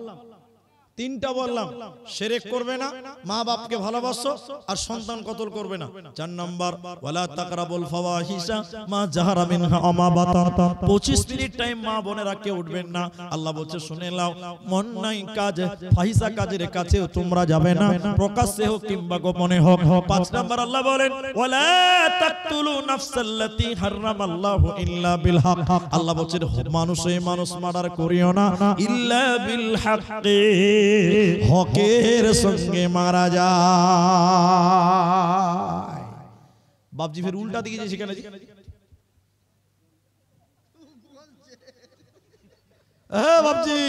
3টা বললাম। শিরক করবে না, মা বাপকে ভালোবাসো, আর সন্তান কতল করবে না। 4 নাম্বার ওয়ালা তাকরাবুল ফাওয়াহিশা মা জাহারা মিনহা ওয়া মা বাতান। 25 মিনিট টাইম মা বোনেরা কেউ উঠবেন না। আল্লাহ বলছে শুনে নাও, মন নাই কাজ ফাহিশা কাজের কাছে তোমরা যাবে না, প্রকাশ্যে হোক কিংবা গোপনে হোক। 5 নাম্বার আল্লাহ বলেন ওয়ালা তাকতুলু নাফসাল্লাতী হারামাল্লাহু ইল্লা বিল হক। আল্লাহ বলছে মানুষ মার্ডার করিও না, ইল্লা বিল হক, হকের সঙ্গে মারা যায়। বাপজি ফের উল্টা দিকে যে সেখানে বাপজি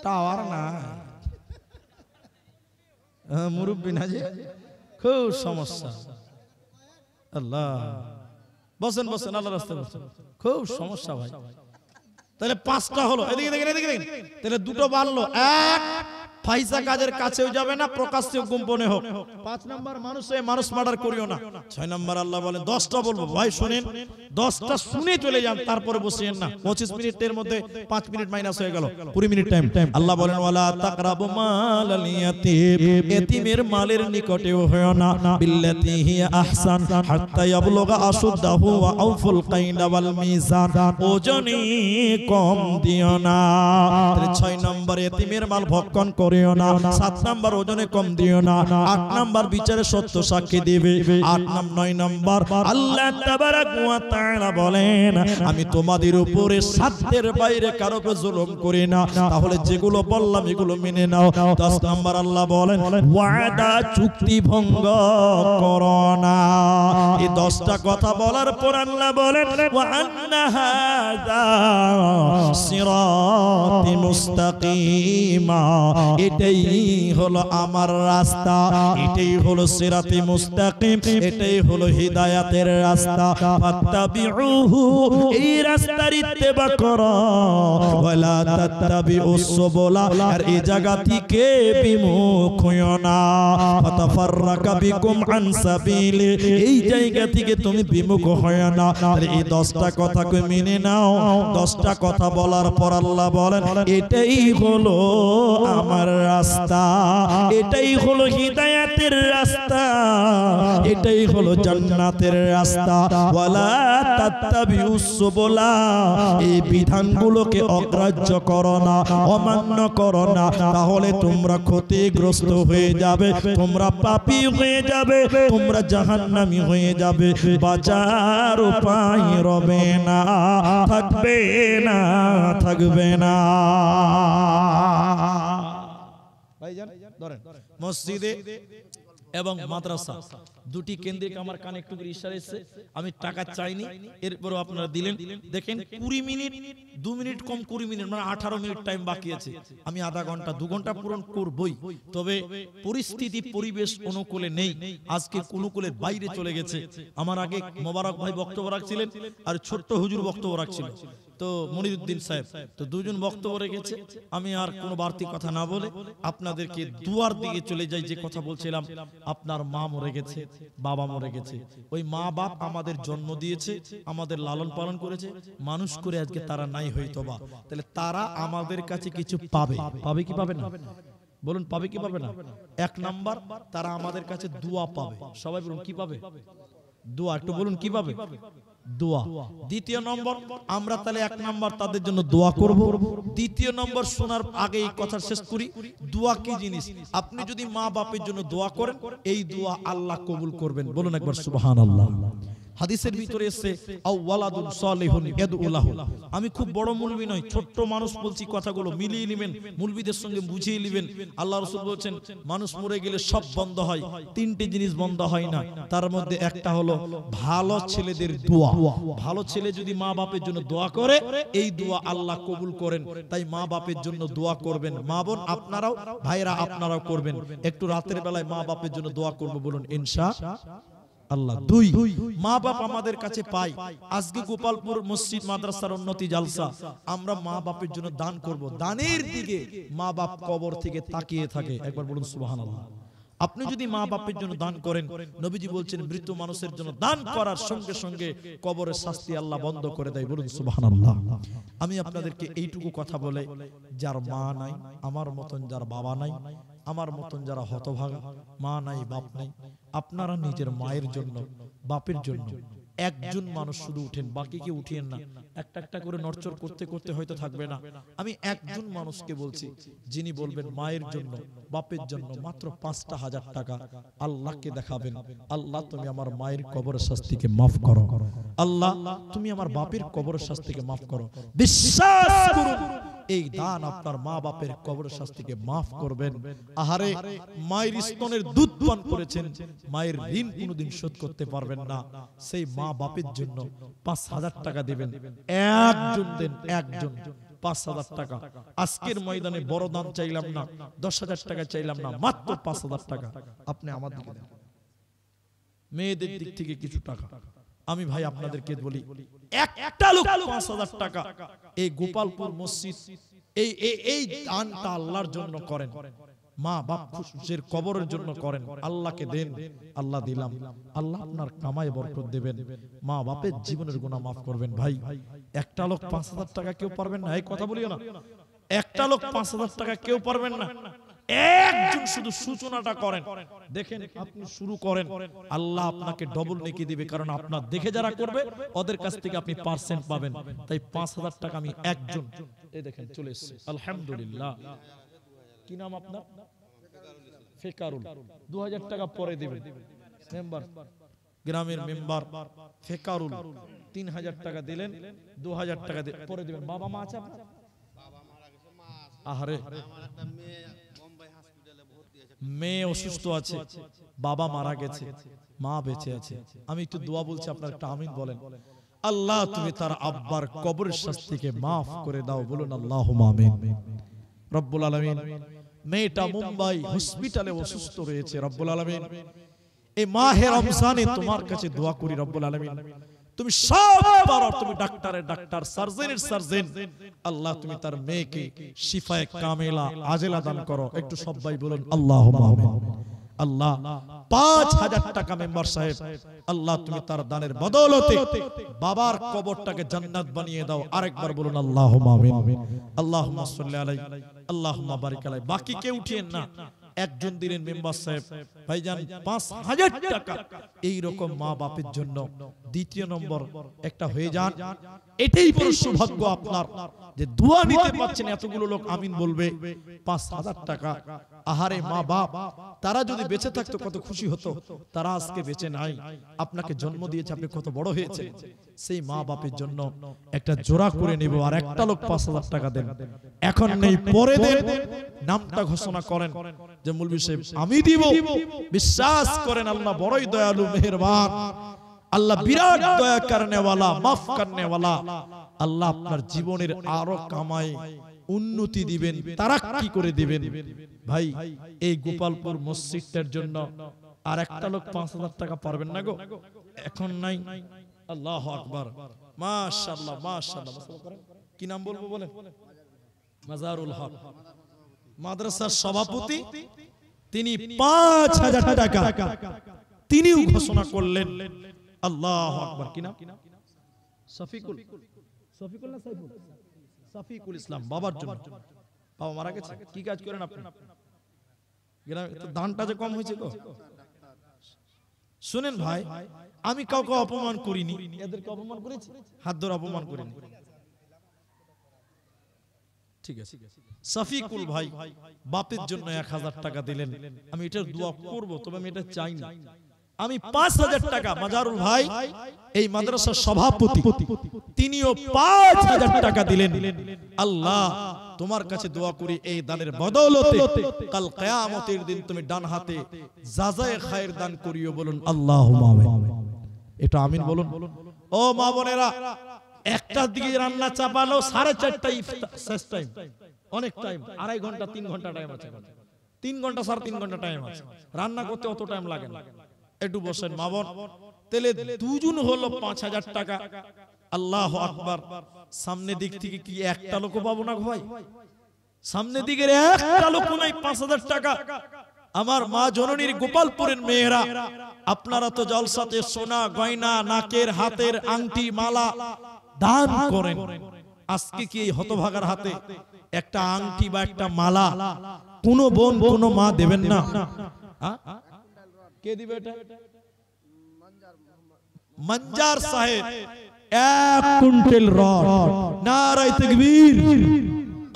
টাওয়ার না, মুরব্বী না, যে খুব সমস্যা। আল্লাহ বসেন আল্লাহ রাস্তায় বসেন, খুব সমস্যা ভাই। তাহলে 5টা হলো, এদিকে দেখেন। তাহলে 2টো বাড়লো। 1 ফাহিশা কাজের কাছেও যাবে না, প্রকাশ্যে গোপনে হোক। 5 নাম্বার মানুষ মার্ডার করিও না। 6 নাম্বার আল্লাহ বলেন 10টা বলবো ভাই, শুনেন, 10টা শুনে চলে যান, তারপরে বসেন না। 25 মিনিটের মধ্যে 5 মিনিট মাইনাস হয়ে গেল, 20 মিনিট টাইম। আল্লাহ বলেন ওয়ালা তাকরাবু মালাল ইয়াতীম, এতিমের মালের নিকটেও হয়ো না, বিল্লাতি হিয়া আহসান হাত্তা ইয়াবলুগা আশুদ্দাহু ওয়া আউফুল কাইলা ওয়াল মিজান, ওজনে কম দিও না। 6 নম্বর এতিমের মাল ভক্ষণ করে করিও না, 7 নাম্বার ওজনে কম দিও না, 8 নাম্বার বিচারে সত্য সাক্ষী দিবে, 9 নাম্বার আল্লাহ তাবারাক ওয়া তাআলা বলেন আমি তোমাদের উপরে সাধ্যের বাইরে কারো উপর জুলুম করি না। তাহলে যেগুলো বললাম এগুলো মেনে নাও। 10 নাম্বার আল্লাহ বলেন ওয়াদা চুক্তি ভঙ্গ করো না। এই 10টা কথা বলার পর আল্লাহ বলেন ওয়া আন্না হাযা সিরাতি মুস্তাকিমা, এটাই হলো আমার রাস্তা, এটাই হলো সিরাতে মুস্তাকিম, এটাই হলো হিদায়াতের রাস্তা। ফাত্তাবিউহু, এই রাস্তার ইত্তেবা করো, ওয়ালা তাত্তাবিউস সুবুলা, আর এই জায়গা থেকে বিমুখ হইও না। ফাতাফাররাকা বিকুম আন সাবিলি, এই জায়গা থেকে তুমি বিমুখ হইও না। আর এই 10টা কথাকে মেনে নাও। 10টা কথা বলার পর আল্লাহ বলেন এটাই হলো আমার রাস্তা, এটাই হলো হিদায়াতের রাস্তা, এটাই হলো জান্নাতের রাস্তা। ওয়ালা তাত্তাবিউস সুবুলা, এই বিধানগুলোকে অগ্রাহ্য করো না, অমান্য করো না, তাহলে তোমরা ক্ষতিগ্রস্ত হয়ে যাবে, তোমরা পাপী হয়ে যাবে, তোমরা জাহান্নামী হয়ে যাবে, বাঁচার উপায় রবে না, থাকবে না, থাকবে না। ভাইজান ধরেন মসজিদে এবং মাদ্রাসা দুটি কেন্দ্রিক আমার কানে একটু ইশারা এসেছে, আমি টাকা চাইনি, এরপরও আপনারা দিলেন। দেখেন 20 মিনিট, 2 মিনিট কম 20 মিনিট, মানে 18 মিনিট টাইম বাকি আছে। আমি আধা ঘন্টা 2 ঘন্টা পূরণ করবই, তবে পরিস্থিতি পরিবেশ অনুকূলে নেই, আজকে অনুকূলের বাইরে চলে গেছে। আমার আগে মোবারক ভাই বক্তব্য রাখছিলেন আর ছোট্ট হুজুর বক্তব্য রাখছিল, তো মনিরউদ্দিন সাহেব, তো দুজন বক্তব্য রেখেছে। আমি আর কোনো বাড়তি কথা না বলে আপনাদেরকে দুয়ার দিকে চলে যাই। যে কথা বলছিলাম, আপনার মা মরে গেছে, বাবা মরে গেছে, ওই মা বাপ আমাদের জন্ম দিয়েছে, আমাদের লালন পালন করেছে, মানুষ করে আজকে তারা নাই হয়তোবা, তাহলে তারা আমাদের কাছে কিছু পাবে, পাবে কি পাবে না? বলুন পাবে কি পাবে না? 1 নাম্বার তারা আমাদের কাছে দোয়া পাবে। সবাই বলুন কি পাবে? দোয়া। একটু বলুন কি পাবে? দোয়া। দ্বিতীয় নম্বর, আমরা তাহলে 1 নাম্বার তাদের জন্য দোয়া করব। দ্বিতীয় নম্বর শোনার আগে এই কথা শেষ করি, দোয়া কি জিনিস? আপনি যদি মা বাপের জন্য দোয়া করেন, এই দোয়া আল্লাহ কবুল করবেন। বলুন একবার সুবহানাল্লাহ। হাদিসের ভিতরে এসেছে আওয়ালাদুন সালিহুন ইয়াদউ লাহু। আমি খুব বড় মুলবি নই, ছোট্ট মানুষ বলছি, কথাগুলো মিলিয়ে নেবেন, মুলবিদের সঙ্গে বুঝিয়ে নেবেন। আল্লাহ রাসূল বলেছেন মানুষ মরে গেলে সব বন্ধ হয়, 3টে জিনিস বন্ধ হয় না, তার মধ্যে একটা হলো ভালো ছেলেদের দোয়া। ভালো ছেলে যদি মা বাপের জন্য দোয়া করে, এই দোয়া আল্লাহ কবুল করেন। তাই মা বাপের জন্য দোয়া করবেন। মা বোন আপনারাও, ভাইরা আপনারাও করবেন। একটু রাতের বেলায় মা বাপের জন্য দোয়া করব, বলুন ইনশাআল্লাহ। 2, মা বাপ আমাদের কাছে পাই। আজকে গোপালপুর মসজিদ মাদ্রাসার উন্নতি জালসা, আমরা মা বাপের জন্য দান করব। দানের দিকে মা বাপ কবর থেকে তাকিয়ে থাকে, একবার বলুন সুবহানাল্লাহ। আপনি যদি মা বাপের জন্য দান করেন, নবীজি বলছেন মৃত মানুষের জন্য দান করার সঙ্গে সঙ্গে কবরের শাস্তি আল্লাহ বন্ধ করে দেয়। বলুন সুবহানাল্লাহ। আমি আপনাদেরকে এইটুকু কথা বলে, যার মা নাই, আমার মতন যার বাবা নাই, আমার মতন যারা হতভাগা, মা নাই বাপ নাই, আপনারা নিজের মায়ের জন্য, বাপের জন্য একজন মানুষ শুধু উঠেন, বাকি কেউ উঠিয়েন না। একটা একটা করে নড়চড় করতে করতে হয়তো থাকবে না। আমি একজন মানুষকে বলছি, যিনি বলবেন মায়ের জন্য, বাপের জন্য মাত্র 5,000 টাকা আল্লাহকে দেখাবেন, আল্লাহ তুমি আমার মায়ের কবরের শাস্তিকে মাফ করো, আল্লাহ তুমি আমার বাপের কবরের শাস্তিকে মাফ করো। বিশ্বাস করুন, এই দান আপনার মা বাপের কবরের শাস্তিকে মাফ করবেন। আহারে, মায়ের স্তনের দুধ পান করেছেন, মায়ের ঋণ কোনোদিন শোধ করতে পারবেন না। সেই মা বাপের জন্য 5,000 টাকা দিবেন। একজন দেন, একজন 5,000 টাকা। আজকের ময়দানে বড় দান চাইলাম না, 10,000 টাকা চাইলাম না, মাত্র 5,000 টাকা আপনি আমার দিকে দেন। মেয়েদের দিক থেকে কিছু টাকা আমি ভাই আপনাদেরকে বলি, একটা লোক 5,000 টাকা এই গোপালপুর মসজিদ, এই দানটা আল্লাহর জন্য করেন, মা বাপ খুশির কবরের জন্য করেন, আল্লাহকে দেন। আল্লাহ দিলাম, আল্লাহ আপনার কামায় বরকত দেবেন, মা বাপের জীবনের গুনাহ মাফ করবেন। ভাই একটা লোক 5,000 টাকা কেউ পারবেন না, এই কথা বলিও না। একটা লোক 5,000 টাকা কেউ পারবেন না। একজন শুধু সূচনাটা করেন, দেখেন আপনি শুরু করেন, আল্লাহ আপনাকে ডবল নেকি দিবে। কারণ আপনার দেখে যারা করবে ওদের কাছ থেকে আপনি পার্সেন্ট পাবেন। তাই 5,000 টাকা আমি একজন, এই দেখেন চলে এসেছে, আলহামদুলিল্লাহ। কি নাম আপনার? ফেকারুল। 2000 টাকা পরে দিবেন। মেম্বার, গ্রামের মেম্বার ফেকারুল 3000 টাকা দিলেন, 2000 টাকা পরে দিবেন। বাবা মা আছে আপনার? আহারে, মেয়ে অসুস্থ আছে, বাবা মারা গেছে, মা বেঁচে আছে। আমি একটু দোয়া বলছি, আপনার একটা আমিন বলেন। আল্লাহ তুমি তার আব্বার কবরের শাস্তিকে মাফ করে দাও, বলুন আল্লাহুম্মা আমিন। রব্বুল আলামিন, মেয়েটা মুম্বাই হসপিটালে অসুস্থ রয়েছে, রব্বুল আলামিন এই মাহে রমজানে তোমার কাছে দোয়া করি, রব্বুল আলামিন তুমি সব পারো, তুমি ডাক্তারের ডাক্তার, সার্জনের সার্জন, আল্লাহ তুমি তার মেয়েকে শিফায়ে কামেলা আজেলা দান করো। একটু সবাই বলুন আল্লাহুম্মা আমিন। আল্লাহ 5000 টাকা মেম্বার সাহেব, আল্লাহ তুমি তার দানের বদৌলতে বাবার কবরটাকে জান্নাত বানিয়ে দাও। আরেকবার বলুন আল্লাহুম্মা আমিন। আল্লাহুম্মা সাল্লি আলাইহি, আল্লাহুম্মা বারিক আলাইহি। বাকি কেউ উঠিয়েন না, একজন দিলেন মেম্বার সাহেব, ভাইজান 5000 টাকা। এই রকম মা বাপের জন্য দ্বিতীয় নম্বর একটা হয়ে যান, এটাই বড় সৌভাগ্য আপনার যে দোয়া নিতে পারছেন। এতগুলো লোক আমিন বলবে, 5000 টাকা। আহারে মা বাপ, তারা যদি বেঁচে থাকতো কত খুশি হতো। তারা আজকে বেঁচে নাই, আপনাকে জন্ম দিয়েছে, আপনি কত বড় হয়েছে। সেই মা বাপের জন্য একটা জোড়া করে নেব। আর একটা লোক 5000 টাকা দেন, এখন নেই পরে দেন, নামটা ঘোষণা করেন যে মৌলভী সাহেব আমি দিব। বিশ্বাস করেন আল্লাহ বড়ই দয়ালু মেহেরবান, আল্লাহ বিরাট দয়া করনে ওয়ালা, মাফ করনে ওয়ালা। আল্লাহ আপনার জীবনের আরো কামাই উন্নতি দিবেন, তারাক্কি করে দিবেন। ভাই এই গোপালপুর মসজিদটার জন্য আর একটা লোক 5000 টাকা পারবেন না গো? এখন নাই। আল্লাহু আকবার, মাশাআল্লাহ মাশাআল্লাহ। কি নাম বলবো বলেন? মাজারুল হক মাদ্রাসার সভাপতি, তিনি 5000 টাকা তিনিও ঘোষণা করলেন। আল্লাহু আকবার। কি নাম? শফিকুল, শফিকুল না সাইফুল? শফিকুল ইসলাম। বাবার জন্য, বাবা মারা গেছে। কি কাজ করেন আপনি? দানটা যে কম হয়েছে গো। শুনেন ভাই, আমি কাউকে অপমান করিনি, এদেরকে অপমান করেছি? হাত ধরে অপমান করিনি, ঠিক আছে। শফিকুল ভাই বাপের জন্য 1000 টাকা দিলেন। আমি এটার দোয়া করব, তবে আমি এটা চাই না। আমি 5000 টাকা, মাজারুল ভাই এই মাদ্রাসার সভাপতি, তিনিও 5000 টাকা দিলেন। আল্লাহ তোমার কাছে দোয়া করি এই দানের বদৌলতে কাল কিয়ামতের দিন তুমি ডান হাতে জাযায়ে খায়ের দান করিও, বলুন আল্লাহুম্মা আমিন। এটা আমিন বলুন। ও মা বোনেরা, একটার দিকে রান্না চাপালো, 4:30 ইফতার শেষ টাইম, অনেক টাইম, 2.5 ঘন্টা 3 ঘন্টা টাইম আছে, 3 ঘন্টা 3.5 ঘন্টা টাইম আছে। রান্না করতে অত টাইম লাগে না। একটু বসেন মা বোন, তেলে দুজন হলো 5000 টাকা। আল্লাহু আকবার। সামনে দিক থেকে কি একটা লোক পাবো না ভাই? সামনে দিকের একটা লোক নাই 5000 টাকা। আমার মা জননীর গোপালপুরের মেয়েরা, আপনারা তো জলসাতে সোনা গয়না, নাকের হাতের আংটি মালা দান করেন। আজকে কি এই হতভাগার হাতে একটা আংটি বা একটা মালা কোন বোন কোন মা দেবেন না? কে দিবে এটা? মঞ্জার সাহেব 1 কুইন্টাল রড। নারায়ে তাকবীর,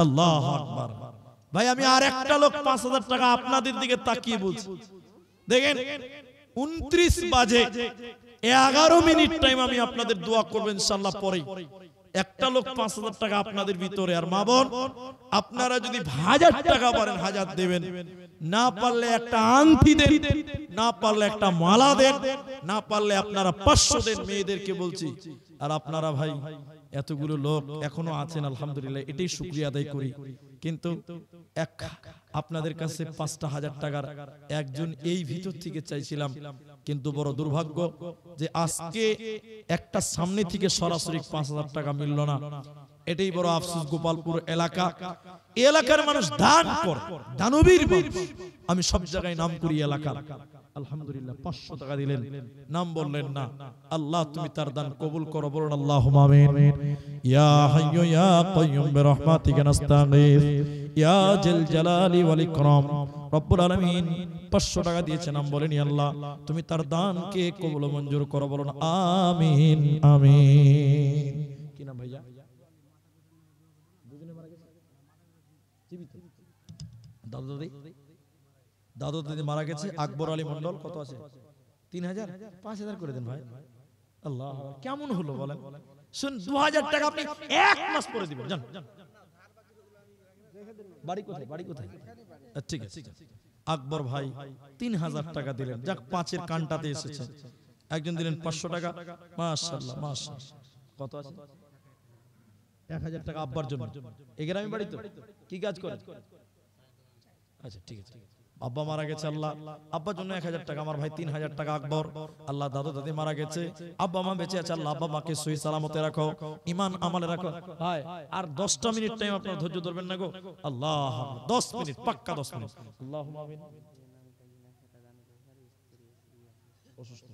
আল্লাহু আকবার। ভাই আমি আর একটা লোক 5000 টাকা আপনাদের দিকে তাকিয়ে বলছি, দেখেন 29 বাজে 11 মিনিট টাইম আমি আপনাদের দোয়া করব ইনশাআল্লাহ। পরে একটা লোক 5000 টাকা আপনাদের ভিতরে। আর মা বোন, আপনারা যদি 1000 টাকা পারেন 1000 দেবেন, না পারলে একটা আংটি দেন, না পারলে একটা মালা দেন, না পারলে আপনারা 500 দেন, মেয়েদেরকে বলছি। আর আপনারা ভাই এতগুলো লোক এখনো আছেন, আলহামদুলিল্লাহ, এটাই শুকরিয়া আদায় করি। কিন্তু আপনাদের কাছে 5000 টাকার একজন এই ভিতর থেকে চাইছিলাম, কিন্তু বড় দুর্ভাগ্য যে আজকে একটা সামনে থেকে সরাসরি 5000 টাকা মিলল না। এটাই বড় আফসোস। গোপালপুর এলাকা, এলাকার মানুষ দান করে, দানবীর মানুষ। আমি সব জায়গায় নাম করি এলাকার। আলহামদুলিল্লাহ 500 টাকা দিলেন, নাম বললেন না। আল্লাহ তুমি তার দান কবুল করো, বলুন আল্লাহুম্মা আমিন। ইয়া হাইয়্যু ইয়া কাইয়্যুম বিরহমাতিকা নাস্তাগীথ ইয়া জিল জালালি ওয়াল ইকরাম। রব্বুল আলামিন 500 টাকা দিয়েছে, নাম বলেনি। আল্লাহ তুমি তার দানকে কবুল মঞ্জুর করো, বলুন আমিন আমিন। কি নাম ভাইয়া? দুজনে মারা গেছে, জীবিত দাদু দাদি দাদু দাদি মারা গেছে। আকবর আলী মন্ডল কত আছে? 3000, 5000 করে দেন ভাই। আল্লাহ, কেমন হলো বলেন? শুন, 2000 টাকা আপনি এক মাস পরে দিবেন। জান, বাড়ি কোথায়? বাড়ি কোথায়? ঠিক আছে। আকবর ভাই 3000 টাকা দিলেন। যাক, 5-এর কানটাতে এসেছে। একজন দিলেন 500 টাকা। মাশাআল্লাহ, মাশাআল্লাহ। কত আছে? 1000 টাকা আব্বার জন্য। এই গ্রামে বাড়ি তো? কি কাজ করে? আচ্ছা, ঠিক আছে। আব্বা মারা গেছে, আল্লাহ আব্বার জন্য 1000 টাকা। আমার ভাই 3000 টাকা আকবর। আল্লাহ দাদু দাদি মারা গেছে, আব্বা মা বেঁচে আছে, আল্লাহ আব্বা মাকে সহি সালামতে রাখো, ঈমান আমলে রাখো। ভাই আর 10টা মিনিট টাইম আপনারা ধৈর্য ধরবেন না গো? আল্লাহ, 10 মিনিট পাক্কা, 10 মিনিট। আল্লাহুম্মা আমিন। অসুস্থ।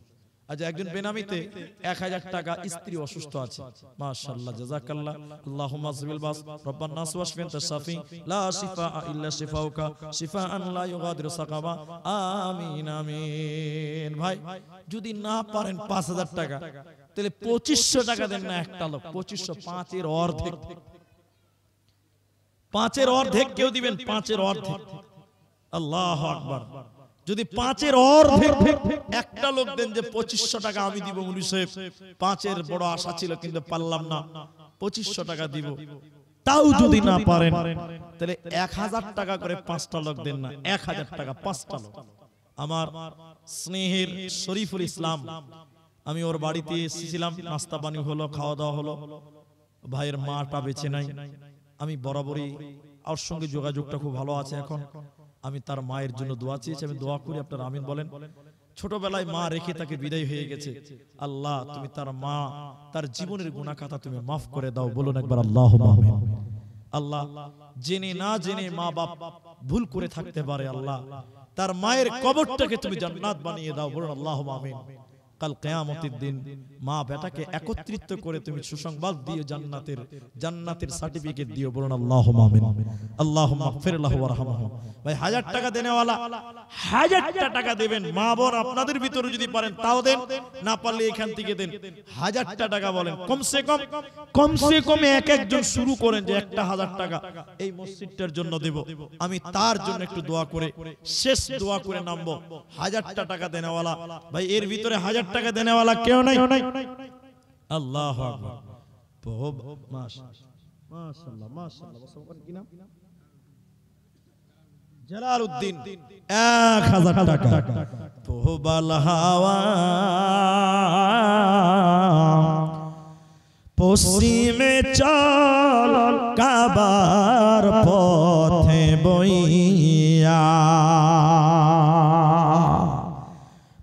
আচ্ছা, একজন বেনামিতে 1000 টাকা, স্ত্রী অসুস্থ আছে। মাশাআল্লাহ, জাযাকাল্লাহ। আল্লাহুম্মা যবিল বাস রব্বান নাস ওয়াশফি আনতা শাফি লা শিফা ইল্লা শিফাউকা শিফাআন লা ইউগাদিরু সাকামা। আমিন, আমিন। ভাই যদি না পারেন 5000 টাকা, তাহলে 2500 টাকা দেন না একটা লোক। 2500, 5-এর অর্ধেক। 5-এর অর্ধেক কেউ দিবেন? 5-এর অর্ধেক। আল্লাহু আকবার। যদি 5-এর অর্ধেক একটা লোক দেন যে 2500 টাকা আমি দিব, মুনি সাহেব 5-এর বড় আশা ছিল কিন্তু পারলাম না, 2500 টাকা দিব, তাও যদি না পারেন, তাহলে 1000 টাকা করে 5টা লোক দেন না। 1000 টাকা 5টা লোক। আমার স্নেহের শরীফুল ইসলাম, আমি ওর বাড়িতে এসেছিলাম, নাস্তা পানি হলো, খাওয়া দাওয়া হলো। ভাইয়ের মাটা বেঁচে নাই। আমি বরাবরই ওর সঙ্গে যোগাযোগটা খুব ভালো আছে এখন। আমি তার মায়ের জন্য দোয়া চেয়েছি, আমি দোয়া করি, আপনারা আমিন বলেন। ছোটবেলায় মা রেখে তাকে বিদায় হয়ে গেছে। আল্লাহ তুমি তার মা, তার জীবনের গুনাহ খাতা তুমি মাফ করে দাও। বলুন একবার আল্লাহুম্মা আমিন। আল্লাহ, জেনে না জেনে মা বাপ ভুল করে থাকতে পারে, আল্লাহ তার মায়ের কবরটাকে তুমি জান্নাত বানিয়ে দাও। বলুন আল্লাহুম্মা আমিন। কাল কিয়ামতের দিন মা বেটাকে একত্রিত করে তুমি সুসংবাদ দিও, জান্নাতের সার্টিফিকেট দিও। বলুন আল্লাহুম্মা আমিন। আল্লাহুম্মা গফির লাহু ওয়ারহামহু। ভাই 1000 টাকা দেনেওয়ালা 1000টা টাকা দিবেন। মা বোন আপনাদের ভিতরে যদি পারেন তাও দেন, না পারলে এখান থেকে দেন। 1000টা টাকা বলেন, কমসে কম একজন শুরু করেন যে একটা 1000 টাকা এই মসজিদটার জন্য দেব। আমি তার জন্য একটু দোয়া করে শেষ দোয়া করে নামবো। 1000টা টাকা দেনেওয়ালা ভাই, এর ভিতরে 1000 টাকা দেনেওয়ালা কেউ নাই? আল্লাহু আকবার। মাশাআল্লাহ, মাশাআল্লাহ। কি নাম? জালালউদ্দিন। 1000 টাকা। পোহবাল হাওয়া পশ্চিমে চল, কাবার পথে বইয়া।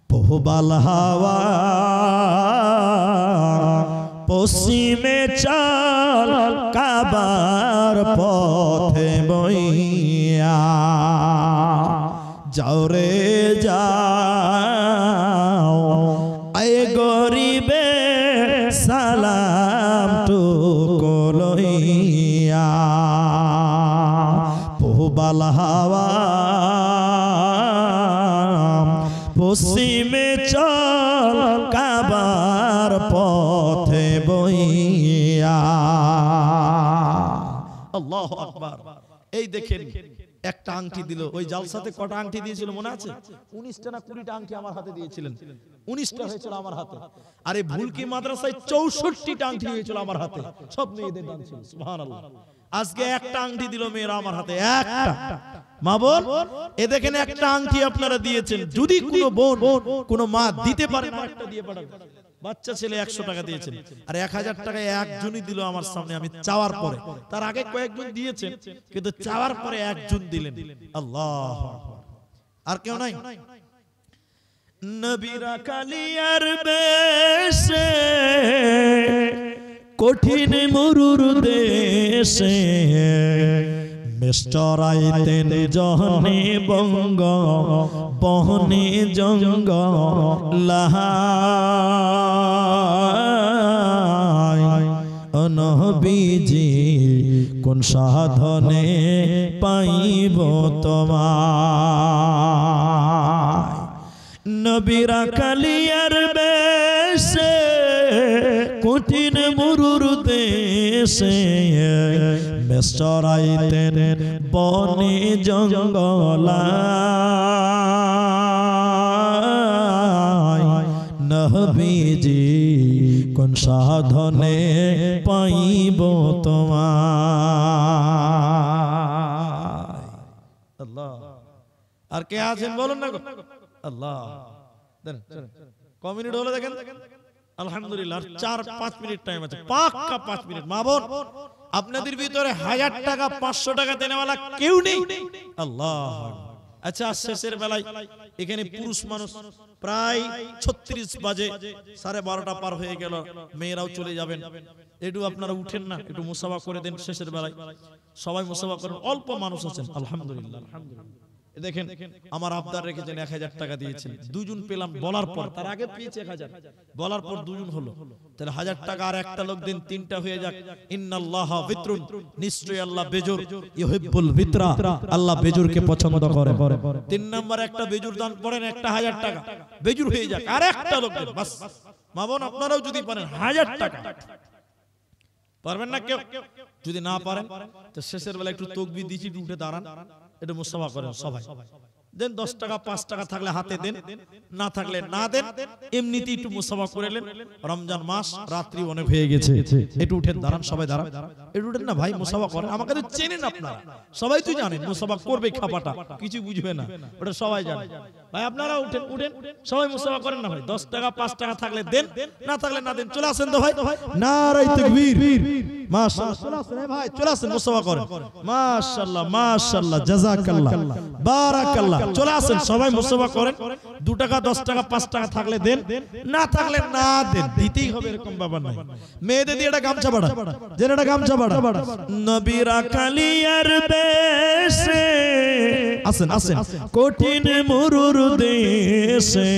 পোহবাল হাওয়া পশ্চিমে চল, কাবার পথে বইয়া। যাও রে যাও, আয় গরিবে সালাম টুকু লইয়া। পোহবাল হাওয়া পশ্চিমে চল, কাবার পথে বইয়া। আল্লাহু আকবার। এই দেখেন, একটা আংটি দিল। ওই জালসাতে কটা আংটি দিয়েছিল মনে আছে? 19টা না 20টা আংটি আমার হাতে দিয়েছিলেন। 19টা হয়েছিল আমার হাতে। আরে ভুলকি মাদ্রাসায় 64টা আংটি হয়েছিল আমার হাতে, সব মেয়েদের দান ছিল। সুবহানাল্লাহ। আজকে একটা আংটি দিল মেয়েরা আমার হাতে, একটা। মা বোন, এ দেখেন একটা আংটি আপনারা দিয়েছেন। যদি কোনো বোন কোনো মা দিতে পারে, একটা দিয়ে পাঠাবে। বাচ্চা ছেলে 100 টাকা দিয়েছেন, আর 1000 টাকা একজনই দিল আমার সামনে, আমি চাওয়ার পরে। তার আগে কয়েকজন দিয়েছেন, কিন্তু চাওয়ার পরে একজন দিলেন। আল্লাহু আকবার। আর কেউ নাই? নবীরা কালিয়ার বেশে কঠিন মরুর দেশে, মেষ্টরাইতেন জহনে বঙ্গ বহনে জঙ্গ লাহাই। নবীজি কোন সাধনে পাইব তোমায়। নবীরা কালিয়ার বেশে কঠিন মরুর দেশে দেশে মেষ চরাইতেন বনে জঙ্গলায় নবীজি কোন সাধনে পাইব তোমায়। আল্লাহ আর কে আছেন বলুন না গো আল্লাহ দেন ক মিনিট হলো দেখেন আলহামদুলিল্লাহ 4-5 মিনিট টাইম আছে পাক্কা 5 মিনিট মা বোন আপনাদের ভিতরে 1000 টাকা 500 টাকা দেনেওয়ালা কেউ নেই আল্লাহ আচ্ছা শেষের বেলায় এখানে পুরুষ মানুষ প্রায় 36 বাজে 12:30 পার হয়ে গেল মেয়েরাও চলে যাবেন একটু আপনারা উঠেন না একটু মুসাফা করে দেন শেষের বেলায় সবাই মুসাফা করেন অল্প মানুষ আছেন আলহামদুলিল্লাহ আলহামদুলিল্লাহ দেখেন আমার আবদার রেখেছেন 1000 টাকা দিয়েছেন দুজন পেলাম বলার পর তার আগে পেয়েছে 1000 বলার পর দুজন হলো তাহলে 1000 টাকা আর একটা লোক দিন তিনটা হয়ে যাক ইন্নাল্লাহা বিত্রুন নিশ্চয়ই আল্লাহ বেজুর ইউহিব্বুল বিত্রা আল্লাহ বেজুরকে পছন্দ করে তিন নাম্বার একটা বেজুর দান করেন একটা 1000 টাকা বেজুর হয়ে যাক আর একটা লোক দেন বাস মা বোন আপনারাও যদি পারেন 1000 টাকা পারবেন না কেউ যদি না পারেন তো শেষের বেলা একটু তাকবীর দিছি উঠে দাঁড়ান এটা মুসাফা করেন সবাই দেন 10 টাকা 5 টাকা থাকলে হাতে দেন না থাকলে না দেন এমনিতেই একটু মুসাফা করে নেন রমজান মাস রাত্রি অনেক হয়ে গেছে একটু উঠেন দাঁড়ান সবাই দাঁড়ান একটু উঠেন না ভাই মুসাফা করেন আমাকে তো চেনেন আপনারা সবাই তো জানেন মুসাফা করবে খাপাটা কিছু বুঝবে না ওটা সবাই জানে ভাই আপনারা উঠেন উঠেন সবাই মুসাফা করেন না ভাই 10 টাকা 5 টাকা থাকলে দেন না থাকলে না দেন চলে আসেন তো ভাই নারায়ে তাকবীর মাশাআল্লাহ চলে আসেন ভাই চলে আসেন মুসাফা করেন মাশাআল্লাহ মাশাআল্লাহ জাযাকাল্লাহ বারাকাল্লাহ চলে আসেন সবাই মুসাফা করেন 2 টাকা 10 টাকা 5 টাকা থাকলে দেন না থাকলে না দেন দিতেই হবে এরকম ব্যাপার নাই মেয়েদের দিয়ে একটা গামছা বাড়া যেন একটা গামছা বাড়া নবীরা কালিয়ার দেশে আসেন আসেন কঠিন মরুর দেশে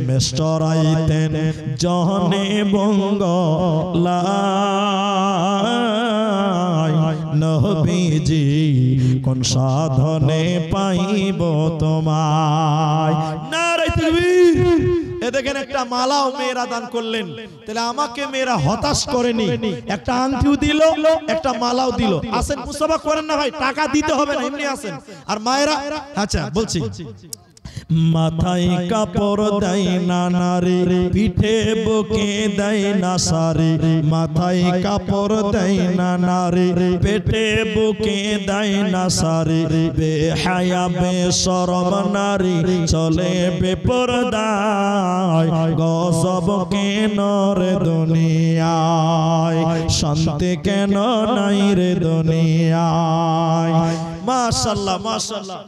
মেষ চরাইতেন জহনে বঙ্গলায় নবীজি কোন সাধনে পাইব তোমায় নারায়ে তাকবীর এ দেখেন একটা মালাও মেয়েরা দান করলেন তাহলে আমাকে মেয়েরা হতাশ করেনি একটা আংটিও দিল একটা মালাও দিল আসেন মুসাফা করেন না ভাই টাকা দিতে হবে না এমনি আসেন আর মায়েরা আচ্ছা বলছি মাথায় কাপড় দেয় না নারী পিঠে বুকে দেয় না সারি মাথায় কাপড় দেয় না নারী পেটে বুকে দেয় না সারি বেহায়া বেশরম নারী চলে বেপরদায় গজব কেন রে দুনিয়ায় শান্তি কেন নাই রে দুনিয়ায় মাশাআল্লাহ মাশাআল্লাহ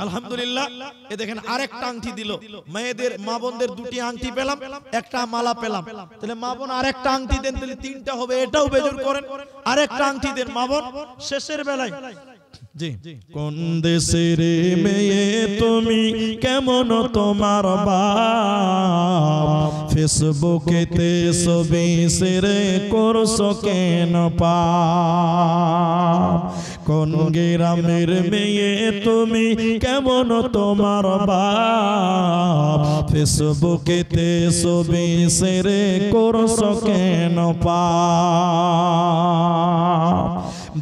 আলহামদুলিল্লাহ এ দেখেন আরেকটা আংটি দিল মেয়েদের মা বোনদের দুটি আংটি পেলাম একটা মালা পেলাম তাহলে মা বোন আরেকটা আংটি দেন তাহলে তিনটা হবে এটাও বেজুর করেন আরেকটা আংটি দেন মা বোন শেষের বেলায় জি কোন দেশের মেয়ে তুমি কেমন তোমার বাপ ফেসবুকেতে ছবি শেয়ার করছো কেন পাপ কোন গ্রামের মেয়ে তুমি কেমন তোমার বাপ ফেসবুকেতে ছবি শেয়ার করছো কেন পাপ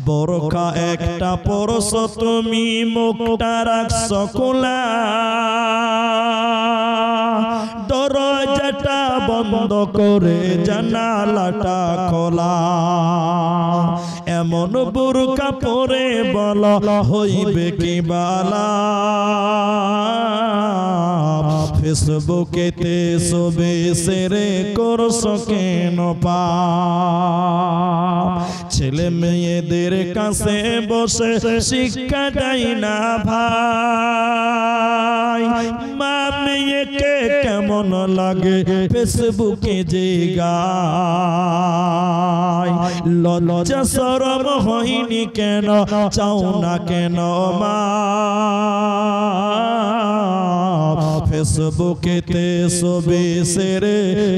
বোরখা একটা পরছো তুমি মুখটা রাখছো খোলা দরজাটা বন্ধ করে জানালাটা খোলা এমন বোরখা পরে বলো হইবে কি বালা ফেসবুকেতে ছবি শেয়ার করছো কেন পাপ ছেলে মেয়েদের কাছে বসে শিক্ষা দেয় না ভাই মা মেয়েকে কেমন লাগে ফেসবুকে যে গায় লজ্জা শরম হয়নি কেন চাও না কেন মা ফেসবুকেতে ছবি শেয়ার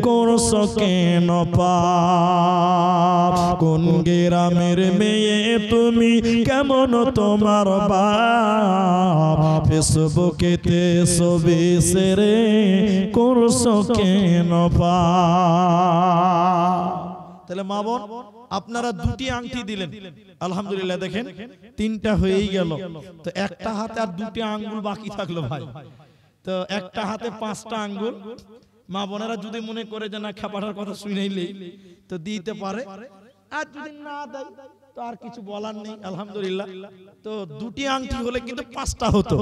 করছো কেন পাপ কোন গ্রামের মেয়ে তুমি কেমন তোমার বাপ ফেসবুকেতে ছবি শেয়ার করছো কেন পাপ তাহলে মা বোন আপনারা দুটি আংটি দিলেন, আলহামদুলিল্লাহ। দেখেন তিনটা হয়েই গেল, তো একটা হাতে আর দুটি আঙ্গুল বাকি থাকলো ভাই। তো একটা হাতে 5টা আঙ্গুল। মা বোনেরা যদি মনে করে যে না খেপাটার কথা শুনেইলেই তো দিতে পারে, আর যদি না দেয় তো আর কিছু বলার নেই, আলহামদুলিল্লাহ। তো দুটি আংটি হলে কিন্তু 5টা হতো।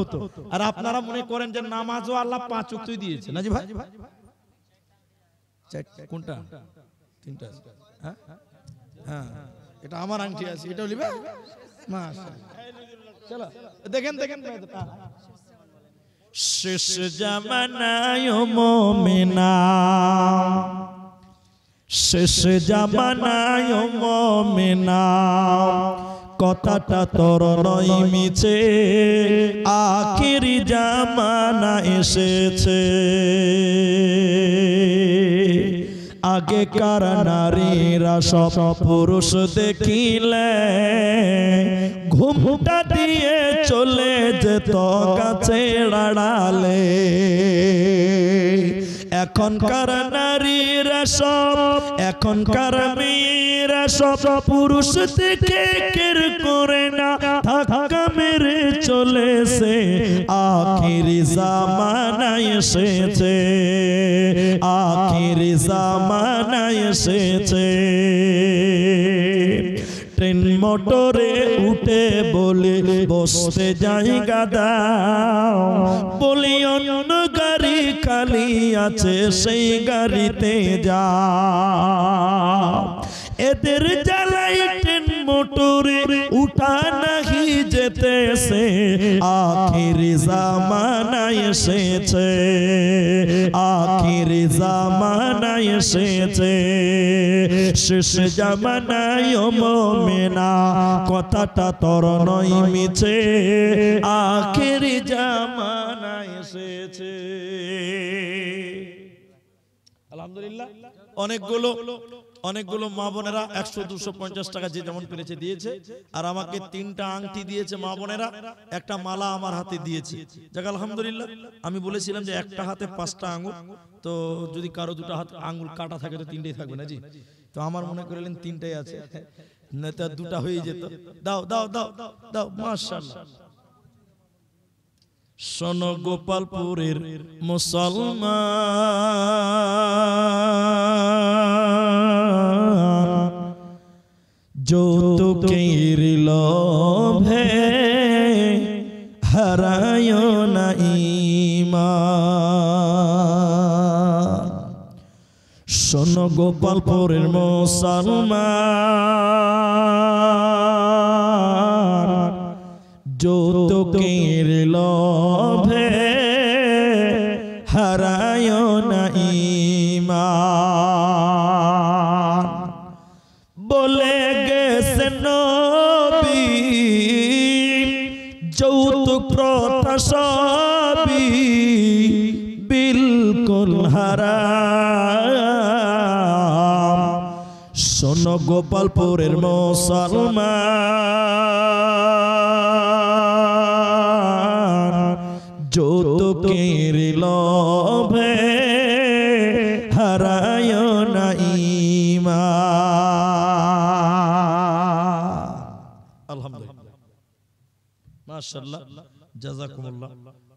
আর আপনারা মনে করেন যে নামাজও আল্লাহ 5 ওয়াক্তই দিয়েছে না জি ভাই? কোনটা? 3টা। হ্যাঁ হ্যাঁ, এটা আমার আংটি আছে, এটাও নিবে। মাশাআল্লাহ, চলো দেখেন দেখেন। শেষ জামানায় মুমিনা, শেষ জামানায় মুমিনা, কথাটা তোর নয় মিছে, আখিরি জামানা এসেছে। আগেকার নারীরা সব পুরুষ দেখিলে ঘুমটা দিয়ে চলে যেত কাছে আড়ালে। এখনকার নারীরা সব, এখনকার মেয়েরা সব পুরুষ থেকে কের করে না, ধাক্কা মেরে চলেছে। আখিরি জামানা এসেছে, আখিরি জামানা এসেছে। ট্রেন মোটরে উঠে বলে বসতে জায়গা দাও, বলি অন্য গাড়ি খালি আছে সেই গাড়িতে যাও। এদের জ্বালাই ট্রেন মোটরে উঠা নাহি যেতেছে, আখিরি জামানা এসেছে, আখিরি জামানা এসেছে। শেষ জামানায় মুমিনা, কথাটা তোর নয় মিছে, আখিরি জামানা এসেছে। আলহামদুলিল্লাহ। অনেকগুলো মা বোনেরা 100-250 টাকা যে যেমন পেরেছে দিয়েছে, আর আমাকে 3টা আংটি দিয়েছে মা বোনেরা, একটা মালা আমার হাতে দিয়েছে। যাক আলহামদুলিল্লাহ। আমি বলেছিলাম যে একটা হাতে 5টা আঙ্গুল, তো যদি কারো 2টা হাত আঙ্গুল কাটা থাকে তো 3টাই থাকবে না জি। তো আমার মনে করলেন 3টাই আছে, না তো 2টা হয়ে যেত। দাও দাও দাও দাও, মাশাআল্লাহ। শোনো গোপালপুরের মুসলমান, যৌতুকের লোভে হারায় না ঈমান। শোনো গোপালপুরের মুসলমান, যৌতুকের লোভে হারায় না ঈমান। বলে গেছে নবী যৌতুক প্রথা সবই বিলকুল হারাম। শোনো গোপালপুরের মুসলমান, যৌতুকের লোভে হারায় না ঈমান। আলহামদুলিল্লাহ, মাশাআল্লাহ, জাযাকুমুল্লাহ।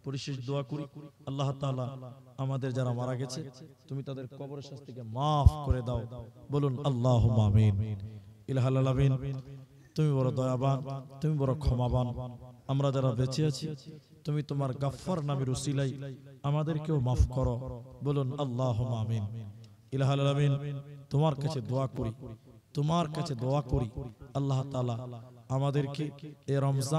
পরিশেষ দোয়া করি আল্লাহ তাআলা আমাদের যারা মারা গেছে তুমি তাদের কবরের শাস্তিকে maaf করে দাও, বলুন আল্লাহুম্মা আমিন। ইলাহাল আলামিন, তুমি বড় দয়াবান, তুমি বড় ক্ষমাবান। আমরা যারা বেঁচে আছি তুমি তোমার গাফফার নামের উসিলায় আমাদেরকেও maaf করো, বলুন আল্লাহুম্মা আমিন। ইলাহাল আলামিন, তোমার কাছে দোয়া করি, তোমার কাছে দোয়া করি আল্লাহ তাআলা আমাদেরকে এই রমজান